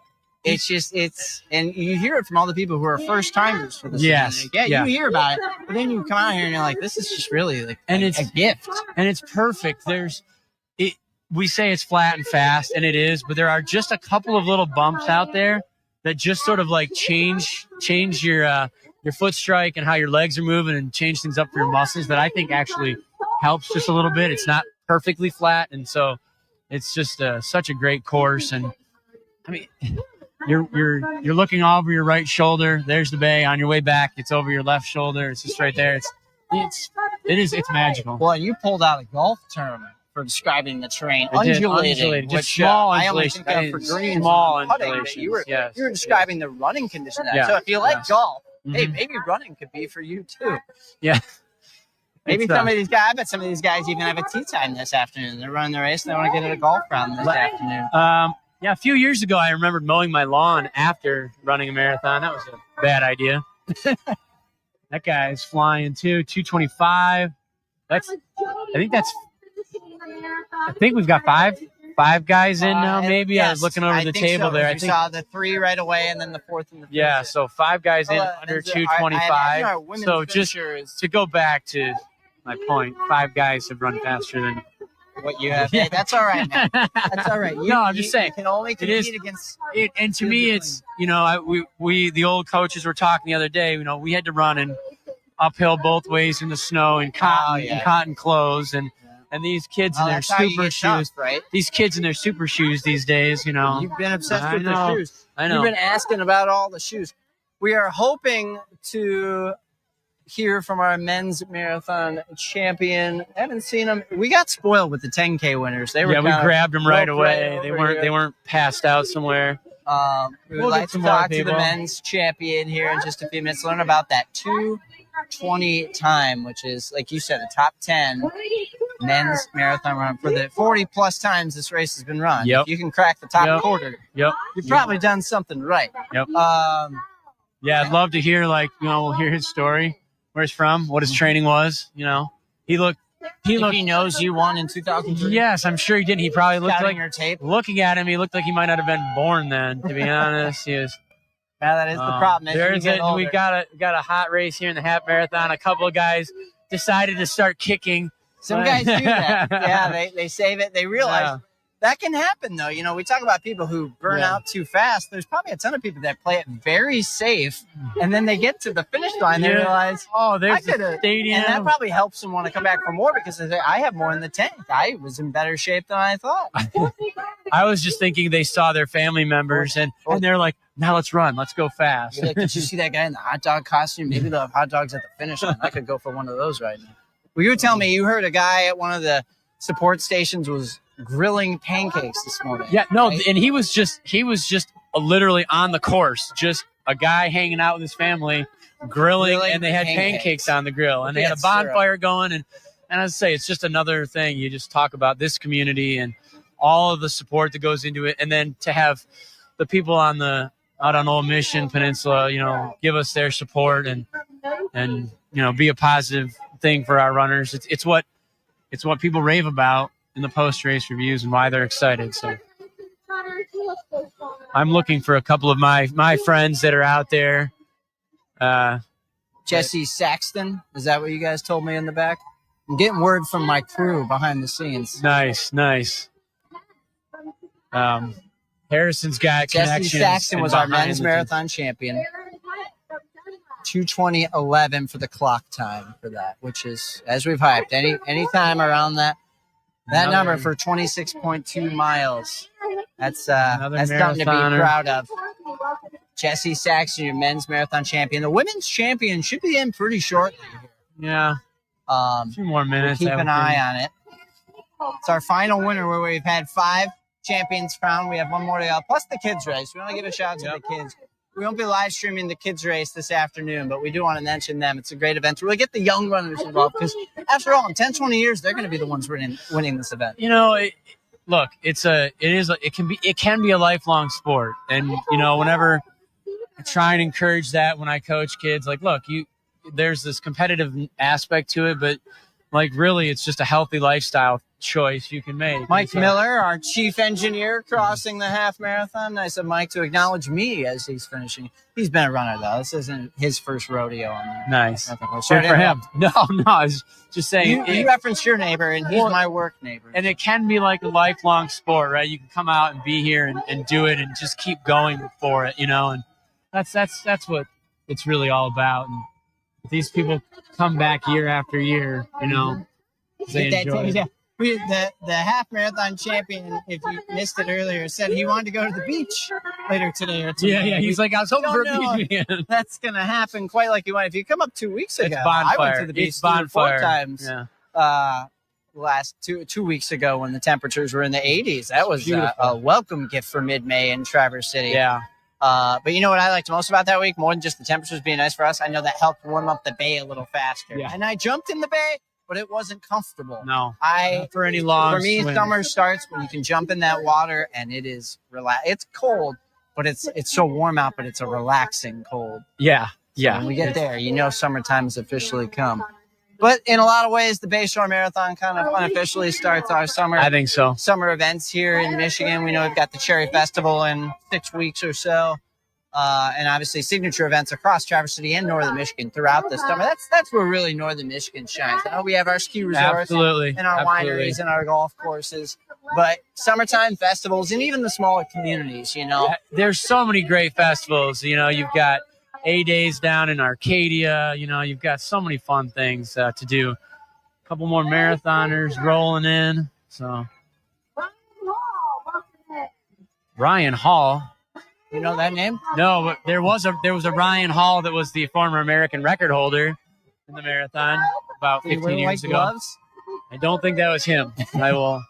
And you hear it from all the people who are first timers for this. Yes. You hear about it, but then you come out here and you're like, this is just really like it's a gift. And it's perfect. We say it's flat and fast, and it is, but there are just a couple of little bumps out there that just sort of like change your foot strike and how your legs are moving and change things up for your muscles that I think actually helps just a little bit. It's not perfectly flat. And so It's just such a great course, and I mean, you're looking over your right shoulder. There's the bay. On your way back, it's over your left shoulder. It's just right there. It's magical. Well, you pulled out a golf term for describing the terrain. Undulating, Which, just small I only undulations. think of for greens, Small and putting, but undulations. you were Yes. describing the running condition. Yeah. So if you like golf, hey, Mhm. maybe running could be for you too. Yeah. Maybe It's, some of these guys, I bet some of these guys even have a tee time this afternoon. They're running the race and they want to get at a golf round this afternoon. Yeah, a few years ago, I remembered mowing my lawn after running a marathon. That was a bad idea. That guy's flying too, 225. I think we've got five guys in now. Maybe I was looking over the table there. I saw the 3 right away, and then the 4th and the 5th. Yeah, so 5 guys in under 225. So just to go back to my point, 5 guys have run faster than what you have. Hey, that's all right, man. That's all right. I'm just saying. You can only compete against it. And to me, it's, we the old coaches were talking the other day. We had to run in uphill both ways in the snow in cotton clothes, and these kids in their super shoes. Right? These kids in their super shoes these days. You've been obsessed with the shoes. I know. You've been asking about all the shoes. We are hoping to hear from our men's marathon champion. I haven't seen them. We got spoiled with the 10K winners. They were we grabbed them right away. They They weren't passed out somewhere. We would like to talk to the men's champion here in just a few minutes. Learn about that 2:20 time, which is, like you said, a top 10 men's marathon run for the 40 plus times this race has been run. Yep. If you can crack the top quarter. Yep. You've probably done something right. Yep. I'd love to hear, we'll hear his story. Where he's from, what his training was. He knows you won in 2003. Yes, I'm sure he did. He probably looked Scouting like your tape. Looking at him, he looked like he might not have been born then. To be honest, he was. Yeah, that is the problem. We got a hot race here in the half marathon. A couple of guys decided to start kicking. Some guys do that. Yeah, they save it. They realize that can happen, though. We talk about people who burn out too fast. There's probably a ton of people that play it very safe, and then they get to the finish line. They realize, there's the stadium. And that probably helps them want to come back for more because they say, I have more in the tank. I was in better shape than I thought. I was just thinking they saw their family members, and they're like, now let's run. Let's go fast. Did you see that guy in the hot dog costume? Maybe they'll have hot dogs at the finish line. I could go for one of those right now. Well, you were telling me you heard a guy at one of the support stations was grilling pancakes this morning. Yeah, no, right? And he was just literally on the course, just a guy hanging out with his family, grilling and they had pancakes on the grill, and they had a bonfire going, and as I say, it's just another thing. You just talk about this community and all of the support that goes into it, and then to have the people out on Old Mission Peninsula, give us their support and be a positive thing for our runners. It's what people rave about in the post-race reviews and why they're excited. So I'm looking for a couple of my friends that are out there. Jesse Saxton, is that what you guys told me in the back? I'm getting word from my crew behind the scenes. Nice. Harrison's got connections. Jesse Saxton was our men's marathon champion. 2:20:11 for the clock time for that, which is, as we've hyped, any time around that number for 26.2 miles. That's something to be proud of. Jesse Saxton, your men's marathon champion. The women's champion should be in pretty shortly. Yeah. A few more minutes. We'll keep an eye on it. It's our final winner where we've had 5 champions crowned. We have one more to go. Plus the kids race. We want to give a shout out to the kids. We won't be live streaming the kids race this afternoon, but we do want to mention them. It's a great event to really get the young runners involved because, after all, in 10, 20 years, they're going to be the ones winning this event. It can be a lifelong sport, and whenever I try and encourage that when I coach kids, there's this competitive aspect to it, but really, it's just a healthy lifestyle choice you can make. Mike Miller, our chief engineer, crossing the half marathon. Nice of Mike to acknowledge me as he's finishing. He's been a runner, though. This isn't his first rodeo on the nice. Good for him. No, I was just saying. You referenced your neighbor, and he's my work neighbor. And it can be like a lifelong sport, right? You can come out and be here and do it and just keep going for it, and that's what it's really all about. And these people come back year after year, they enjoy it. the half marathon champion, if you missed it earlier, said he wanted to go to the beach later today or tomorrow. Yeah. He's like, I was hoping for a beach weekend. That's gonna happen quite like you want. If you come up 2 weeks ago, It's bonfire. I went to the beach It's 3 or 4 bonfire. times. Yeah. Last 2 weeks ago when the temperatures were in the 80s. That was Beautiful. a welcome gift for mid-May in Traverse City. Yeah. But you know what I liked most about that week, more than just the temperatures being nice for us? I know that helped warm up the bay a little faster. Yeah. And I jumped in the bay, but it wasn't comfortable. No. Not for any long For me, swims. summer starts when you can jump in that water and it is It's cold, but it's so warm out, but it's a relaxing cold. Yeah. So when we get there, you know summertime has officially come. But in a lot of ways, the Bayshore Marathon kind of unofficially starts our summer. I think so. Summer events here in Michigan. We know we've got the Cherry Festival in 6 weeks or so. And obviously signature events across Traverse City and Northern Michigan throughout the summer. That's where really Northern Michigan shines. I know we have our ski resorts Absolutely. and our wineries and our golf courses, but summertime festivals and even the smaller communities, you know. There's so many great festivals. You know, you've got A-Days down in Arcadia. You know, you've got so many fun things to do. A couple more marathoners rolling in. So Ryan Hall. You know that name? No, but there was a Ryan Hall that was the former American record holder in the marathon about 15 years ago. Gloves? I don't think that was him. I will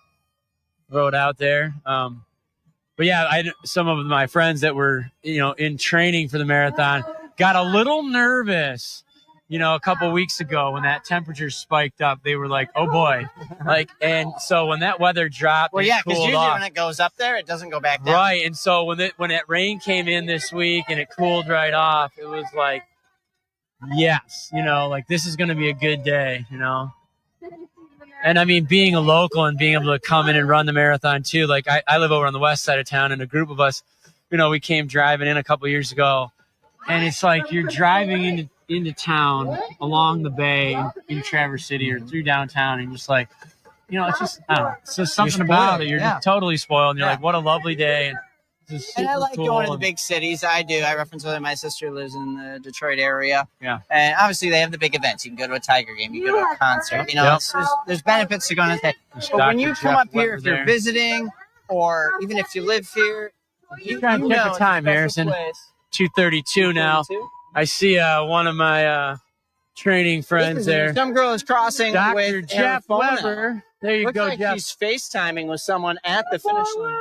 throw it out there. But yeah, some of my friends that were, in training for the marathon got a little nervous, a couple weeks ago when that temperature spiked up. They were like, oh boy. And so when that weather dropped, Well, yeah, because cooled usually off. when it goes up there, it doesn't go back down. Right. And so when that rain came in this week and it cooled right off, it was like, yes, this is going to be a good day, And I mean, being a local and being able to come in and run the marathon too. Like I live over on the west side of town, and a group of us, we came driving in a couple years ago, and it's like you're driving into town along the bay in Traverse City or through downtown, and just like, it's just, I don't know, it's just something about it. You're just totally spoiled, and you're like, what a lovely day. And And I like going to the big cities. I do. I reference whether my sister lives in the Detroit area. Yeah. And obviously they have the big events. You can go to a Tiger game. You go to a concert. There's benefits to going to that. But when you come up here, if you're visiting or even if you live here, you try and check the time, Harrison. 2:32 now. I see one of my training friends there. Some girl is crossing Dr. with Jeff Weber. Weber. There you go, like Jeff. He's FaceTiming with someone at the finish line.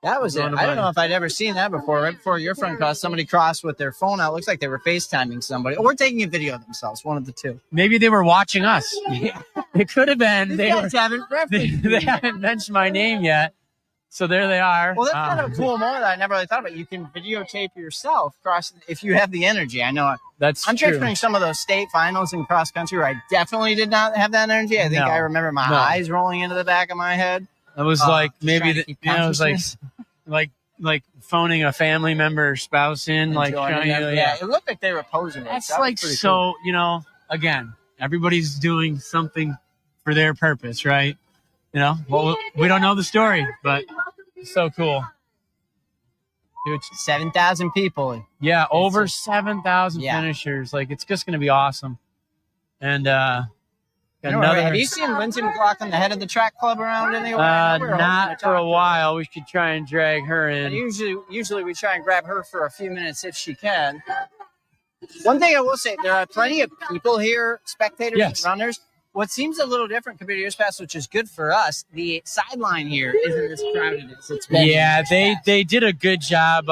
That was it. I don't know if I'd ever seen that before. Right before your friend crossed, somebody crossed with their phone out. Looks like they were FaceTiming somebody or taking a video of themselves. One of the two. Maybe they were watching us. Yeah. It could have been. They haven't mentioned my name yet. So there they are. Well, that's kind of a cool moment that I never really thought about. You can videotape yourself crossing if you have the energy. I know I'm transferring some of those state finals in cross country where I definitely did not have that energy. I think I remember my eyes rolling into the back of my head. It was like maybe it was like phoning a family member or spouse in, it looked like they were posing it. That's like so cool. Again, everybody's doing something for their purpose, right? Well, we don't know the story, but it's so cool. Dude, 7,000 people. Yeah, over 7,000 finishers. Like, it's just going to be awesome. And have you seen Lindsay McLaughlin, the head of the track club, around anywhere? Not for a while. We could try and drag her in. Usually we try and grab her for a few minutes if she can. One thing I will say, there are plenty of people here, spectators and runners. What seems a little different compared to years past, which is good for us, the sideline here isn't as crowded as it's been. Yeah, they did a good job.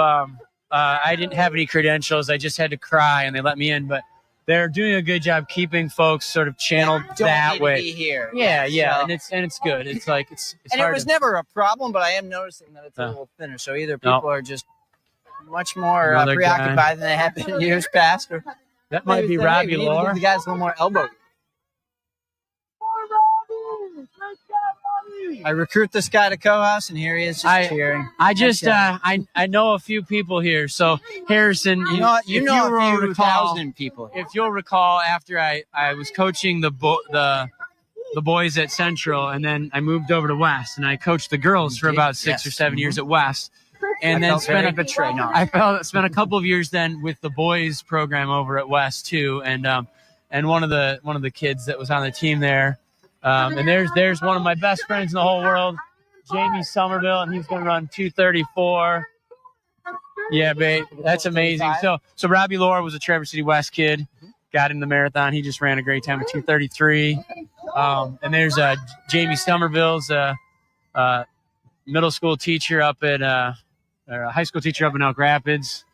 I didn't have any credentials. I just had to cry, and they let me in. But they're doing a good job keeping folks sort of channeled that way. Be here. Yeah, So, and it's good. It's like it's and hard it was never a problem, but I am noticing that it's a little thinner. So either people are just much more preoccupied than they have been in years past, or that might be Robbie Lore. The guy's a little more elbow. I recruit this guy to co-house, and here he is just cheering. I know a few people here. So Harrison, you know a few thousand people. If you'll recall, after I was coaching the boys at Central, and then I moved over to West, and I coached the girls for about 6 or 7 years at West, and then spent a couple of years then with the boys program over at West too, and one of the kids that was on the team there. And there's one of my best friends in the whole world, Jamie Somerville, and he's going to run 2:34. Yeah, babe, that's amazing. So Robbie Laura was a Traverse City West kid, got in the marathon. He just ran a great time at 2:33. And there's Jamie Somerville's middle school teacher up at or a high school teacher up in Elk Rapids,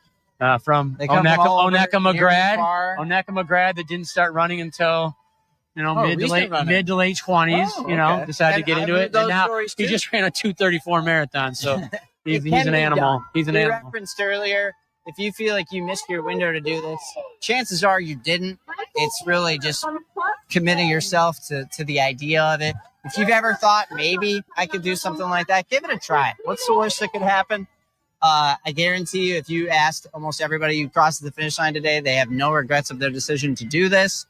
from Onekama grad that didn't start running until mid to late 20s. Decided to get into it, and now he just ran a 2:34 marathon. So he's an animal. He's an animal. Referenced earlier, if you feel like you missed your window to do this, chances are you didn't. It's really just committing yourself to the idea of it. If you've ever thought maybe I could do something like that, give it a try. What's the worst that could happen? I guarantee you, if you asked almost everybody who crosses the finish line today, they have no regrets of their decision to do this.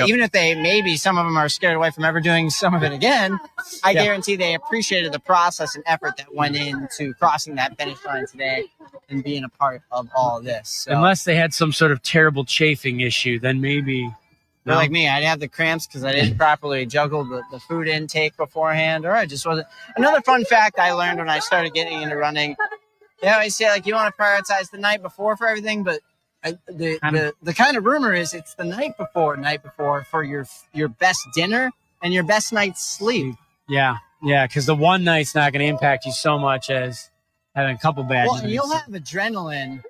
Even if maybe some of them are scared away from ever doing some of it again, I guarantee they appreciated the process and effort that went into crossing that finish line today and being a part of all of this. So, unless they had some sort of terrible chafing issue, then maybe. They're like me. I'd have the cramps because I didn't properly juggle the food intake beforehand, or I just wasn't. Another fun fact I learned when I started getting into running, they always say, like, you want to prioritize the night before for everything, but the kind of rumor is it's the night before for your best dinner and your best night's sleep. Yeah, because the one night's not going to impact you so much as having a couple bad nights. You'll have adrenaline.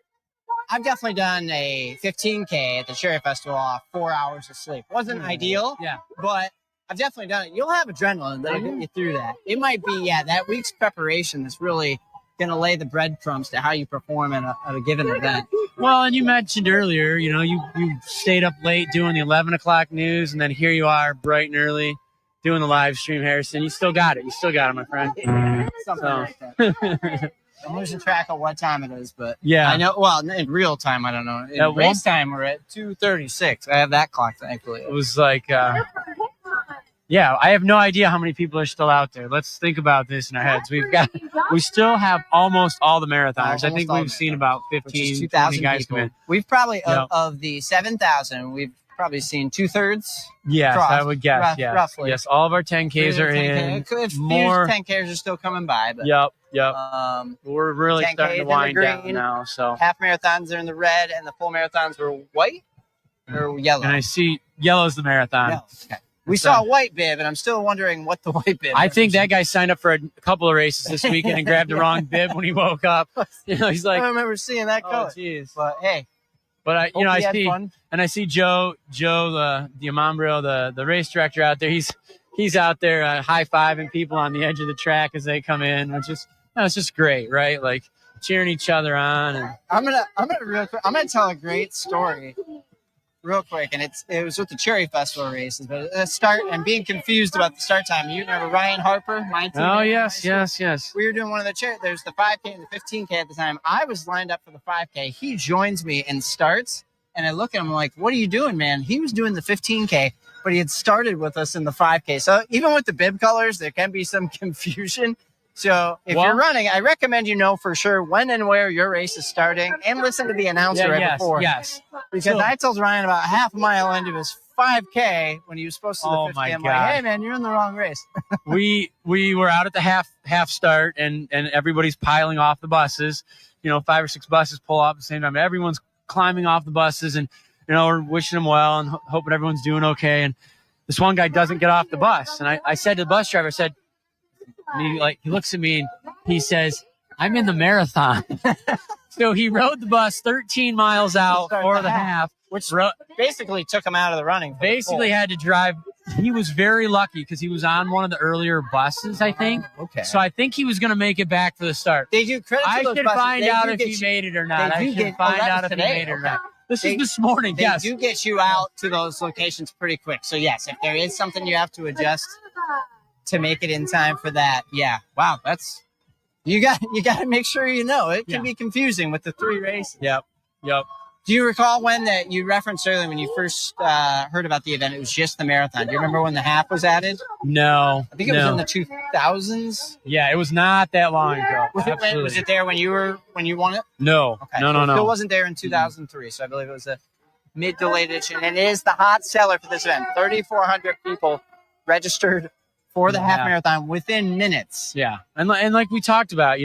I've definitely done a 15K at the Cherry Festival off 4 hours of sleep. Wasn't ideal, but I've definitely done it. You'll have adrenaline that'll get you through that. It might be, that week's preparation that's really going to lay the breadcrumbs to how you perform at a given event. Well, and you mentioned earlier, you stayed up late doing the 11 o'clock news, and then here you are bright and early doing the live stream, Harrison. You still got it. My friend. Something like that. I'm losing track of what time it is, but yeah, I know. Well, in real time, I don't know. In race time, we're at 2:36. I have that clock, thankfully. It was like, I have no idea how many people are still out there. Let's think about this in our heads. We still have almost all the marathoners. I think we've seen about 15, 20 guys people. come in. We've probably of the 7,000, we've probably seen 2/3. Yes, crossed, I would guess. Roughly. Yes, all of our 10Ks are in. More 10Ks are still coming by. But, Yep. We're really starting to wind down now. So half marathons are in the red, and the full marathons were white or yellow. And I see yellow's the marathon. No. Okay. We saw a white bib, and I'm still wondering what the white bib. I think that guy signed up for a couple of races this weekend and grabbed the wrong bib when he woke up. He's like, I remember seeing that color. Jeez. But hey. But I see Joe Diamambro, the race director out there. He's out there high-fiving people on the edge of the track as they come in, which is it's just great, right? Like cheering each other on. And I'm gonna tell a great story real quick, and it was with the Cherry Festival races, but the start and being confused about the start time. You remember Ryan Harper, my team? Oh yes. We were doing one of the there's the 5K and the 15K at the time. I was lined up for the 5K. He joins me and starts, and I look at him like, "What are you doing, man?" He was doing the 15K, but he had started with us in the 5K. So even with the bib colors, there can be some confusion. So if you're running, I recommend for sure when and where your race is starting, and listen to the announcer before. Yes. Because I told Ryan about half a mile into his 5K when he was supposed to do the 50. I'm like, hey man, you're in the wrong race. we were out at the half start, and everybody's piling off the buses. 5 or 6 buses pull off at the same time. Everyone's climbing off the buses, and we're wishing them well and hoping everyone's doing okay. And this one guy doesn't get off the bus, and I said to the bus driver, and he looks at me and he says, "I'm in the marathon." So he rode the bus 13 miles out for the half, which basically took him out of the running. Basically had to drive. He was very lucky because he was on one of the earlier buses, I think. Okay. So I think he was going to make it back for the start. They do credit to those buses. Find out if he made it or not. I should find out if he made it or not. This is this morning. They do get you out to those locations pretty quick. So yes, if there is something you have to adjust to make it in time for that. Yeah. Wow. That's you got to make sure it can be confusing with the 3 races. Yep. Do you recall when that you referenced earlier when you first heard about the event? It was just the marathon. Do you remember when the half was added? No. I think it was in the 2000s. Yeah, it was not that long ago. Was it there when you won it? No. Okay. No. It still wasn't there in 2003, so I believe it was a mid to late edition, and it is the hot seller for this event. 3,400 people registered for the half Yeah. marathon within minutes. Yeah, and like we talked about,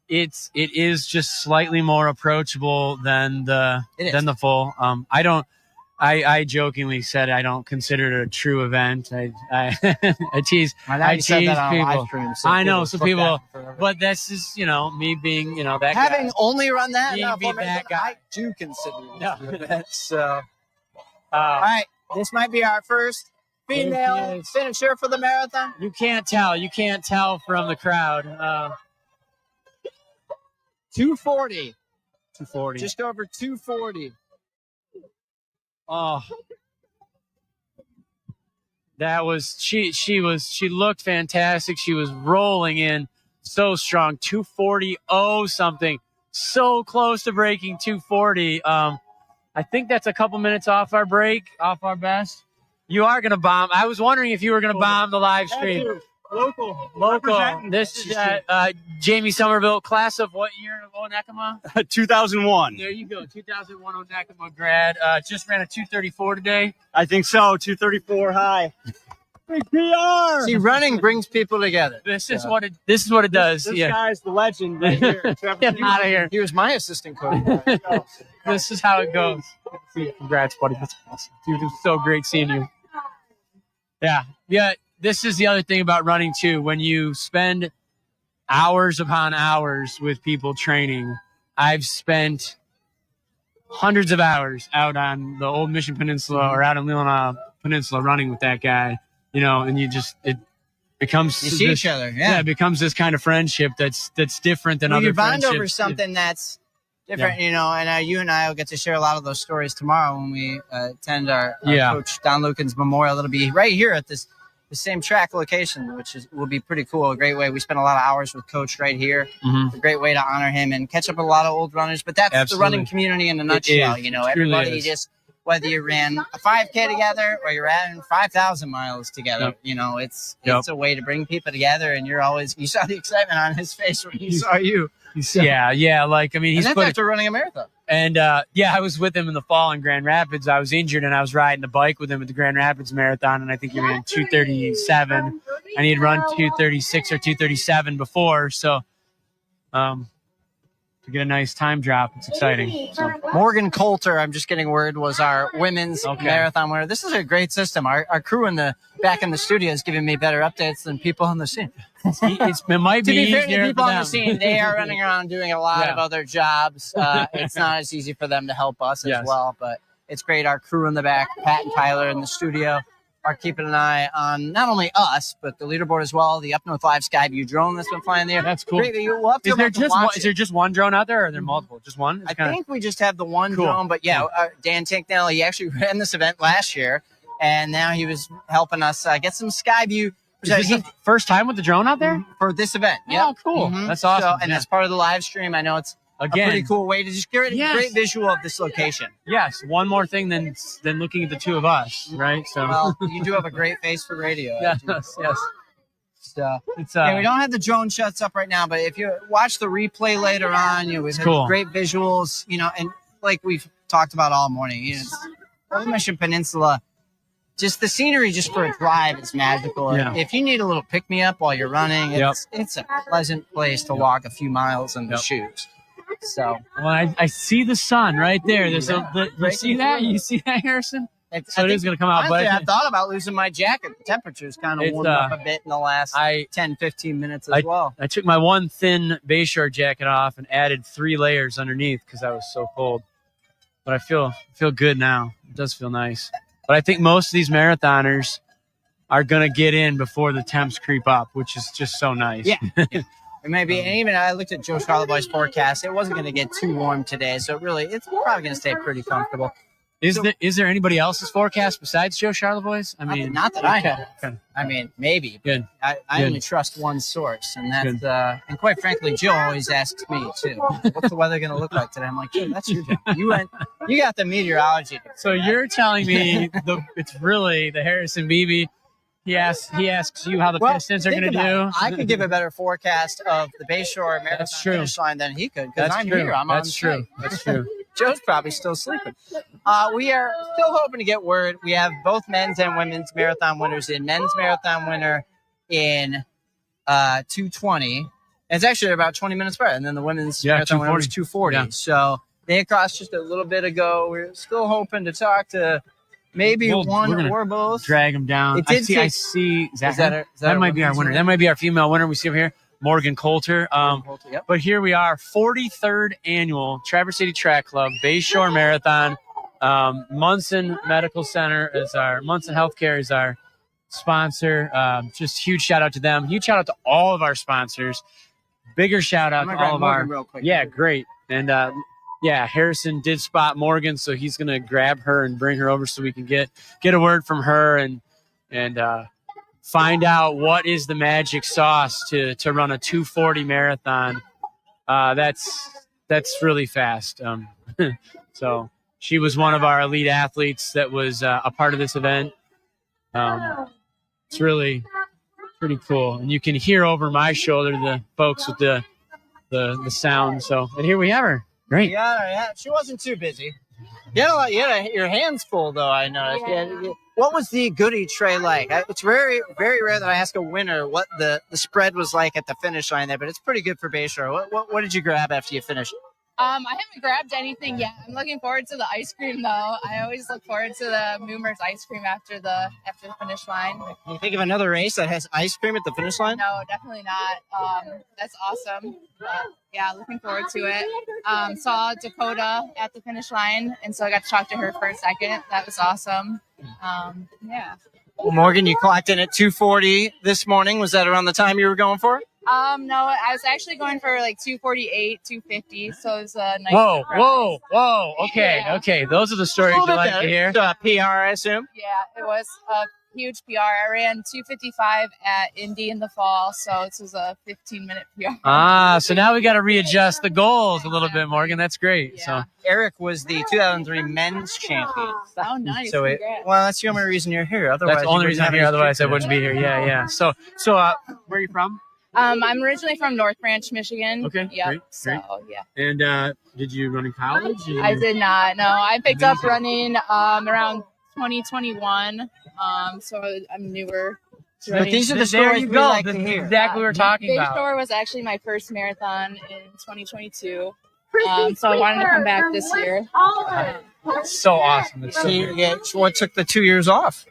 it is just slightly more approachable than the full. I jokingly said I don't consider it a true event. I tease I said tease that on a live people. stream, so I know some took people, that forever. but this is me being that Having guy. only run that, Being full that marathon, guy. I do consider it No. an event. So, all right, this might be our first female Yes. finisher for the marathon. You can't tell from the crowd. 240, 240. just over 240. Oh, that was she looked fantastic. She was rolling in so strong. 240 something, so close to breaking 240. I think that's a couple minutes off our best. You are gonna bomb. I was wondering if you were gonna bomb the live stream. Local. This is Jamie Somerville, class of what year of Onekama? 2001. There you go, 2001 Onekama grad. Just ran a 234 today. I think so. 234 high. Big PR. See, running brings people together. This is what it does. This Yeah. guy's the legend right here. Get out of here. He was my assistant coach. This is how it goes. Congrats, buddy. That's awesome. Dude, it was so great seeing you. Yeah. This is the other thing about running too. When you spend hours upon hours with people training, I've spent hundreds of hours out on the old Mission Peninsula or out on Leelanau Peninsula running with that guy, and it becomes You see each other, yeah. It becomes this kind of friendship that's different than other You bond friendships. over something that's different, and you and I will get to share a lot of those stories tomorrow when we attend our Coach Don Lucan's memorial. It'll be right here at the same track location, which will be pretty cool. A great way. We spent a lot of hours with Coach right here. Mm-hmm. A great way to honor him and catch up with a lot of old runners. But that's the running community in a nutshell. Everybody just, whether you ran a 5K together or you ran 5,000 miles together, it's a way to bring people together. And you saw the excitement on his face when he saw you. So, yeah. Like, I mean, he's after running a marathon. And I was with him in the fall in Grand Rapids. I was injured and I was riding the bike with him at the Grand Rapids Marathon. And I think he ran 237 and he had run 236 or 237 before. So, to get a nice time drop, it's exciting. So. Morgan Coulter, I'm just getting word, was our women's marathon winner. This is a great system. Our crew back in the studio is giving me better updates than people on the scene. It might be to be fair easier to people for on them. the scene, they are running around doing a lot of other jobs. It's not as easy for them to help us as well, but it's great. Our crew in the back, Pat and Tyler in the studio, are keeping an eye on not only us, but the leaderboard as well. The UpNorthLive Skyview drone that's been flying there. That's cool. Great. We'll have to Is there it. just one drone out there, or are there multiple? Just one? I think we just have the one drone, but Dan Tinknell, he actually ran this event last year, and now he was helping us get some Skyview. Is this the first time with the drone out there? For this event. Yeah, cool. Mm-hmm. That's awesome. And that's part of the live stream. I know it's a pretty cool way to just get a great visual of this location. Yes, one more thing than looking at the two of us, right? So well, you do have a great face for radio. Yes. So we don't have the drone shots up right now, but if you watch the replay later on, we've had great visuals, and like we've talked about all morning, it's Old Mission Peninsula. Just the scenery, just for a drive, is magical. Yeah. If you need a little pick me up while you're running, it's a pleasant place to walk a few miles in the shoes. So, I see the sun right there. There's you see that? You see that, Harrison? So it is going to come out. Honestly, I thought about losing my jacket. The temperature's kind of warmed up a bit in the last 10, 15 minutes as well. I took my one thin Bayshore jacket off and added 3 layers underneath because I was so cold. But I feel good now. It does feel nice. But I think most of these marathoners are going to get in before the temps creep up, which is just so nice. Yeah. Maybe, and even I looked at Joe Charleboy's forecast. It wasn't going to get too warm today, so it's probably going to stay pretty comfortable. Is there anybody else's forecast besides Joe Charleboy's? I mean, not that I know. I mean, maybe. Good. I only trust one source, and that's and quite frankly, Jill always asks me too. What's the weather going to look like today? I'm like, Jill, that's your job. You got the meteorology. So you're telling me it's really the Harrison Beebe. He asks you how the Pistons are going to do. I could give a better forecast of the Bayshore Marathon finish line than he could because I'm here. I'm on site. That's true. Joe's probably still sleeping. We are still hoping to get word. We have both men's and women's marathon winners in. Men's marathon winner in 2:20. It's actually about 20 minutes better. And then the women's marathon winner was 2:40. Yeah. So they crossed just a little bit ago. We're still hoping to talk to maybe one or both. Drag them down. I see. Is that might be our winner. winner? That might be our female winner. We see over here, Morgan Coulter. Yep. But here we are, 43rd annual Traverse City Track Club Bayshore Marathon. Munson Medical Center is Munson Healthcare is our sponsor. Just huge shout out to them. Huge shout out to all of our sponsors. Bigger shout out to all of our. Real quick. Yeah, great. And Harrison did spot Morgan, so he's gonna grab her and bring her over so we can get a word from her and find out what is the magic sauce to run a 2:40 marathon. That's really fast. So she was one of our elite athletes that was a part of this event. It's really pretty cool, and you can hear over my shoulder the folks with the sound. So, and here we have her. Great. Yeah, she wasn't too busy. You had your hands full, though, I noticed. Yeah. What was the goodie tray like? It's very, very rare that I ask a winner what the spread was like at the finish line there, but it's pretty good for Bayshore. What did you grab after you finished? I haven't grabbed anything yet. I'm looking forward to the ice cream, though. I always look forward to the Moomers ice cream after the finish line. Can you think of another race that has ice cream at the finish line? No, definitely not. That's awesome. But yeah, looking forward to it. Saw Dakota at the finish line, and so I got to talk to her for a second. That was awesome. Yeah. Well, Morgan, you clocked in at 2:40 this morning. Was that around the time you were going for? No, I was actually going for like 2:48, 2:50. So it was a nice. Whoa. Okay. Those are the stories you like to hear. PR, I assume. Yeah, it was a huge PR. I ran 2:55 at Indy in the fall, so this was a 15-minute PR. So now we got to readjust the goals a little bit, Morgan. That's great. Yeah. So Eric was the 2003 men's champion. Oh, nice. So that's the only reason you're here. Otherwise, that's the only reason I'm here. Otherwise, I wouldn't be here. Yeah. So where are you from? I'm originally from North Branch, Michigan. Okay. Yep. Great. So yeah. And did you run in college? I did not. No, I picked up running around 2021. So I'm newer. But these are the stories we like to hear. Exactly what we're talking about. Bayshore was actually my first marathon in 2022. So I wanted to come back this year. So awesome. It's so great. What took the 2 years off?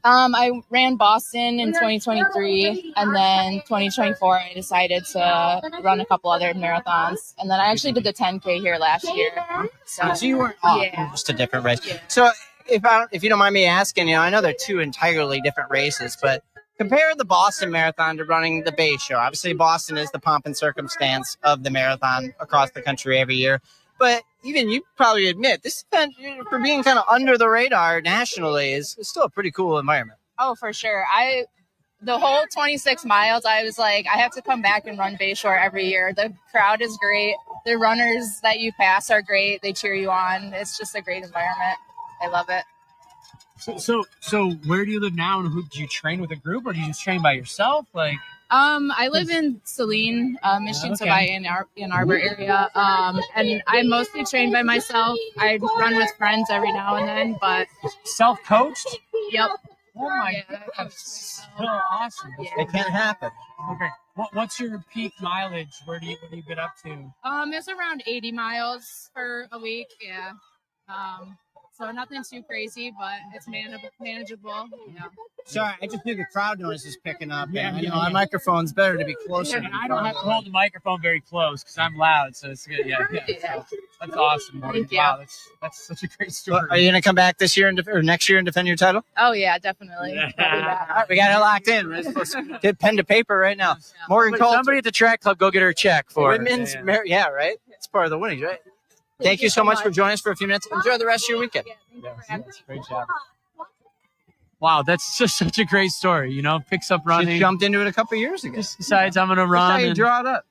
I ran Boston in 2023, and then 2024 I decided to run a couple other marathons, and then I actually did the 10K here last year. So you weren't off, just a different race. Yeah. So if you don't mind me asking, I know they're two entirely different races, but compare the Boston Marathon to running the Bayshore. Obviously, Boston is the pomp and circumstance of the marathon across the country every year. But even you probably admit this event, for being kind of under the radar nationally, is still a pretty cool environment. Oh, for sure. The whole 26 miles, I was like, I have to come back and run Bayshore every year. The crowd is great. The runners that you pass are great. They cheer you on. It's just a great environment. I love it. So where do you live now? And do you train with a group, or do you just train by yourself? I live in Saline, Michigan, so by Ann Arbor area. And I mostly train by myself. I run with friends every now and then, but self-coached? Yep. Oh my God, so awesome. Yeah. It can happen. Okay. What's your peak mileage? What do you get up to? It's around 80 miles for a week. Yeah. So nothing too crazy, but it's manageable. Yeah. Sorry, I just knew the crowd noise was picking up. And I know our microphone's better to be closer. And I don't have to hold the microphone very close because I'm loud, so it's good. Yeah. So that's awesome, Morgan. Wow, that's such a great story. Well, are you going to come back this year or next year and defend your title? Oh, yeah, definitely. All right, we got it locked in. Let's get pen to paper right now. Yeah. Morgan Coulter. Somebody at the track club, go get her a check for women's. Yeah, right? It's part of the winnings, right? Thank you so much for joining us for a few minutes. Enjoy the rest of your weekend. Great job. Wow, that's just such a great story. Picks up running. She jumped into it a couple years ago. Just decides I'm going to run. That's how you draw it up.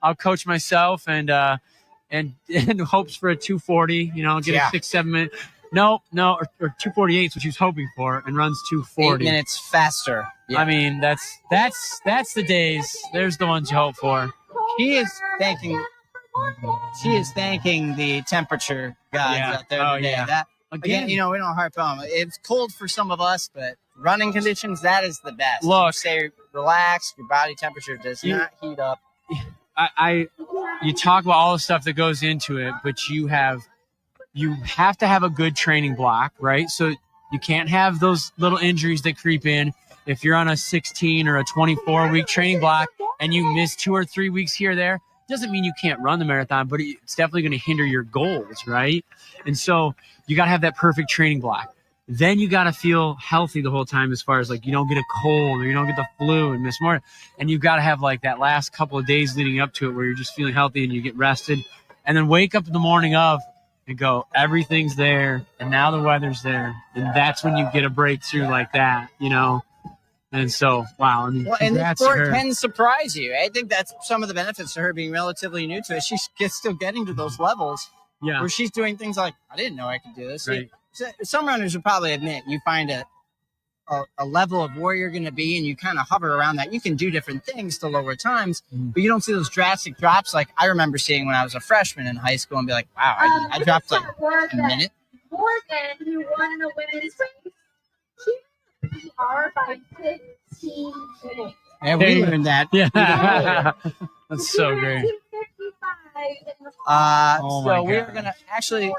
I'll coach myself and hopes for a 2:40. Get a 6-7 minute. No, or 2:48 is what she was hoping for, and runs 2:40. 8 minutes faster. Yeah. I mean, that's the days. There's the ones you hope for. She is thanking She is thanking the temperature guys out there today. That, again, we don't harp on. It's cold for some of us, but running conditions, that is the best. Look, you stay relaxed. Your body temperature does not heat up. You talk about all the stuff that goes into it, but you have to have a good training block, right? So you can't have those little injuries that creep in. If you're on a 16 or a 24-week training block and you miss 2 or 3 weeks here or there, doesn't mean you can't run the marathon, but it's definitely going to hinder your goals, right? And so you got to have that perfect training block. Then you got to feel healthy the whole time, as far as like you don't get a cold or you don't get the flu and miss more. And you've got to have like that last couple of days leading up to it where you're just feeling healthy and you get rested, and then wake up in the morning of and go, everything's there, and now the weather's there, and that's when you get a breakthrough like that, And so, wow. I mean, and the sport can surprise you. I think that's some of the benefits to her being relatively new to it. She's still getting to those levels where she's doing things like, I didn't know I could do this. Right. Some runners would probably admit you find a level of where you're going to be and you kind of hover around that. You can do different things to lower times, but you don't see those drastic drops like I remember seeing when I was a freshman in high school and be like, wow, I dropped like a minute. Morgan, who won in the women's race, she are by 15 minutes. And we learned that. Yeah. That's so great. So we're going to actually,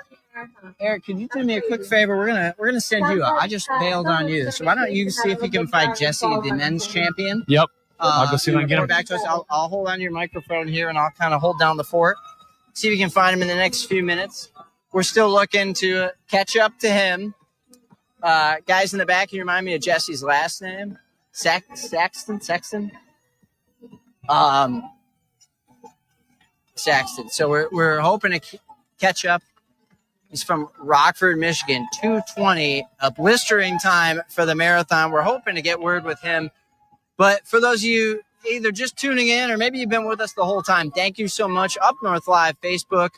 Eric, can you do me a quick favor? We're gonna send you. I just bailed on you, so why don't you see if you can find Jesse, the men's champion? Yep. I'll go see if I can get him. Back to us. I'll hold on to your microphone here, and I'll kind of hold down the fort. See if we can find him in the next few minutes. We're still looking to catch up to him. Guys in the back, can you remind me of Jesse's last name? Saxton. Saxton. So we're hoping to catch up. He's from Rockford, Michigan, 2:20, a blistering time for the marathon. We're hoping to get word with him. But for those of you either just tuning in or maybe you've been with us the whole time, thank you so much. UpNorthLive, Facebook,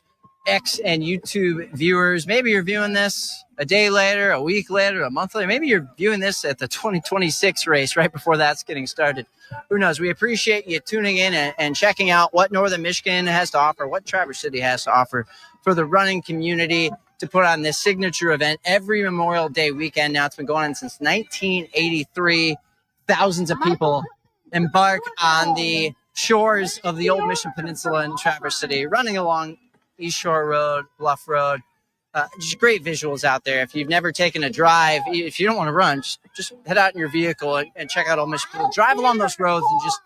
X, and YouTube viewers. Maybe you're viewing this a day later, a week later, a month later. Maybe you're viewing this at the 2026 race right before that's getting started. Who knows? We appreciate you tuning in and checking out what Northern Michigan has to offer, what Traverse City has to offer for the running community to put on this signature event every Memorial Day weekend. Now, it's been going on since 1983. Thousands of people embark on the shores of the old Mission Peninsula in Traverse City, running along East Shore Road, Bluff Road. Just great visuals out there. If you've never taken a drive, if you don't want to run, just head out in your vehicle and check out Old Michigan. Drive along those roads and just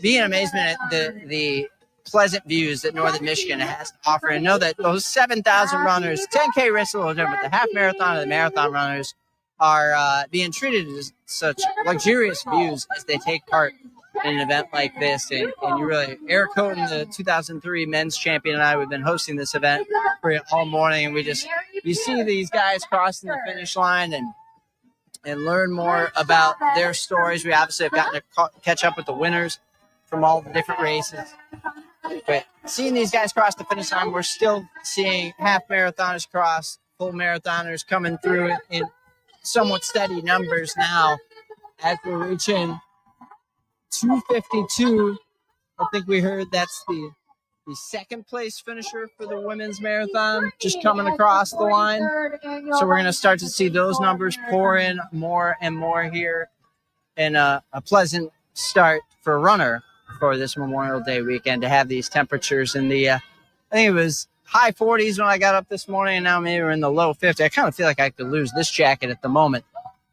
be in amazement at the pleasant views that Northern Michigan has to offer. And know that those 7,000 runners, 10K race a little different, but the half marathon and the marathon runners are being treated as such luxurious views as they take part in an event like this. And you really, Eric Houghton, the 2003 men's champion, and I, we've been hosting this event for you all morning. And you see these guys crossing the finish line and learn more about their stories. We obviously have gotten to catch up with the winners from all the different races. But seeing these guys cross the finish line, we're still seeing half marathoners cross, full marathoners coming through it in somewhat steady numbers now as we're reaching 2:52. I think we heard that's the second place finisher for the women's marathon just coming across the line. So we're going to start to see those numbers pour in more and more here, and a pleasant start for a runner for this Memorial Day weekend to have these temperatures in the I think it was high 40s when I got up this morning, and now maybe we're in the low 50s. I kind of feel like I could lose this jacket at the moment,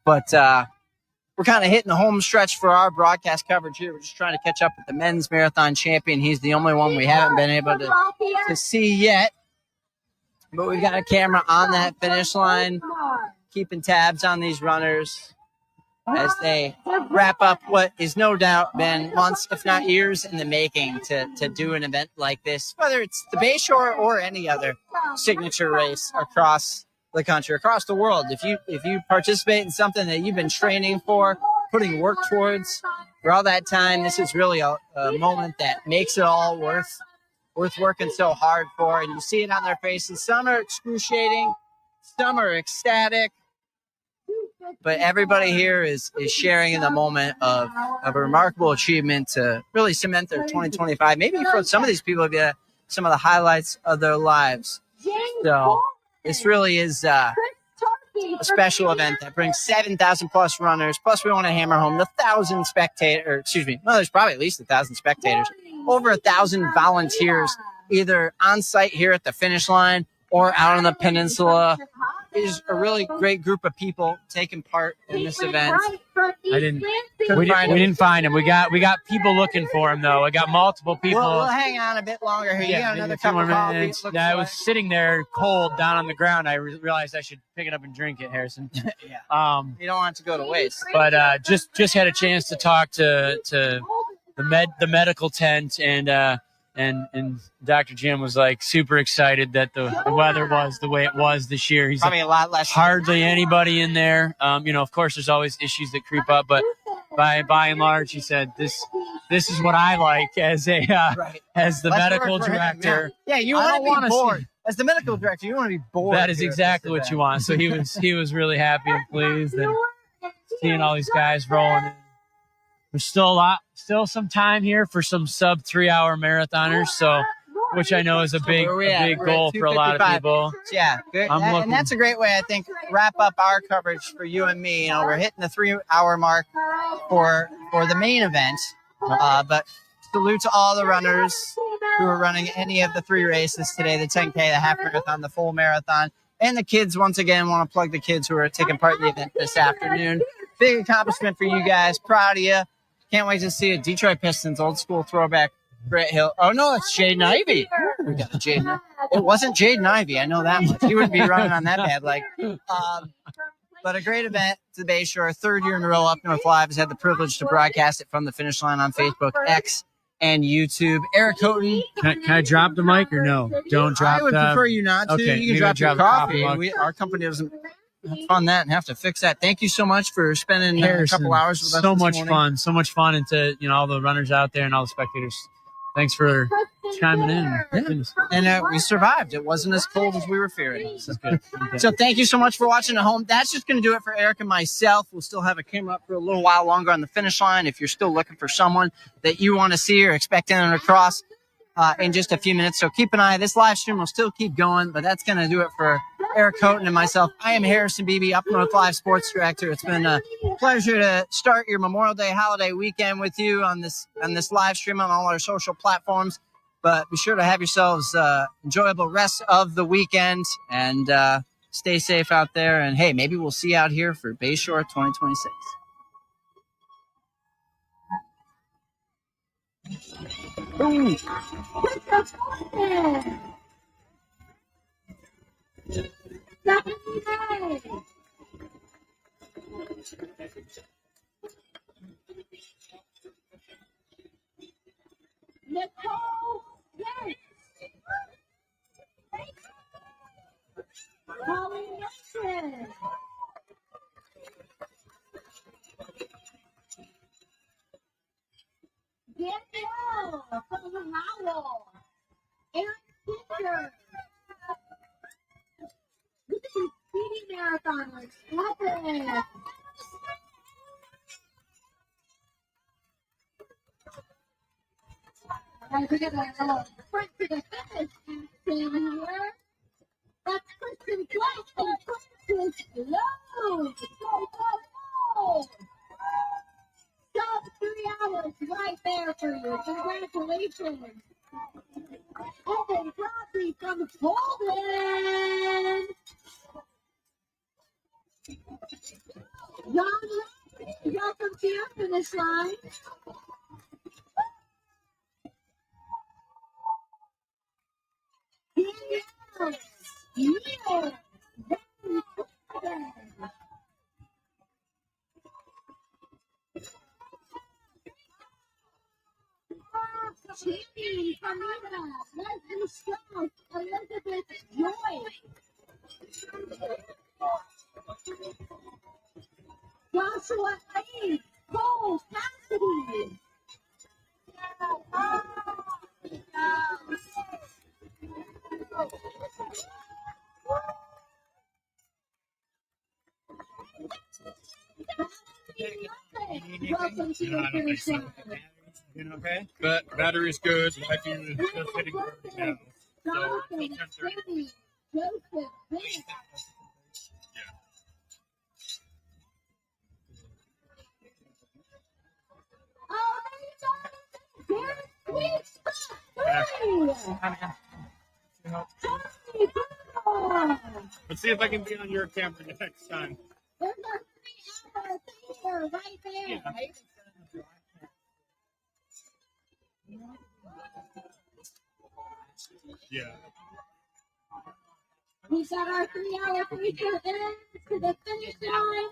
but we're kind of hitting the home stretch for our broadcast coverage here. We're just trying to catch up with the men's marathon champion. He's the only one we haven't been able to see yet, but we've got a camera on that finish line, keeping tabs on these runners as they wrap up what is no doubt been months, if not years, in the making to do an event like this, whether it's the Bayshore or any other signature race across the country, across the world. If you participate in something that you've been training for, putting work towards for all that time, this is really a moment that makes it all worth working so hard for. And you see it on their faces. Some are excruciating, some are ecstatic, but everybody here is sharing in the moment of a remarkable achievement to really cement their 2025. Maybe for some of these people, it'd be some of the highlights of their lives. So this really is a special event that brings 7,000 plus runners. Plus, we want to hammer home the 1,000 spectators. Excuse me. No, there's probably at least 1,000 spectators. Over 1,000 volunteers, either on site here at the finish line or out on the peninsula. It is a really great group of people taking part in this event. We didn't find him. We got people looking for him though. I got multiple people. We'll hang on a bit longer here. You got another couple of minutes. Yeah, I was sitting there cold down on the ground. I realized I should pick it up and drink it, Harrison. Yeah. You don't want it to go to waste. But just had a chance to talk to the medical tent, and Dr. Jim was like super excited that the weather was the way it was this year. He's probably a lot less. Hardly anybody in there. Of course, there's always issues that creep up, but by and large, he said this is what I like as as the medical director. Yeah, you want to be bored. As the medical director, you want to be bored. That is exactly what you want. So he was really happy and pleased, and seeing all these guys rolling in. There's still some time here for some sub 3-hour marathoners. So, which I know is a big goal for a lot of people. Yeah, good. And that's a great way, I think, wrap up our coverage for you and me. We're hitting the 3-hour mark for the main event. But salute to all the runners who are running any of the 3 races today: the 10K, the half marathon, the full marathon, and the kids. Once again, want to plug the kids who are taking part in the event this afternoon. Big accomplishment for you guys. Proud of you. Can't wait to see it. Detroit Pistons, old school throwback. Brett Hill. Oh, no, it's Jaden Ivey. We got Jaden. It wasn't Jaden Ivey. I know that much. He wouldn't be running on that bad leg. But a great event to the Bayshore. 3rd year in a row, UpNorthLive has had the privilege to broadcast it from the finish line on Facebook, X, and YouTube. Eric Houghton. Can I drop the mic or no? Don't drop. I would prefer you not to. Okay, you can drop your coffee. Our company doesn't fund that and have to fix that. Thank you so much for spending a couple hours with us. So much fun, and to all the runners out there and all the spectators. Thanks for chiming in. Yeah. And we survived. It wasn't as cold as we were fearing. This is good. So thank you so much for watching at home. That's just going to do it for Eric and myself. We'll still have a camera up for a little while longer on the finish line if you're still looking for someone that you want to see or expecting them to cross in just a few minutes. So keep an eye. This live stream will still keep going, but that's going to do it for Eric Houghton and myself. I am Harrison Beebe, UpNorthLive Sports Director. It's been a pleasure to start your Memorial Day holiday weekend with you on this live stream on all our social platforms. But be sure to have yourselves enjoyable rest of the weekend and stay safe out there. And hey, maybe we'll see you out here for Bayshore 2026. Ooh. Nicole, yes. Holly Nixon. Danielle from Howell. Aaron Kinder. Look at these speedy marathoners. Love it. Guys, we got a little sprint to the finish action here. That's Kristen Clark and Kristen Lowe. Go, go, go. Sub 3 hours right there for you. Congratulations. Evan Crosby from Poland. John Rossi, welcome to your finish line. Neil. Jamie, Camila, Leslie Strauss, Elizabeth Joy, Joshua A. Cole Cassidy. Welcome to the finish line. Doing okay? But battery's good. Wi-Fi is just hitting perfect now. So Jonathan, until 10:30. Cindy, Joseph, Vince. Oh, Jonathan, very sweet spot 3. Tony, good. Let's see if I can be on your camera next time. There's our 3-hour finger right there. Yeah. We've got our 3-hour feature in to the finish line.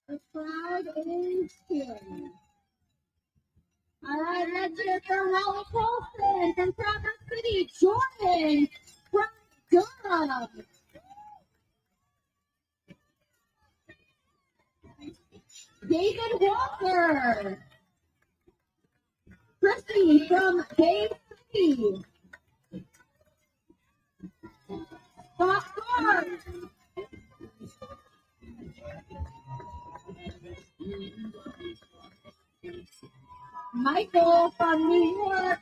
The crowd is cheering. All right, let's hear for Holly Colson from Traverse City, Jordan from Durham. David Walker. Christy from Bay City. Scott Clark. Michael from New York.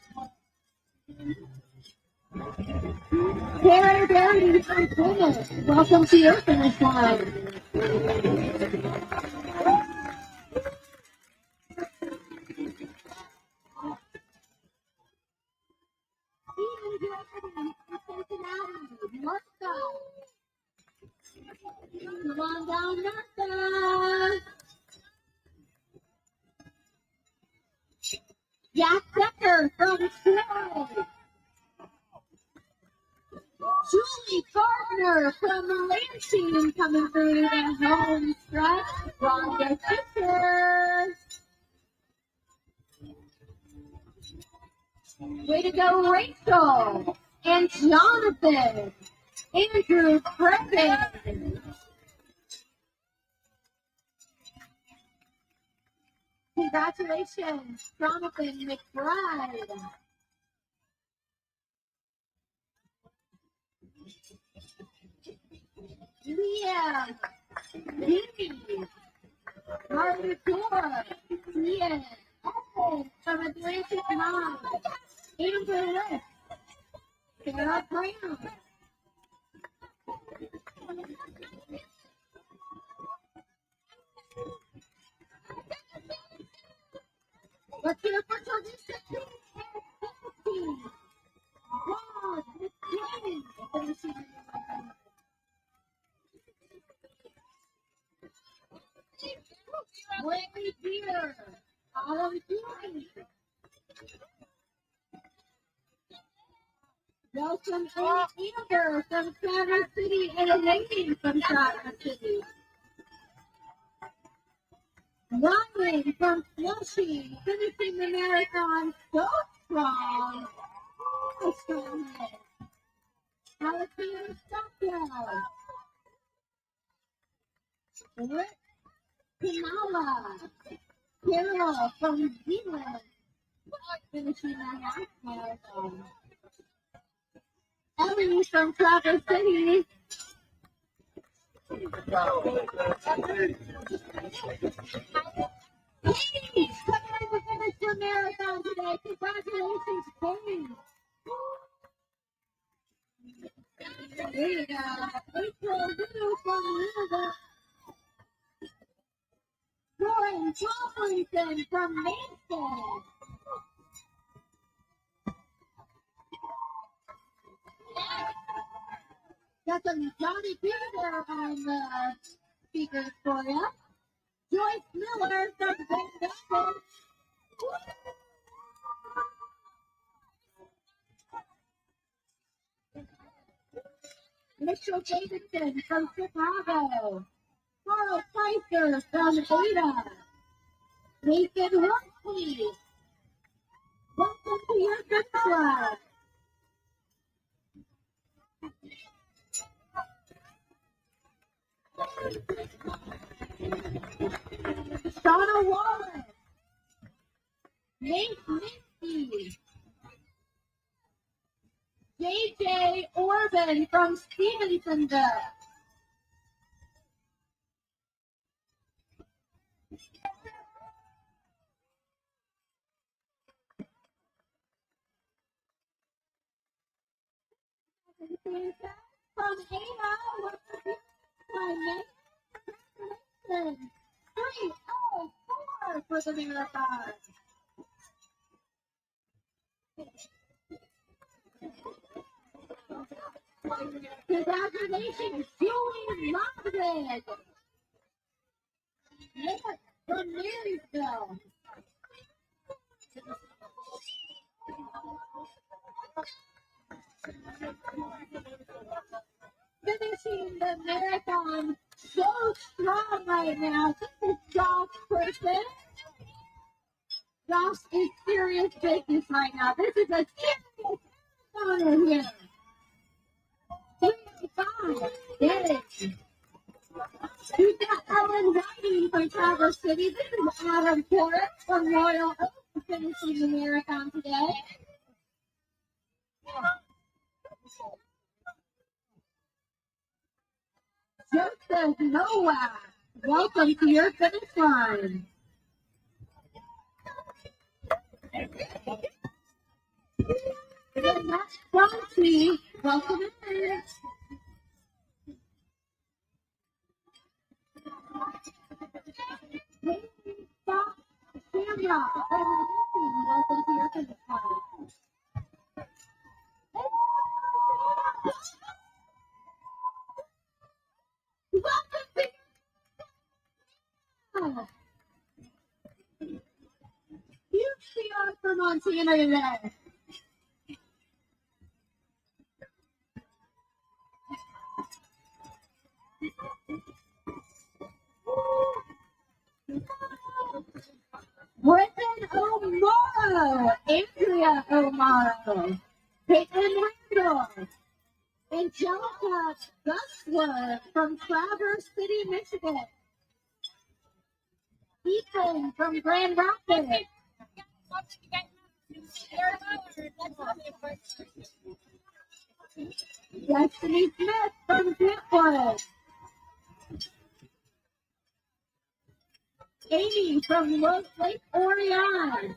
Karen Barry from Plymouth. Welcome to your finish line. Come on down, Martha. Jack Decker from Troy. Julie Gardner from Lansing coming through the home stretch. Rhonda Fisher. Way to go, Rachel and Jonathan. Andrew Preston. Congratulations, Jonathan McBride. Liam, Jimmy, Marty Dora, Ian, Evan from Atlantic Mom, Amber Lift, Sarah Brown. Let's hear for Teresa King and Timothy. Wow, it's great. Wendy Beer, Alan Healy. Welcome Amber from Traverse City and Elaine from Traverse City. Ryan from Flushing, finishing the marathon so strong. So strong. Alexander Stockwell. Rick Kamala. Carol from Zealand, finishing the half marathon. Ellie from Traverse City. Hey, coming in to finish the marathon today. Congratulations, Kate. There you go. April Liu from Louisville. Lauren Tomlinson from Mansfield. Got some Johnny Peter on the speakers for you. Joyce Miller from Van Mitchell Davidson from Chicago. Carl Pfeiffer from Ada. Nathan Wortley. Welcome to your good club. Shauna Wallace, Nate Minsky, JJ Orban from Stevensonville, from Ada, congratulations. 3:04 for the marathon. Congratulations, Julie Lodred. From Marysville. Finishing the marathon so strong right now. This is Josh Person. Josh is serious business right now. This is a serious honor here. 3:05. Yay. We've got Ellen Whiting from Traverse City. This is Adam Porter from Royal Oak finishing the marathon today. Joseph Nowak, welcome to your finish line. And that's Chauncey, welcome in. Stop, Shamrock, welcome to your finish line. Huge PR for Montana today. Britton O'Morrow, Andrea O'Morrow, Caitlin Randall, Angelica Gusler from Traverse City, Michigan. Ethan from Grand Rapids. Destiny Smith from Kentwood. Amy from Lake Orion.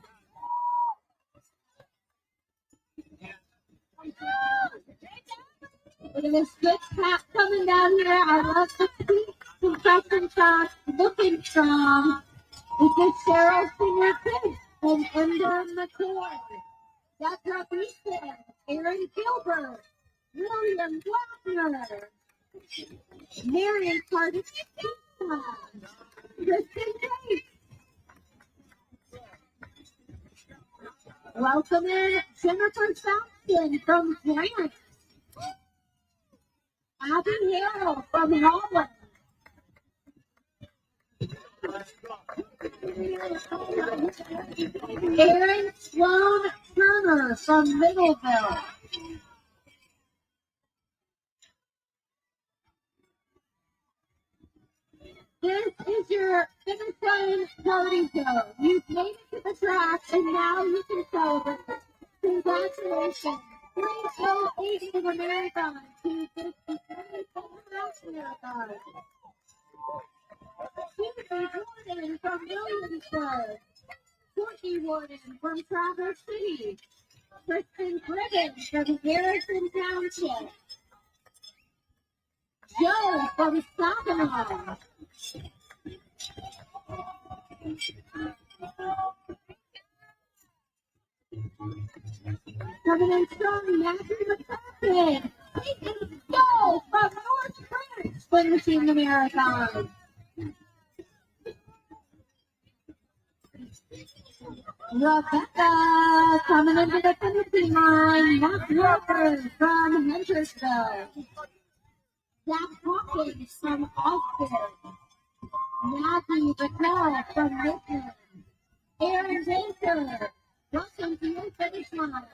Look at this good cat coming down here. I love the feet, compression shots, looking strong. This is Cheryl Senior Kids and Ender McCoy. Deborah Beeson, Aaron Gilbert, William Wagner, Marion Cardenas, Kristen Tate. Welcome in Jennifer Sampson from Grant. Abby Harrell from Holland. Aaron Sloan Turner from Middleville. This is your finish line party zone. You've made it to the track and now you can celebrate. Congratulations. 3:08 for the marathon. 2:53 for the half marathon. Susie Warden from Williamsburg. Courtney Warden from Traverse City. Kristen Griffin from Garrison Township. Joe from Saginaw. Coming in strong, Matthew McCracken. Peyton Stoll from North Prince finishing the marathon. Rebecca coming into the finishing line. Matt Walker from Huntersville. Zach Hawkins from Austin. Maggie Patel from Richmond. Aaron Baker, welcome to your finish line.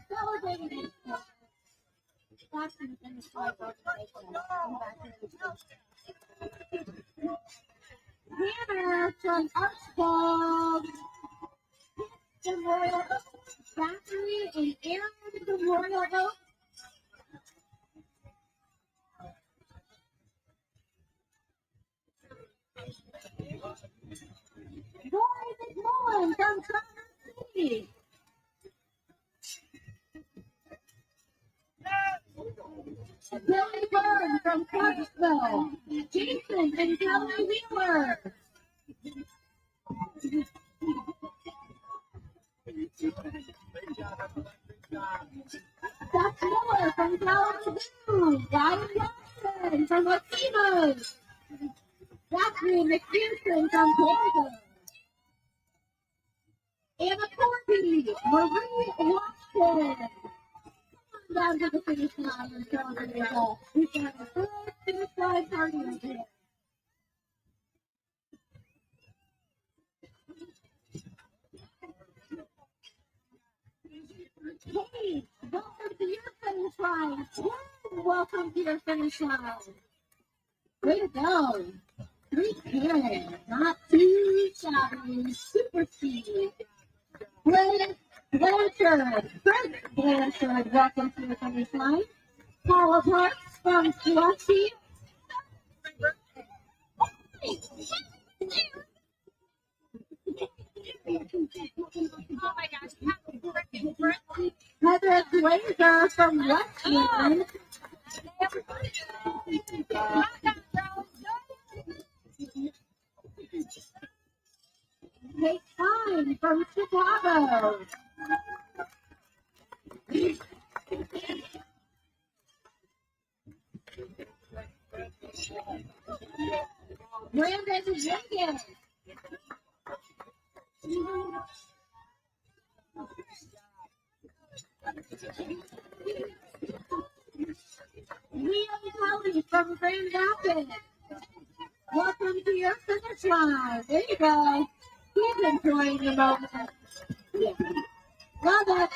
Celebrating. back to the finish line. Hannah from Archibald, from Royal Oak, Zachary and Aaron from Royal Oak. Roy McMullen from Traverse City. Billy Byrne from Clarksville. Jason and Kelly Wheeler. Seth Miller from Kalamazoo. Ryan Jackson from Latinos. Zachary McPherson from Kansas. Anna Corby, Marie Watson. Down to the finish line and celebrate the result. We've got a full finish line party right here. Hey, welcome to your finish line. Welcome to your finish line. Way to go. 310. Not too shabby. Super speed. Blanchard. Chris Blanchard, welcome to the finish line. Paula Parks from Flushing. Oh my gosh. Heather Glazer from Westland. Kate Klein from Chicago. Brandon Jenkins. Liam Kelly from Grand Rapids. Welcome to your finish line. There you go. He's enjoying the moment. Yeah. Love it.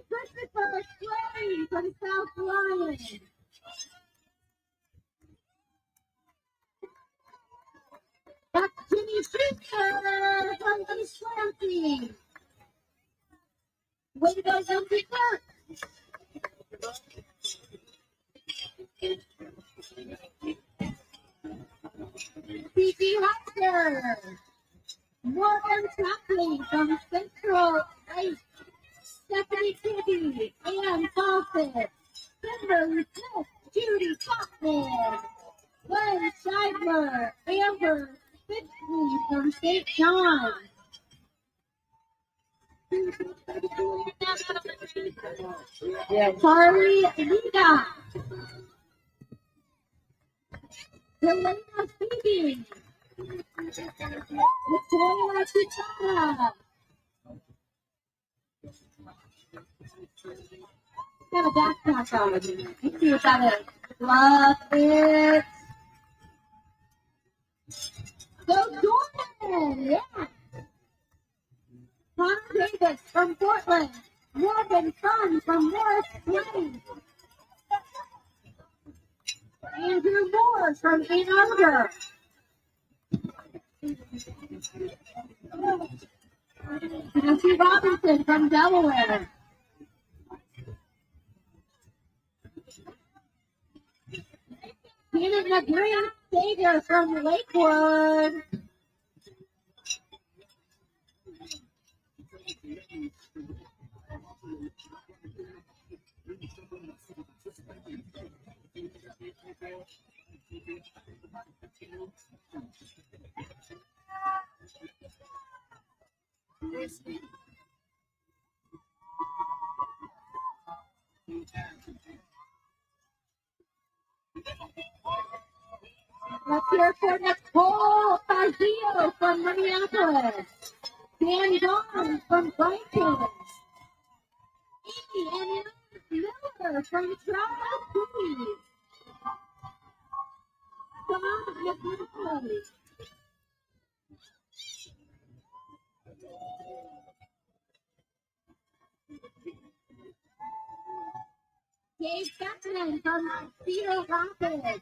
Christopher Clay from South Lyon. That's Jimmy Schuster from East Lansing. Way to go, Jimmy Clark. C.G. Husker. Morgan Chaplin from Central Lake. Stephanie Kitty. Ann Fawcett. Kimberly Smith. Judy Kaufman. Glenn Scheidler. Amber Fitzley from St. John. Charlie Lida. Helena Phoebe. Victoria Kitana. Got a backpack on. Let's see what that is. Love it. Go Jordan. Yeah. Connor Davis from Portland. Morgan Sun from Morris Plains. Andrew Moore from Ann Arbor. Nancy Robinson from Delaware. Keenan McGree Sager from Lakewood. Let's hear for Nicole Fazio from Minneapolis. Dan John from Brighton. Amy and Miller from Traverse City. Tom McNally. Dave Beckman from Cedar Rapids.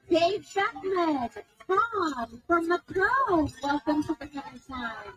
Dave Beckman, Tom from Macomb. Welcome to the finish line.